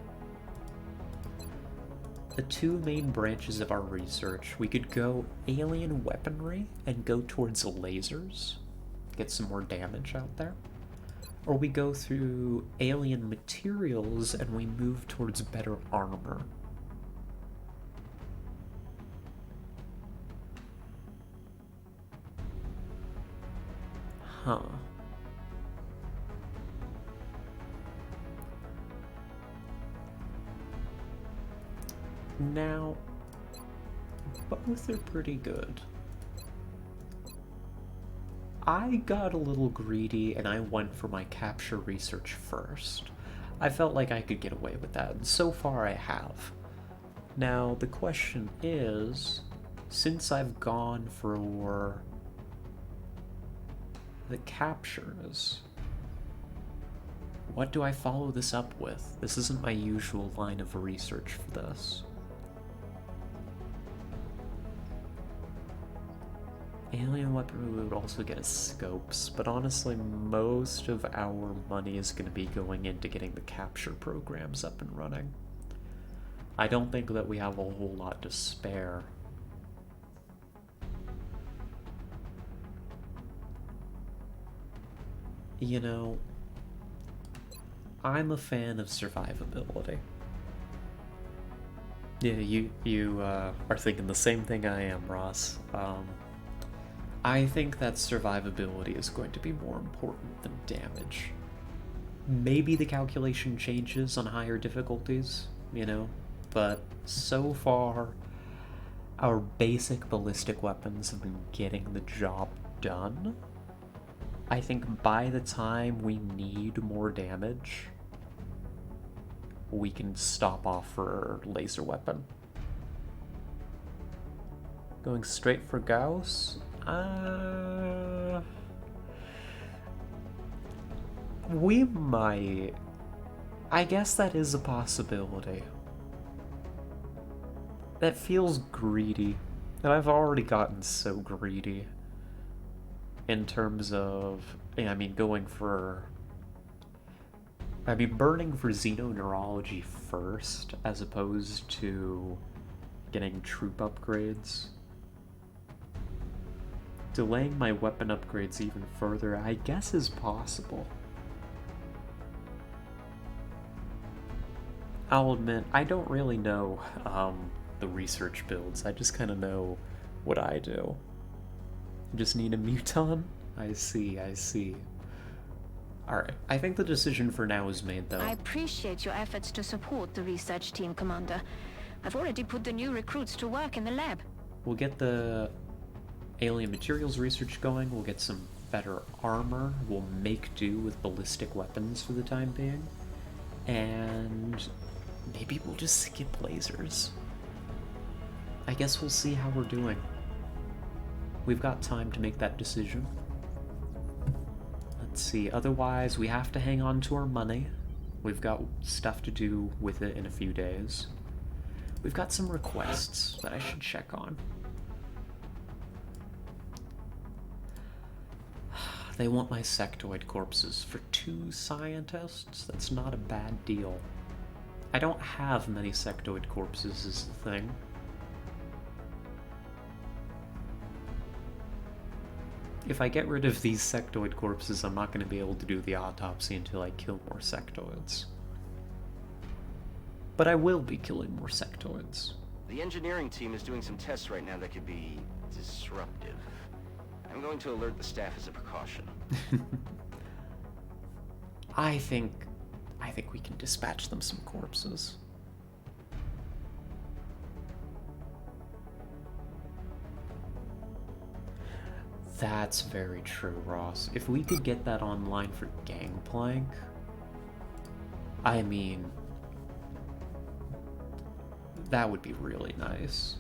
The two main branches of our research, we could go alien weaponry and go towards lasers, get some more damage out there. Or we go through alien materials and we move towards better armor. Huh. Now, both are pretty good. I got a little greedy and I went for my capture research first. I felt like I could get away with that, and so far I have. Now, the question is, since I've gone for the captures, what do I follow this up with? This isn't my usual line of research for this. Alien weaponry, we would also get as scopes, but honestly, most of our money is going to be going into getting the capture programs up and running. I don't think that we have a whole lot to spare. You know, I'm a fan of survivability. Yeah, you are thinking the same thing I am, Ross. I think that survivability is going to be more important than damage. Maybe the calculation changes on higher difficulties, you know, but so far, our basic ballistic weapons have been getting the job done. I think by the time we need more damage, we can stop off for laser weapon. Going straight for Gauss? We might. I guess that is a possibility. That feels greedy, and I've already gotten so greedy in terms of, burning for xenoneurology first as opposed to getting troop upgrades. Delaying my weapon upgrades even further, I guess, is possible. I'll admit, I don't really know the research builds. I just kind of know what I do. Just need a muton? I see. Alright, I think the decision for now is made, though. I appreciate your efforts to support the research team, Commander. I've already put the new recruits to work in the lab. We'll get the alien materials research going, we'll get some better armor, we'll make do with ballistic weapons for the time being, and maybe we'll just skip lasers. I guess we'll see how we're doing. We've got time to make that decision. Let's see, otherwise we have to hang on to our money. We've got stuff to do with it in a few days. We've got some requests that I should check on. They want my sectoid corpses for 2 scientists? That's not a bad deal. I don't have many sectoid corpses is the thing. If I get rid of these sectoid corpses, I'm not going to be able to do the autopsy until I kill more sectoids. But I will be killing more sectoids. The engineering team is doing some tests right now that could be disruptive. I'm going to alert the staff as a precaution. I think we can dispatch them some corpses. That's very true, Ross. If we could get that online for Gangplank, I mean, that would be really nice.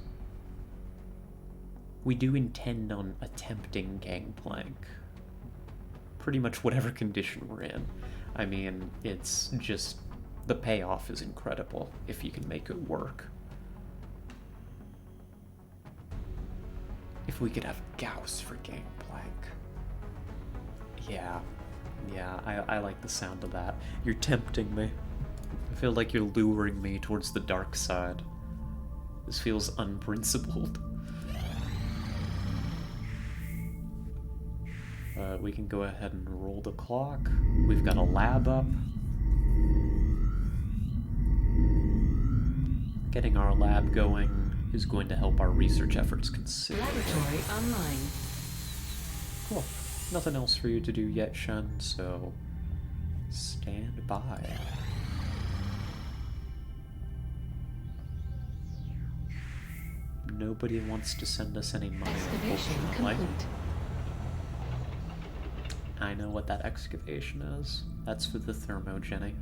We do intend on attempting Gangplank. Pretty much whatever condition we're in. I mean, it's just, the payoff is incredible if you can make it work. If we could have Gauss for Gangplank. Yeah, I like the sound of that. You're tempting me. I feel like you're luring me towards the dark side. This feels unprincipled. We can go ahead and roll the clock. We've got a lab up. Getting our lab going is going to help our research efforts considerably. Laboratory online. Cool. Nothing else for you to do yet, Shen, so stand by. Nobody wants to send us any money, Excavation unfortunately. complete. I know what that excavation is. That's for the thermogeny.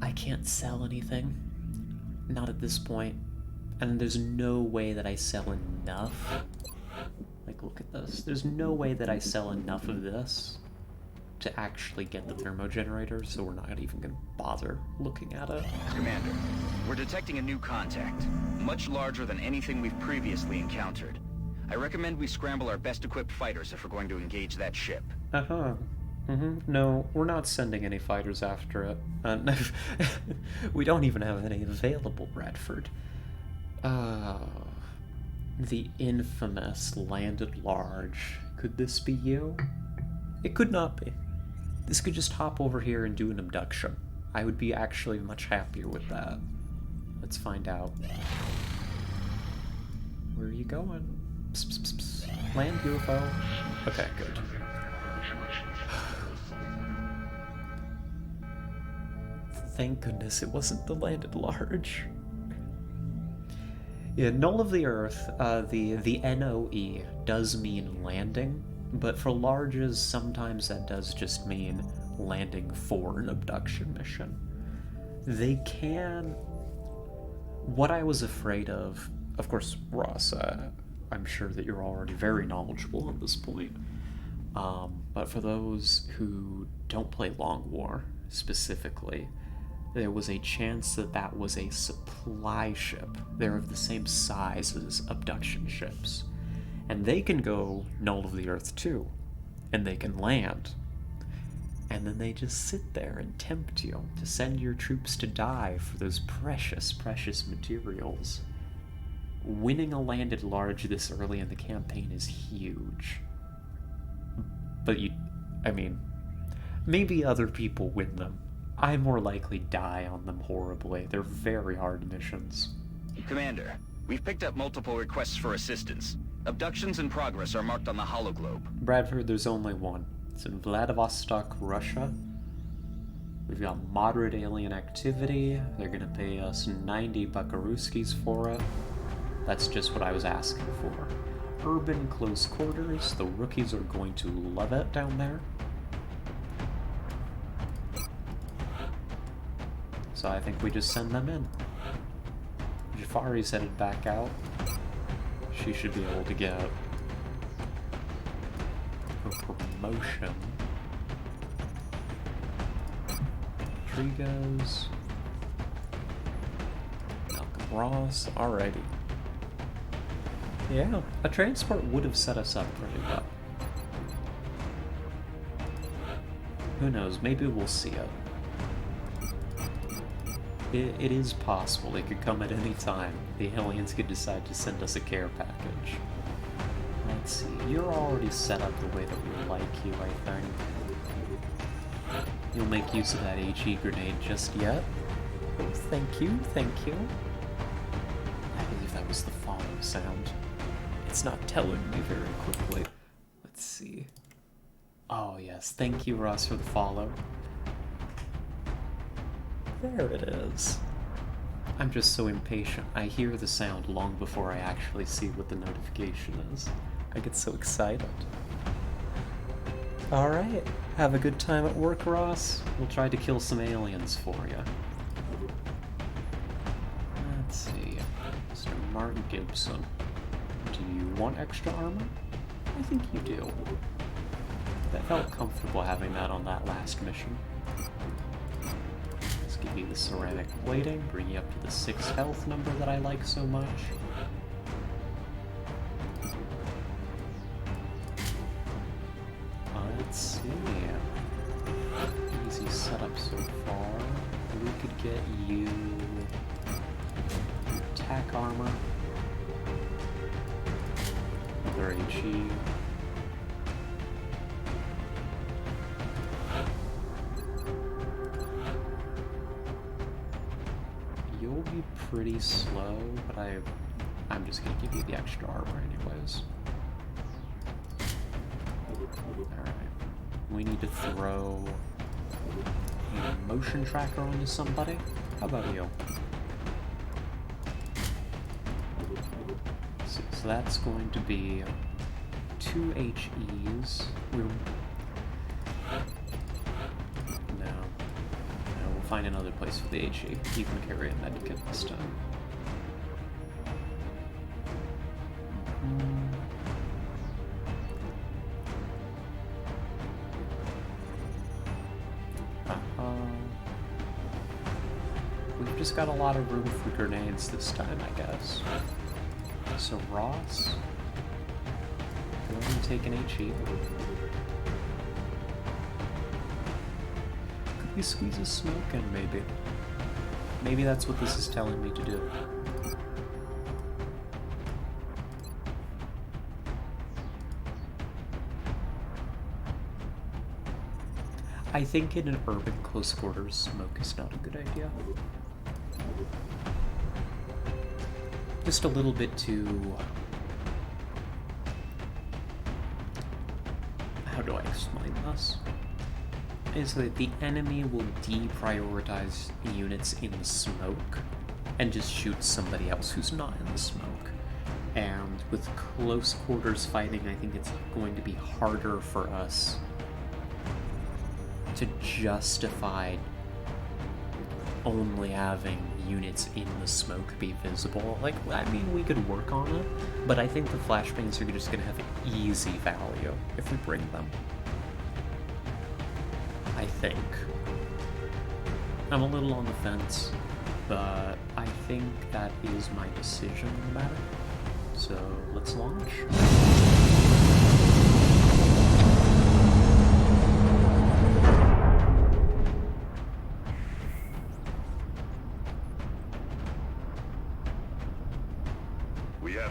I can't sell anything. Not at this point. And there's no way that I sell enough. Like, look at this. There's no way that I sell enough of this to actually get the thermogenerator, so we're not even going to bother looking at it. Commander, we're detecting a new contact, much larger than anything we've previously encountered. I recommend we scramble our best-equipped fighters if we're going to engage that ship. Uh-huh. No, we're not sending any fighters after it. We don't even have any available, Bradford. The infamous landed large. Could this be you? It could not be. This could just hop over here and do an abduction. I would be actually much happier with that. Let's find out. Where are you going? Psst, psst, psst, psst. Land UFO. Okay, good. Thank goodness it wasn't the landed large. Yeah, Null of the Earth, the NOE does mean landing, but for larges, sometimes that does just mean landing for an abduction mission. They can... What I was afraid of course, Ross, I'm sure that you're already very knowledgeable on this point, but for those who don't play Long War, specifically, there was a chance that that was a supply ship. They're of the same size as abduction ships. And they can go Null of the Earth too. And they can land. And then they just sit there and tempt you to send your troops to die for those precious, precious materials. Winning a landed large this early in the campaign is huge. But maybe other people win them. I more likely die on them horribly. They're very hard missions. Commander, we've picked up multiple requests for assistance. Abductions in progress are marked on the hologlobe. Bradford, there's only one. It's in Vladivostok, Russia. We've got moderate alien activity. They're gonna pay us 90 buckaruskis for it. That's just what I was asking for. Urban close quarters. The rookies are going to love it down there. So I think we just send them in. Jafari's headed back out. She should be able to get her promotion. Rodriguez. Malcolm Ross. Alrighty. Yeah, a transport would have set us up pretty well. Who knows, maybe we'll see it. It is possible. They could come at any time. The aliens could decide to send us a care package. Let's see. You're already set up the way that we like you, I think. You'll make use of that HE grenade just yet? Oh, thank you, thank you. I believe that was the falling sound. It's not telling me very quickly. Let's see. Oh yes, thank you Ross for the follow. There it is. I'm just so impatient. I hear the sound long before I actually see what the notification is. I get so excited. Alright, have a good time at work, Ross. We'll try to kill some aliens for you. Let's see. Mr. Martin Gibson. Do you want extra armor? I think you do. That felt comfortable having that on that last mission. Let's give you the ceramic plating, bring you up to the 6 health number that I like so much. Let's see. Easy setup so far. We could get you attack armor, another HE. You'll be pretty slow, but I'm just gonna give you the extra armor anyways. Alright. We need to throw a motion tracker onto somebody. How about you? So that's going to be 2 HEs. No, we'll find another place for the HE. You can carry a medikit this time. We've just got a lot of room for grenades this time, I guess. So Ross, go ahead and take an HE. Could we squeeze a smoke in, maybe? Maybe that's what this is telling me to do. I think in an urban close quarters, smoke is not a good idea. Just a little bit too... How do I explain this? Is that the enemy will deprioritize units in the smoke and just shoot somebody else who's not in the smoke. And with close quarters fighting, I think it's going to be harder for us to justify only having units in the smoke be visible. Like, I mean, we could work on it, but I think the flashbangs are just gonna have easy value if we bring them. I think. I'm a little on the fence, but I think that is my decision on the matter. So, let's launch.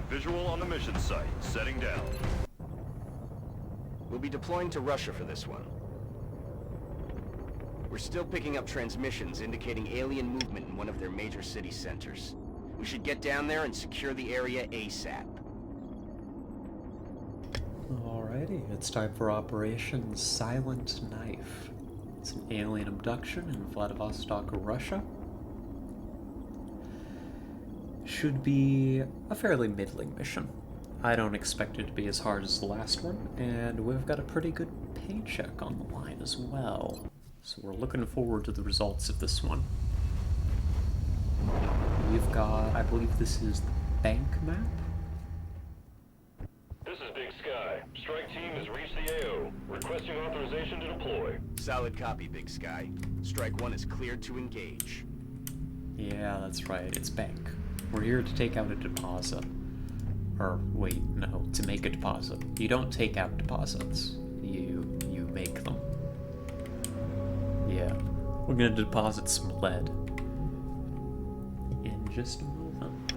Visual on the mission site. Setting down. We'll be deploying to Russia for this one. We're still picking up transmissions indicating alien movement in one of their major city centers. We should get down there and secure the area ASAP. Alrighty, it's time for Operation Silent Knife. It's an alien abduction in Vladivostok, Russia. Should be a fairly middling mission. I don't expect it to be as hard as the last one, and we've got a pretty good paycheck on the line as well. So we're looking forward to the results of this one. We've got, I believe this is the bank map? This is Big Sky. Strike team has reached the AO. Requesting authorization to deploy. Solid copy, Big Sky. Strike 1 is cleared to engage. Yeah, that's right, it's bank. We're here to take out a deposit. Or, wait, no, to make a deposit. You don't take out deposits. You make them. Yeah. We're gonna deposit some lead. In just a moment.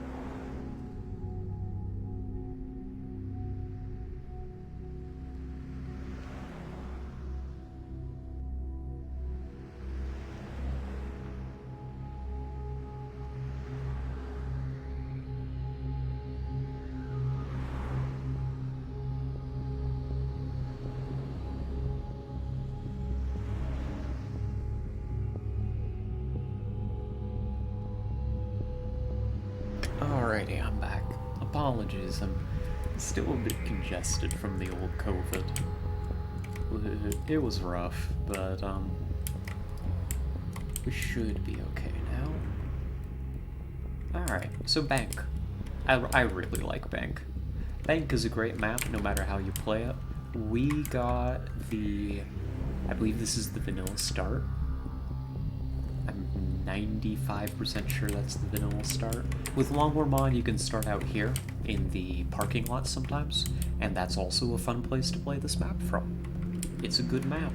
apologies, I'm still a bit congested from the old COVID. It was rough, but we should be okay now. Alright, so Bank. I really like Bank. Bank is a great map no matter how you play it. We got the... I believe this is the vanilla start. I'm 95% sure that's the vanilla start. With Longwar Mod, you can start out here in the parking lot sometimes, and that's also a fun place to play this map from. It's a good map.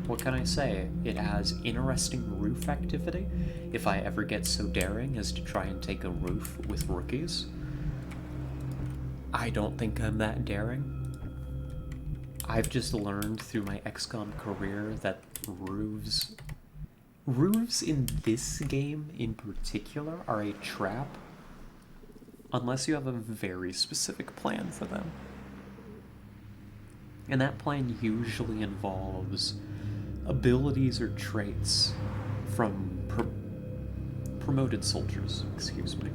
What can I say? It has interesting roof activity, if I ever get so daring as to try and take a roof with rookies. I don't think I'm that daring. I've just learned through my XCOM career that roofs in this game in particular are a trap unless you have a very specific plan for them. And that plan usually involves abilities or traits from promoted soldiers, excuse me.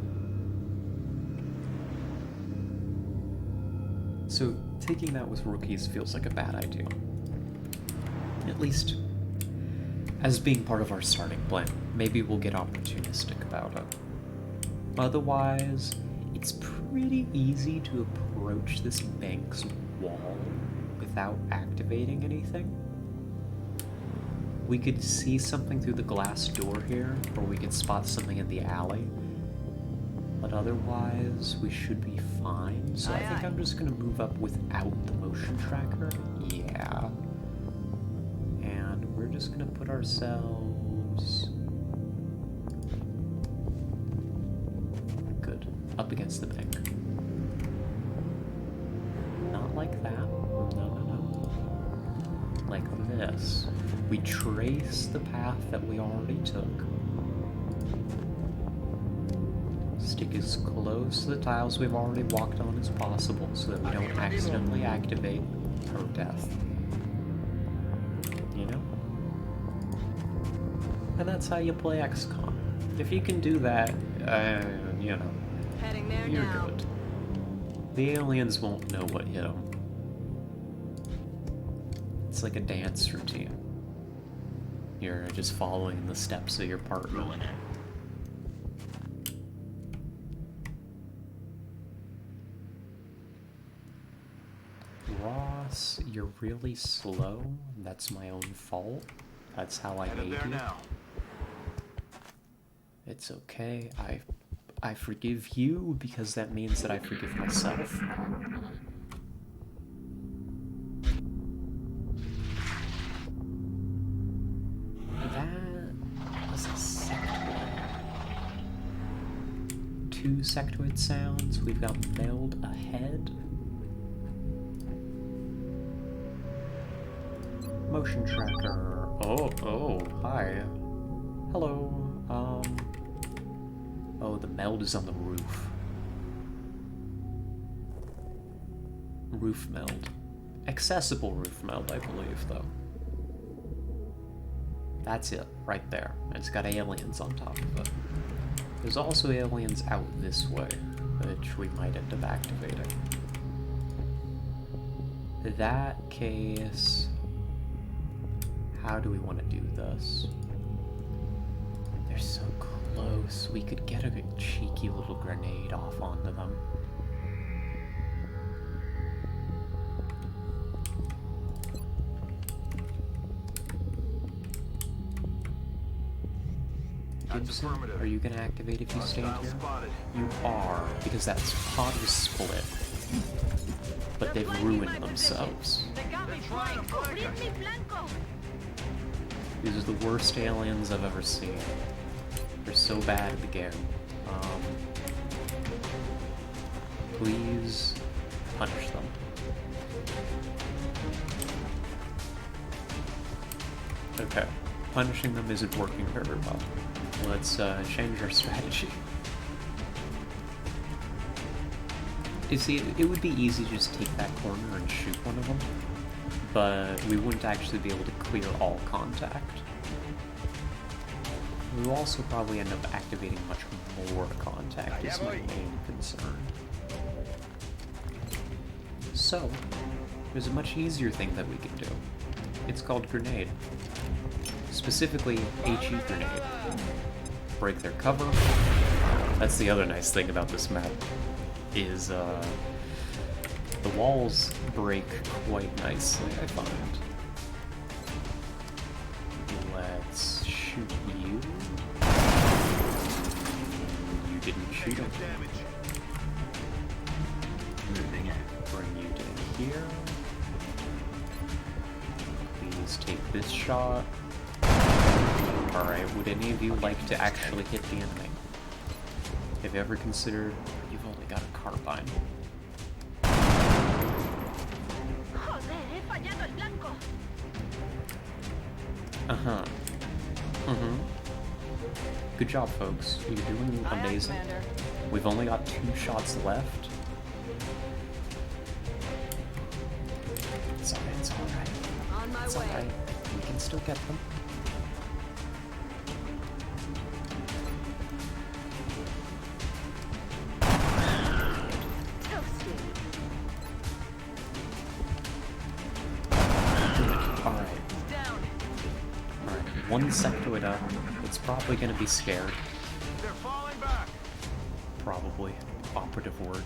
So taking that with rookies feels like a bad idea. At least as being part of our starting plan. Maybe we'll get opportunistic about it. Otherwise, it's pretty easy to approach this bank's wall without activating anything. We could see something through the glass door here, or we could spot something in the alley. But otherwise, we should be fine. So I think I'm just gonna move up without the motion tracker. Yeah. And we're just gonna put ourselves... Good. Up against the bank. Not like that. No. Like this. We trace the path that we already took. Stick as close to the tiles we've already walked on as possible so that we don't accidentally activate her death. You know? And that's how you play XCOM. If you can do that, you know, Heading there you're now. good. The aliens won't know what hit them. It's like a dance routine. You're just following the steps of your partner. Ross, you're really slow. That's my own fault. That's how I made you. It's okay. I forgive you because that means that I forgive myself. That was a sectoid. 2 sectoid sounds. We've got meld ahead. Motion tracker. Oh, hi. Hello. Oh, the meld is on the roof. Roof meld. Accessible roof meld, I believe, though. That's it, right there. And it's got aliens on top of it. There's also aliens out this way, which we might end up activating. In that case... How do we want to do this? They're so close. We could get a cheeky little grenade off onto them. Gibson, are you going to activate if you stand here? You are, because that pod was split. But they've ruined themselves. They got me flanked. These are the worst aliens I've ever seen. They're so bad at the game. Please punish them. Okay, punishing them isn't working very well. Let's change our strategy. You see, it would be easy to just take that corner and shoot one of them, but we wouldn't actually be able to clear all contact. We will also probably end up activating much more contact, is my main concern. So, there's a much easier thing that we can do. It's called grenade. Specifically, HE grenade. Break their cover. That's the other nice thing about this map, is the walls break quite nicely, I find. Let's shoot you. You didn't shoot him. Bring you to here. Please take this shot. Alright, would any of you like to actually hit the enemy? Have you ever considered you've only got a carbine? Uh-huh. Mm-hmm. Good job, folks. You're doing amazing. We've only got 2 shots left. It's alright, it's alright. On my It's way. alright. We can still get them. Alright. Alright, 1 sectoid up. It's probably gonna be scared. They're falling back. Probably. Operative word.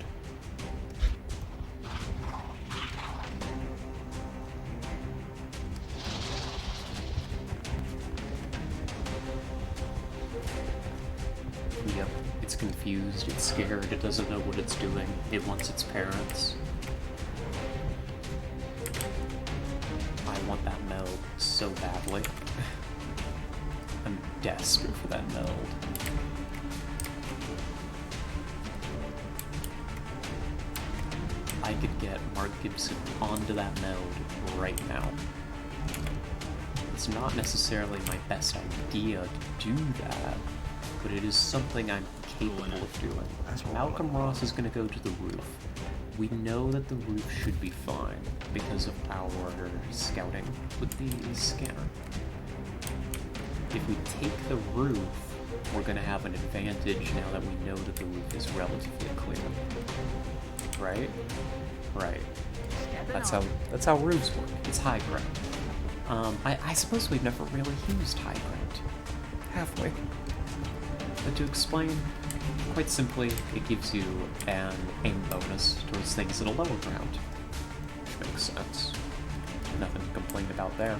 Yep, it's confused, it's scared, it doesn't know what it's doing, it wants its parents. I want that meld so badly. I'm desperate for that meld. I could get Mark Gibson onto that meld right now. It's not necessarily my best idea to do that, but it is something I'm capable of doing. Malcolm Ross is going to go to the roof. We know that the roof should be fine because of our scouting with the scanner. If we take the roof, we're going to have an advantage now that we know that the roof is relatively clear. Right? Right. That's how roofs work. It's high ground. I suppose we've never really used high ground, have we? But to explain, quite simply, it gives you an aim bonus towards things at a lower ground, which makes sense. Nothing to complain about there.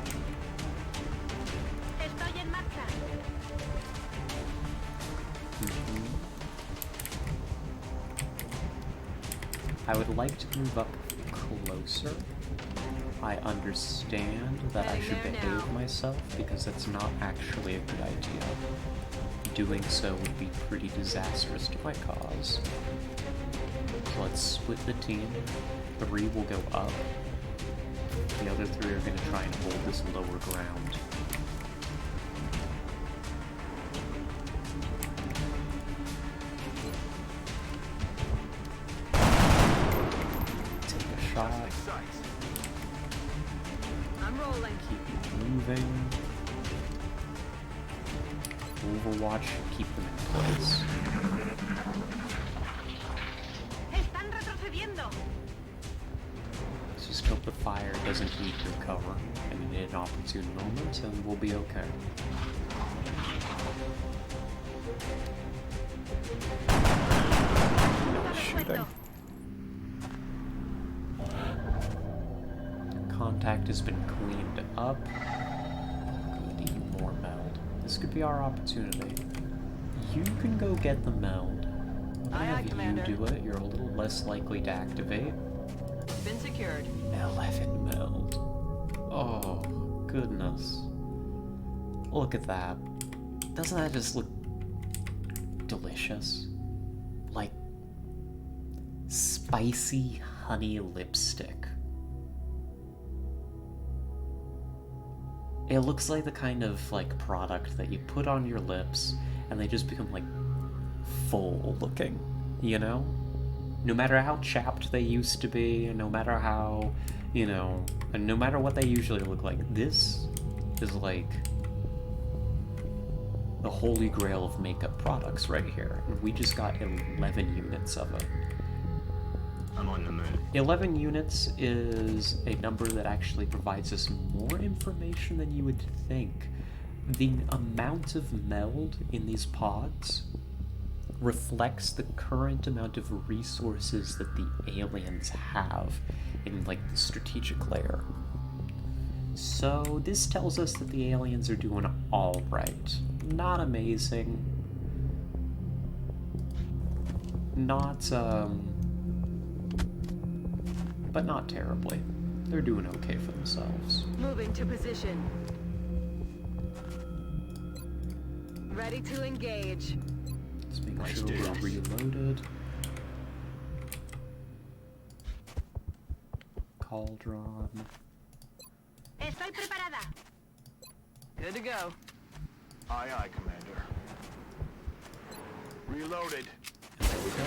I would like to move up closer. I understand that I should behave myself because that's not actually a good idea. Doing so would be pretty disastrous to my cause. So let's split the team. 3 will go up. The other 3 are going to try and hold this lower ground. Take a shot. I'm rolling. Keep moving. Overwatch should keep them in place. Están retrocediendo. Let's just hope the fire doesn't eat your cover and in an opportune moment, and we'll be okay. Shooting. Contact has been cleaned up. Good, even more meld. This could be our opportunity. You can go get the meld. Aye, aye, If Commander. you do it, you're a little less likely to activate. Been secured. 11 meld. Oh, goodness. Look at that. Doesn't that just look delicious? Like spicy honey lipstick. It looks like the kind of like product that you put on your lips and they just become like full looking, you know? No matter how chapped they used to be, no matter how, you know, and no matter what they usually look like, this is like the holy grail of makeup products right here. And we just got 11 units of it. I'm on the move. 11 units is a number that actually provides us more information than you would think. The amount of meld in these pods reflects the current amount of resources that the aliens have in, like, the strategic layer. So this tells us that the aliens are doing all right. Not amazing. Not, but not terribly. They're doing okay for themselves. Moving to position. Ready to engage. Let's make sure we're reloaded. Cauldron. Estoy preparada. Good to go. Aye, aye, Commander. Reloaded. There we go.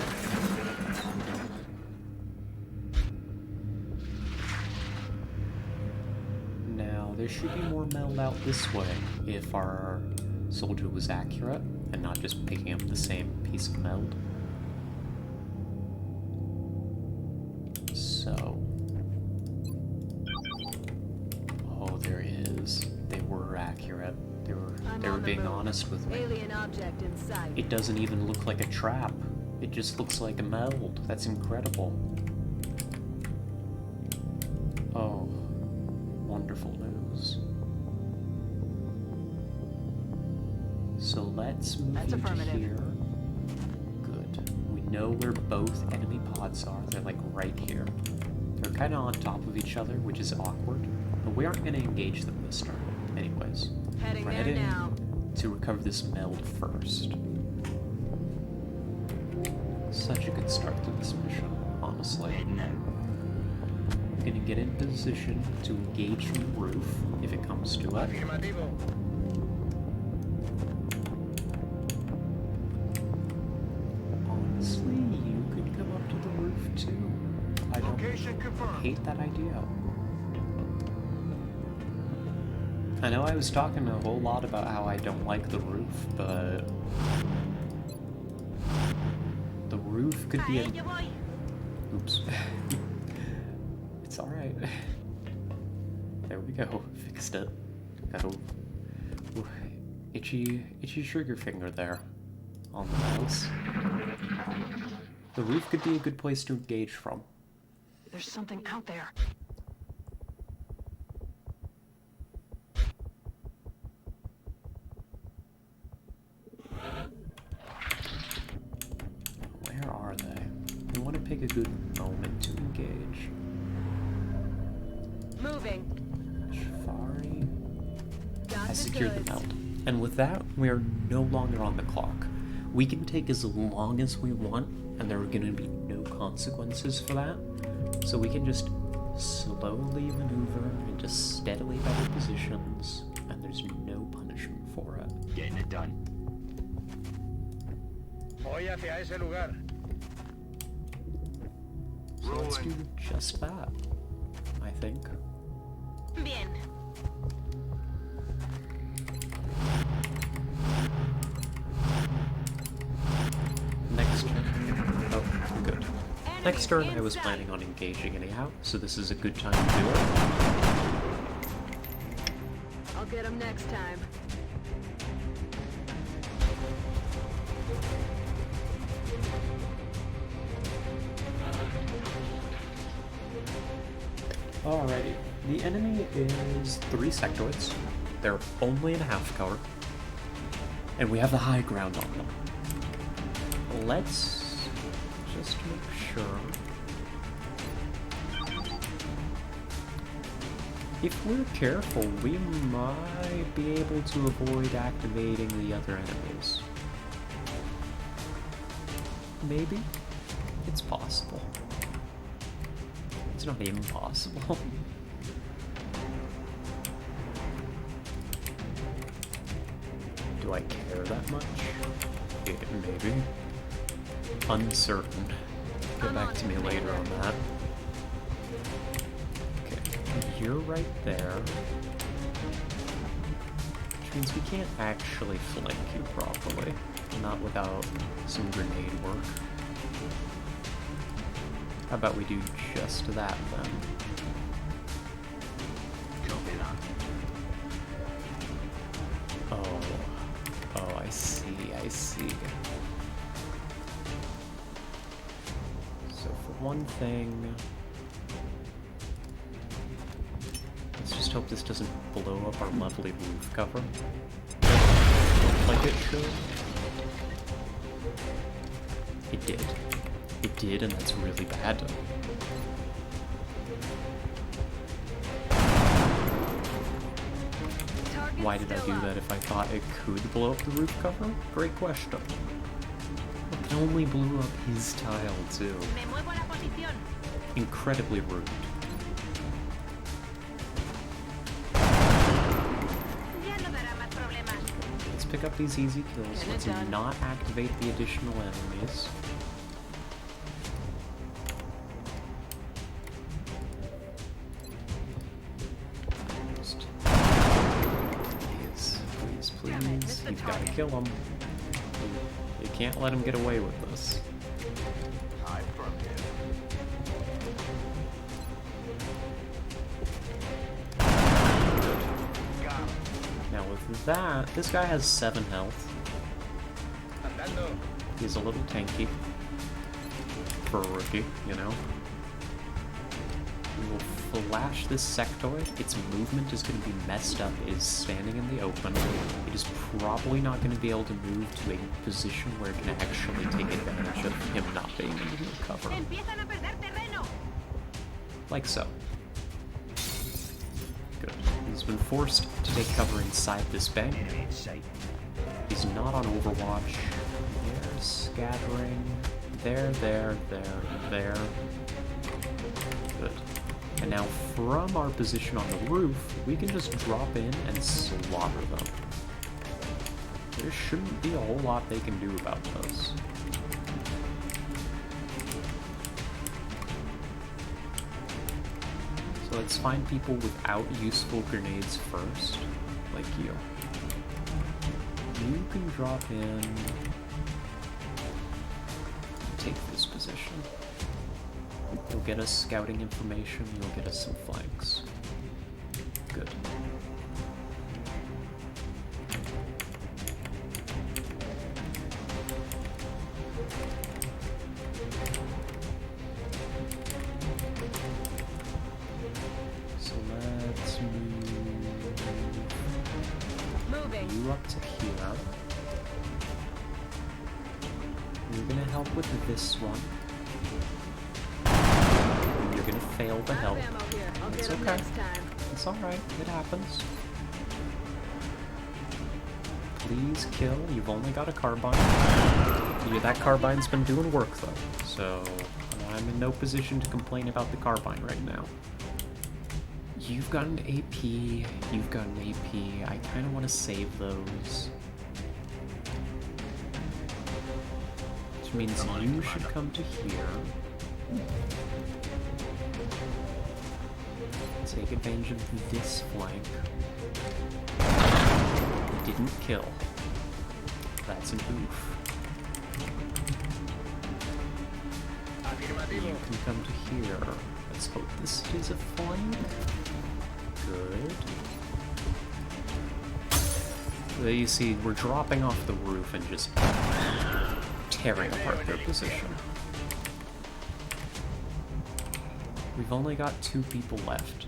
Now, there should be more meld out this way if our soldier was accurate and not just picking up the same piece of meld. So... oh, there is. They were accurate. They were being honest with me. Alien object in sight. It doesn't even look like a trap. It just looks like a meld. That's incredible. Oh, wonderful news. So let's move That's into affirmative. here. Good. We know where both enemy pods are. They're like right here. They're kind of on top of each other, which is awkward. But we aren't going to engage them this turn. Anyways, Heading we're there heading now. to recover this meld first. Such a good start to this mission, honestly. We're gonna get in position to engage from the roof if it comes to it. Honestly, you could come up to the roof too. I don't Location confirmed. hate that idea. I know I was talking a whole lot about how I don't like the roof, but the roof could be a... Oops. It's alright. There we go. Fixed it. Got a itchy trigger finger there on the mouse. The roof could be a good place to engage from. There's something out there. Where are they? We want to pick a good moment to engage. Moving. Shafari. Got I the secured the goods. meld. And with that, we are no longer on the clock. We can take as long as we want, and there are going to be no consequences for that. So we can just slowly maneuver into steadily better positions, and there's no punishment for it. Getting it done. Voy hacia ese lugar. So let's do just that, I think. Bien. Next turn. Oh, good. Next turn I was planning on engaging anyhow, so this is a good time to do it. I'll get him next time. Alrighty. The enemy is 3 sectoids. They're only in half cover. And we have the high ground on them. Let's just make sure. If we're careful, we might be able to avoid activating the other enemies. Maybe? It's possible. It's not impossible. Do I care that much? Yeah, maybe. Uncertain. Get back to me later on that. Okay, you're right there. Which means we can't actually flank you properly. Not without some grenade work. How about we do just that then? Oh, I see. So for one thing, let's just hope this doesn't blow up our lovely roof cover. Like it should. It did. It did, and that's really bad. Why did I do that if I thought it could blow up the roof cover? Great question. It only blew up his tile, too. Incredibly rude. Let's pick up these easy kills. Let's not activate the additional enemies. Please, you've got to kill him. You can't let him get away with this. Now with that, this guy has 7 health. He's a little tanky. For a rookie, you know. We will flash this sectoid. Its movement is going to be messed up. It is standing in the open. It is probably not going to be able to move to a position where it can actually take advantage of him not being in the cover. Like so. Good. He's been forced to take cover inside this bank. He's not on Overwatch. They're scattering. There. Good. And now from our position on the roof, we can just drop in and slaughter them. There shouldn't be a whole lot they can do about this. So let's find people without useful grenades first, like you. You can drop in, take this position. You'll get us scouting information, you'll get us some flanks. Good. So let's move you up to here. You're gonna help with this one. You're gonna fail to help. It's okay. It's alright. It happens. Please kill. You've only got a carbine. Yeah, that carbine's been doing work though, so I'm in no position to complain about the carbine right now. You've got an AP. You've got an AP. I kind of want to save those. Which means you should come to here. Take advantage of this flank. Didn't kill. That's an oof. You can come to here. Let's hope this is a flank. Good. You see, we're dropping off the roof and just tearing apart their position. We've only got 2 people left.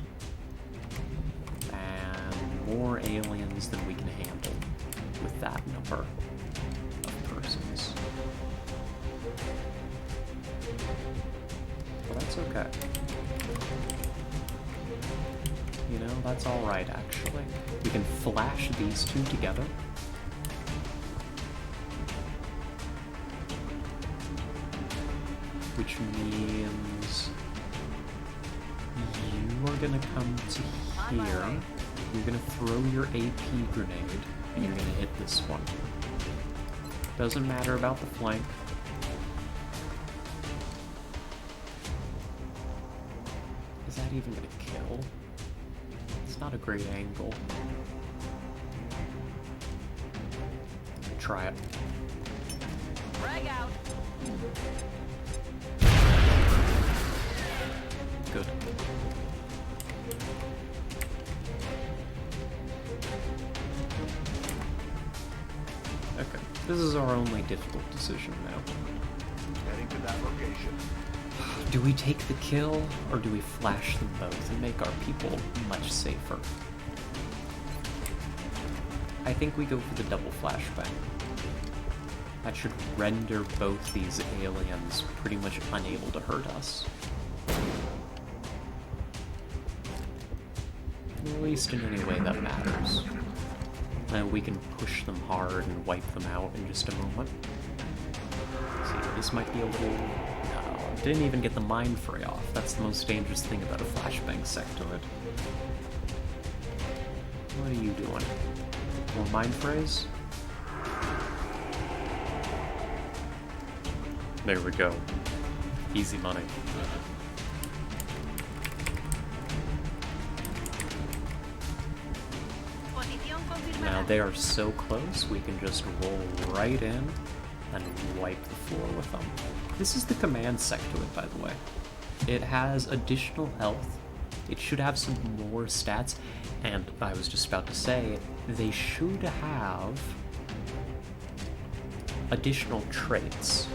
And more aliens than we can handle with that number of persons. But that's okay. You know, that's alright actually. We can flash these 2 together. Which means you are gonna come to here. You're gonna throw your AP grenade, and you're gonna hit this one. Doesn't matter about the flank. Is that even gonna kill? It's not a great angle. Try it. Frag out. Good. Okay, this is our only difficult decision now. Heading to that location. Do we take the kill, or do we flash them both and make our people much safer? I think we go for the double flashbang. That should render both these aliens pretty much unable to hurt us. At least in any way that matters. And we can push them hard and wipe them out in just a moment. See, this might be a little... No, didn't even get the mind fray off. That's the most dangerous thing about a flashbang sectoid. What are you doing? More mind frays? There we go. Easy money. Now they are so close, we can just roll right in and wipe the floor with them. This is the command sectoid, by the way. It has additional health. It should have some more stats, and I was just about to say, they should have additional traits.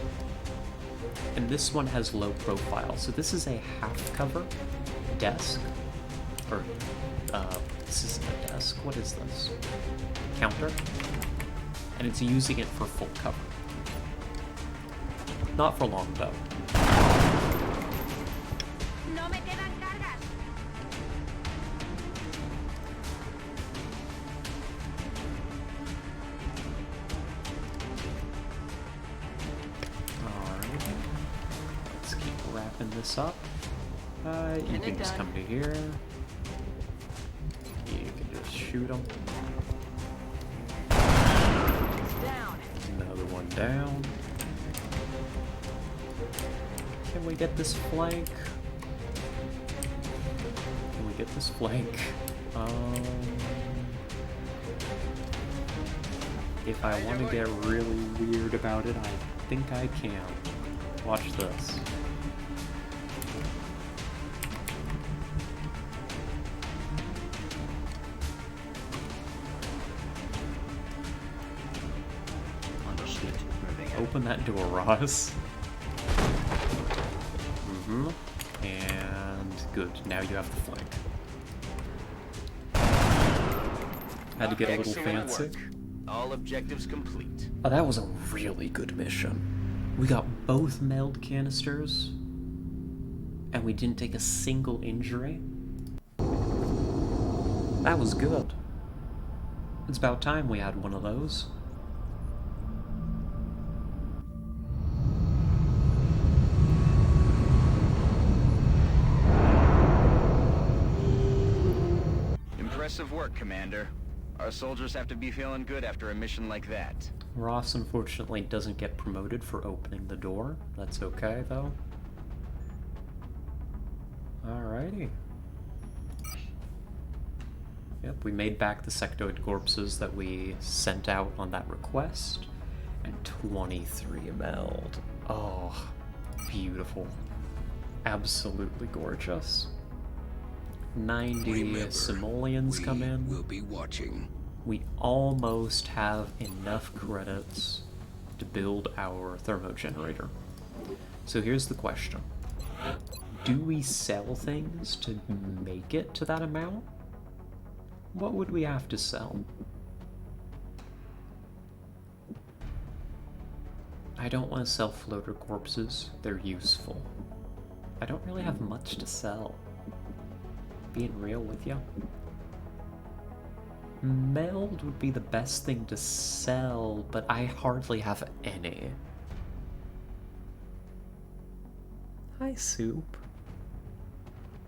And this one has low profile, so this is a half cover desk, or this isn't a desk, what is this? Counter? And it's using it for full cover. Not for long though. This up. You can just come to here. You can just shoot them. Down. Another one down. Can we get this flank? Can we get this flank? If I want to get really weird about it, I think I can. Watch this. Open that door, Ross. And good. Now you have the flank. Had to get a little fancy. All objectives complete. Oh, that was a really good mission. We got both meld canisters, and we didn't take a single injury. That was good. It's about time we had one of those. Impressive work, Commander. Our soldiers have to be feeling good after a mission like that. Ross unfortunately doesn't get promoted for opening the door. That's okay, though. Alrighty. Yep, we made back the sectoid corpses that we sent out on that request. And 23 meld. Oh, beautiful. Absolutely gorgeous. 90 simoleons come in. We'll be watching. We almost have enough credits to build our thermogenerator. So here's the question. Do we sell things to make it to that amount? What would we have to sell? I don't want to sell floater corpses. They're useful. I don't really have much to sell. Being real with you. Meld would be the best thing to sell, but I hardly have any. Hi, Soup.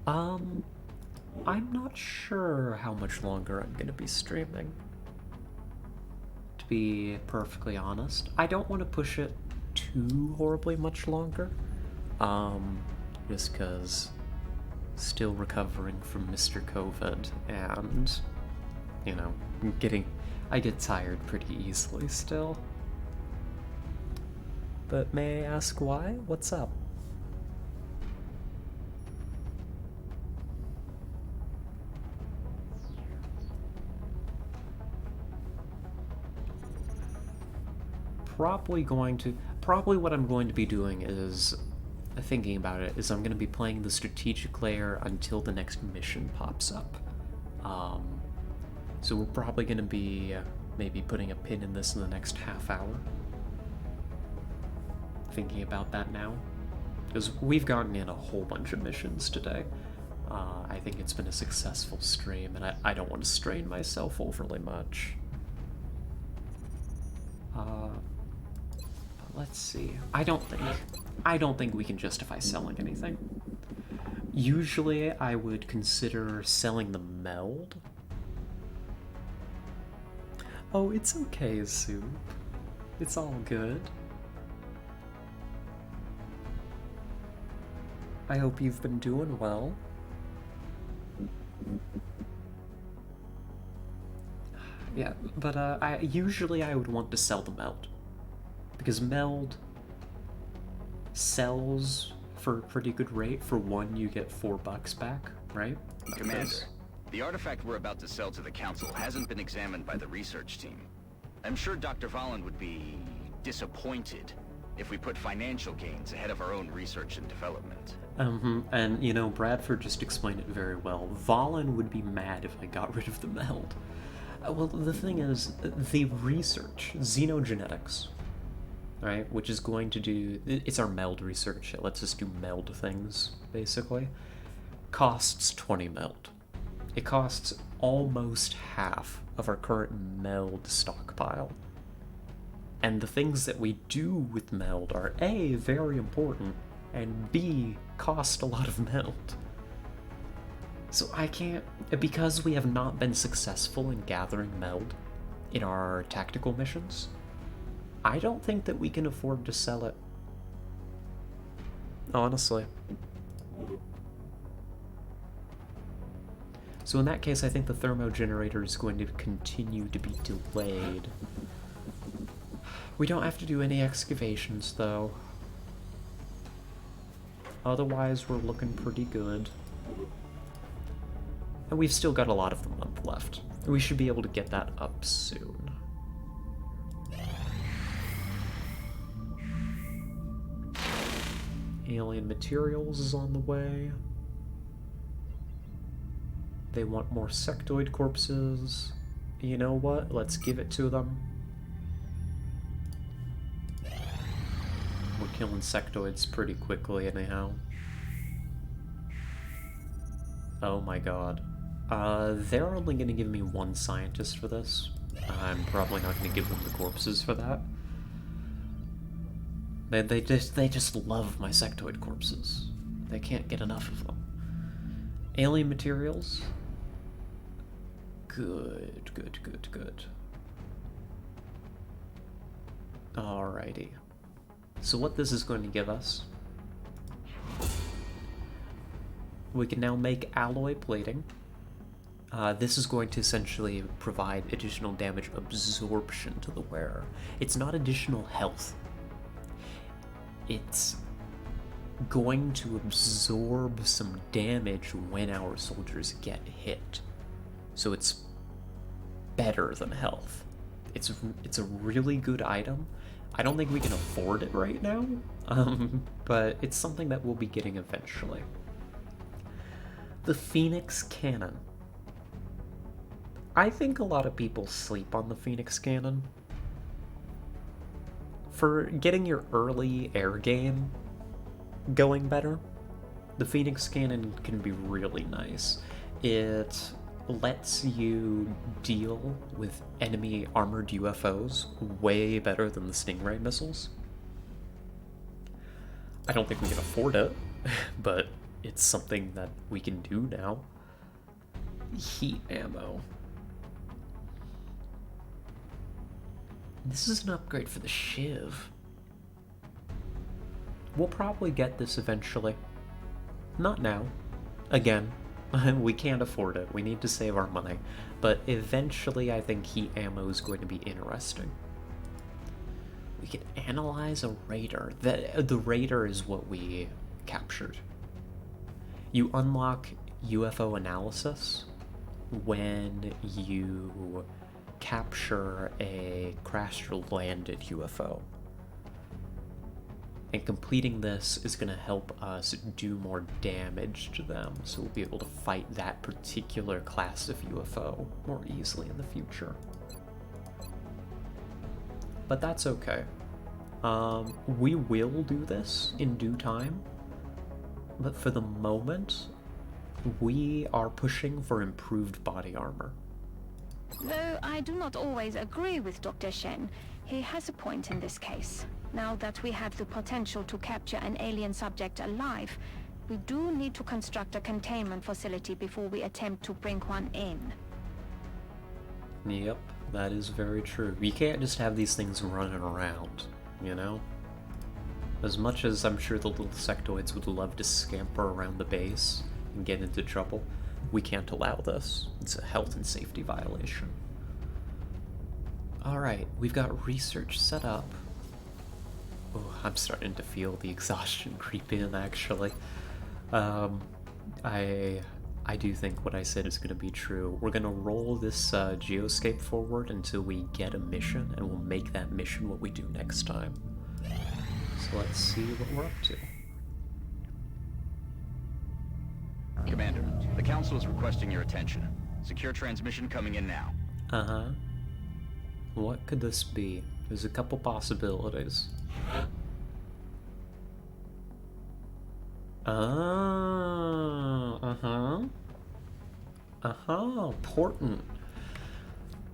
I'm not sure how much longer I'm gonna be streaming. To be perfectly honest, I don't want to push it too horribly much longer. Just cause still recovering from Mr. COVID, and, you know, I get tired pretty easily still. But may I ask why? What's up? probably what I'm going to be doing is, thinking about it, is I'm going to be playing the strategic layer until the next mission pops up. So we're probably going to be maybe putting a pin in this in the next half hour. Thinking about that now, because we've gotten in a whole bunch of missions today. I think it's been a successful stream, and I don't want to strain myself overly much. Let's see. I don't think we can justify selling anything. Usually, I would consider selling the meld. Oh, it's okay, Soup. It's all good. I hope you've been doing well. Yeah, but usually I would want to sell the meld. Because meld sells for a pretty good rate. For one, you get $4 back, right? Commander, the artifact we're about to sell to the Council hasn't been examined by the research team. I'm sure Dr. Vahlen would be disappointed if we put financial gains ahead of our own research and development. And you know, Bradford just explained it very well. Vahlen would be mad if I got rid of the meld. Well, the thing is, the research, xenogenetics, right, which is going to do, it's our meld research, it lets us do meld things, basically, costs 20 meld. It costs almost half of our current meld stockpile. And the things that we do with meld are A, very important, and B, cost a lot of meld. So I can't, because we have not been successful in gathering meld in our tactical missions, I don't think that we can afford to sell it. Honestly. So in that case, I think the thermogenerator is going to continue to be delayed. We don't have to do any excavations, though. Otherwise, we're looking pretty good. And we've still got a lot of the month left. We should be able to get that up soon. Alien materials is on the way. They want more sectoid corpses. You know what? Let's give it to them. We're killing sectoids pretty quickly anyhow. Oh my god. They're only gonna give me one scientist for this. I'm probably not gonna give them the corpses for that. They just love my sectoid corpses. They can't get enough of them. Alien materials? Good, good, good, good. Alrighty. So what this is going to give us, we can now make alloy plating. This is going to essentially provide additional damage absorption to the wearer. It's not additional health. It's going to absorb some damage when our soldiers get hit. So it's better than health. It's a really good item. I don't think we can afford it right now, but it's something that we'll be getting eventually. The Phoenix Cannon. I think a lot of people sleep on the Phoenix Cannon. For getting your early air game going better, the Phoenix Cannon can be really nice. It lets you deal with enemy armored UFOs way better than the Stingray missiles. I don't think we can afford it, but it's something that we can do now. Heat ammo. This is an upgrade for the Shiv. We'll probably get this eventually. Not now. Again, we can't afford it. We need to save our money. But eventually I think heat ammo is going to be interesting. We can analyze a radar. The radar is what we captured. You unlock UFO analysis when you capture a crashed or landed UFO. And completing this is going to help us do more damage to them, so we'll be able to fight that particular class of UFO more easily in the future. But that's okay. We will do this in due time, but for the moment, we are pushing for improved body armor. Though I do not always agree with Dr. Shen, he has a point in this case. Now that we have the potential to capture an alien subject alive, we do need to construct a containment facility before we attempt to bring one in. Yep, that is very true. You can't just have these things running around, you know? As much as I'm sure the little sectoids would love to scamper around the base and get into trouble, we can't allow this. It's a health and safety violation. Alright, we've got research set up. Oh, I'm starting to feel the exhaustion creep in, actually. I do think what I said is going to be true. We're going to roll this geoscape forward until we get a mission, and we'll make that mission what we do next time. So let's see what we're up to. Commander, the Council is requesting your attention. Secure transmission coming in now. Uh-huh. What could this be? There's a couple possibilities. Important.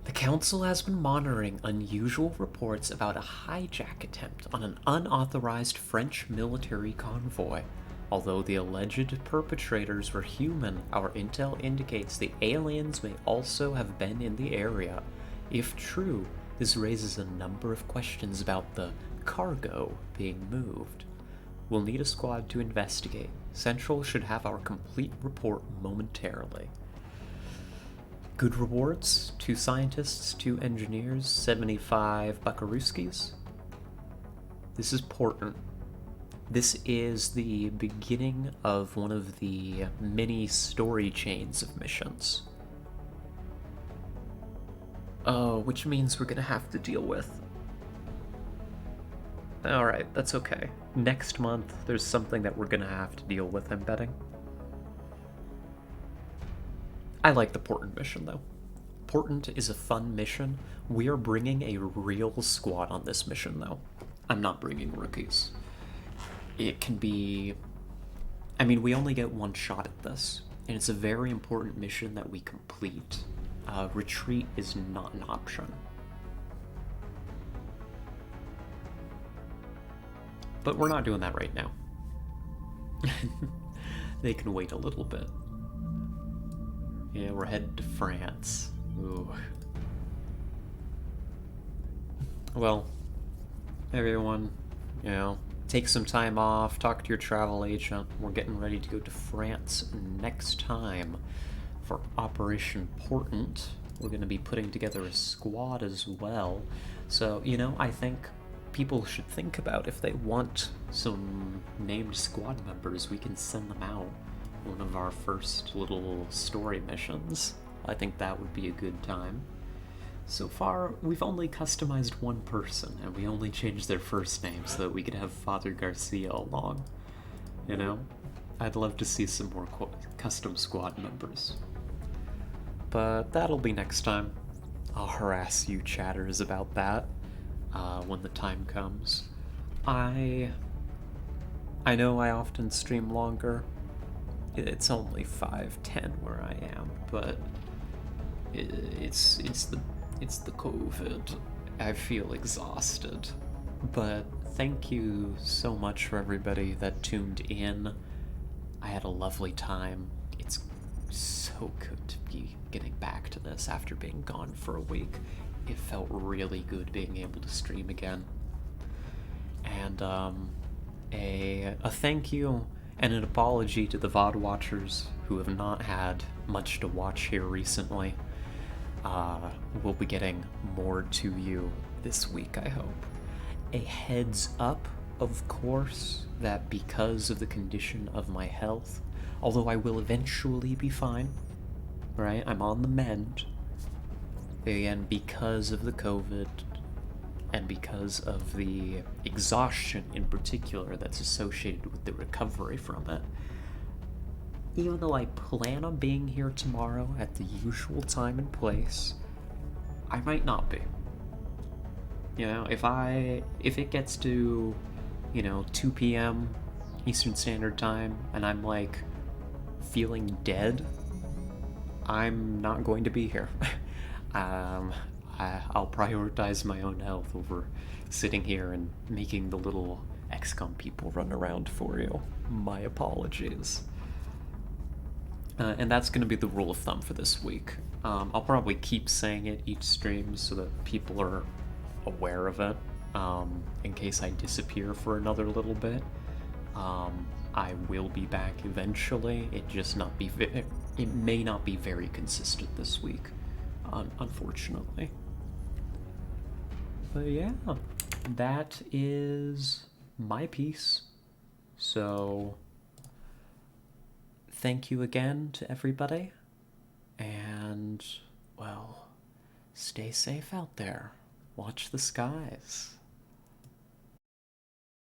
The Council has been monitoring unusual reports about a hijack attempt on an unauthorized French military convoy. Although the alleged perpetrators were human, our intel indicates the aliens may also have been in the area. If true, this raises a number of questions about the cargo being moved. We'll need a squad to investigate. Central should have our complete report momentarily. Good rewards, 2 scientists, 2 engineers, 75 buckarooskies. This is important. This is the beginning of one of the many story chains of missions. Which means we're gonna have to deal with. Alright, that's okay. Next month, there's something that we're gonna have to deal with, I'm betting. I like the Portent mission, though. Portent is a fun mission. We are bringing a real squad on this mission, though. I'm not bringing rookies. It can be... I mean, we only get one shot at this, and it's a very important mission that we complete. Retreat is not an option. But we're not doing that right now. They can wait a little bit. Yeah, we're headed to France. Ooh. Well, everyone, you know, take some time off, talk to your travel agent. We're getting ready to go to France next time for Operation Portent. We're going to be putting together a squad as well. So, you know, I think people should think about if they want some named squad members, we can send them out. One of our first little story missions. I think that would be a good time. So far, we've only customized one person, and we only changed their first name so that we could have Father Garcia along. You know? I'd love to see some more custom squad members. But that'll be next time. I'll harass you chatters about that when the time comes. I know I often stream longer. It's only 5:10 where I am, but it's the COVID. I feel exhausted. But thank you so much for everybody that tuned in. I had a lovely time. It's so good to be getting back to this after being gone for a week. It felt really good being able to stream again. And a thank you and an apology to the VOD watchers who have not had much to watch here recently. We'll be getting more to you this week, I hope. A heads up, of course, that because of the condition of my health, although I will eventually be fine, right? I'm on the mend. Again, because of the COVID and because of the exhaustion in particular that's associated with the recovery from it, even though I plan on being here tomorrow at the usual time and place, I might not be. You know, if it gets to, 2 p.m. Eastern Standard Time and I'm like feeling dead, I'm not going to be here. I'll prioritize my own health over sitting here and making the little XCOM people run around for you. My apologies. And that's going to be the rule of thumb for this week. I'll probably keep saying it each stream so that people are aware of it, in case I disappear for another little bit. I will be back eventually. It may not be very consistent this week, unfortunately. But yeah, that is my piece. So thank you again to everybody, and, well, stay safe out there. Watch the skies.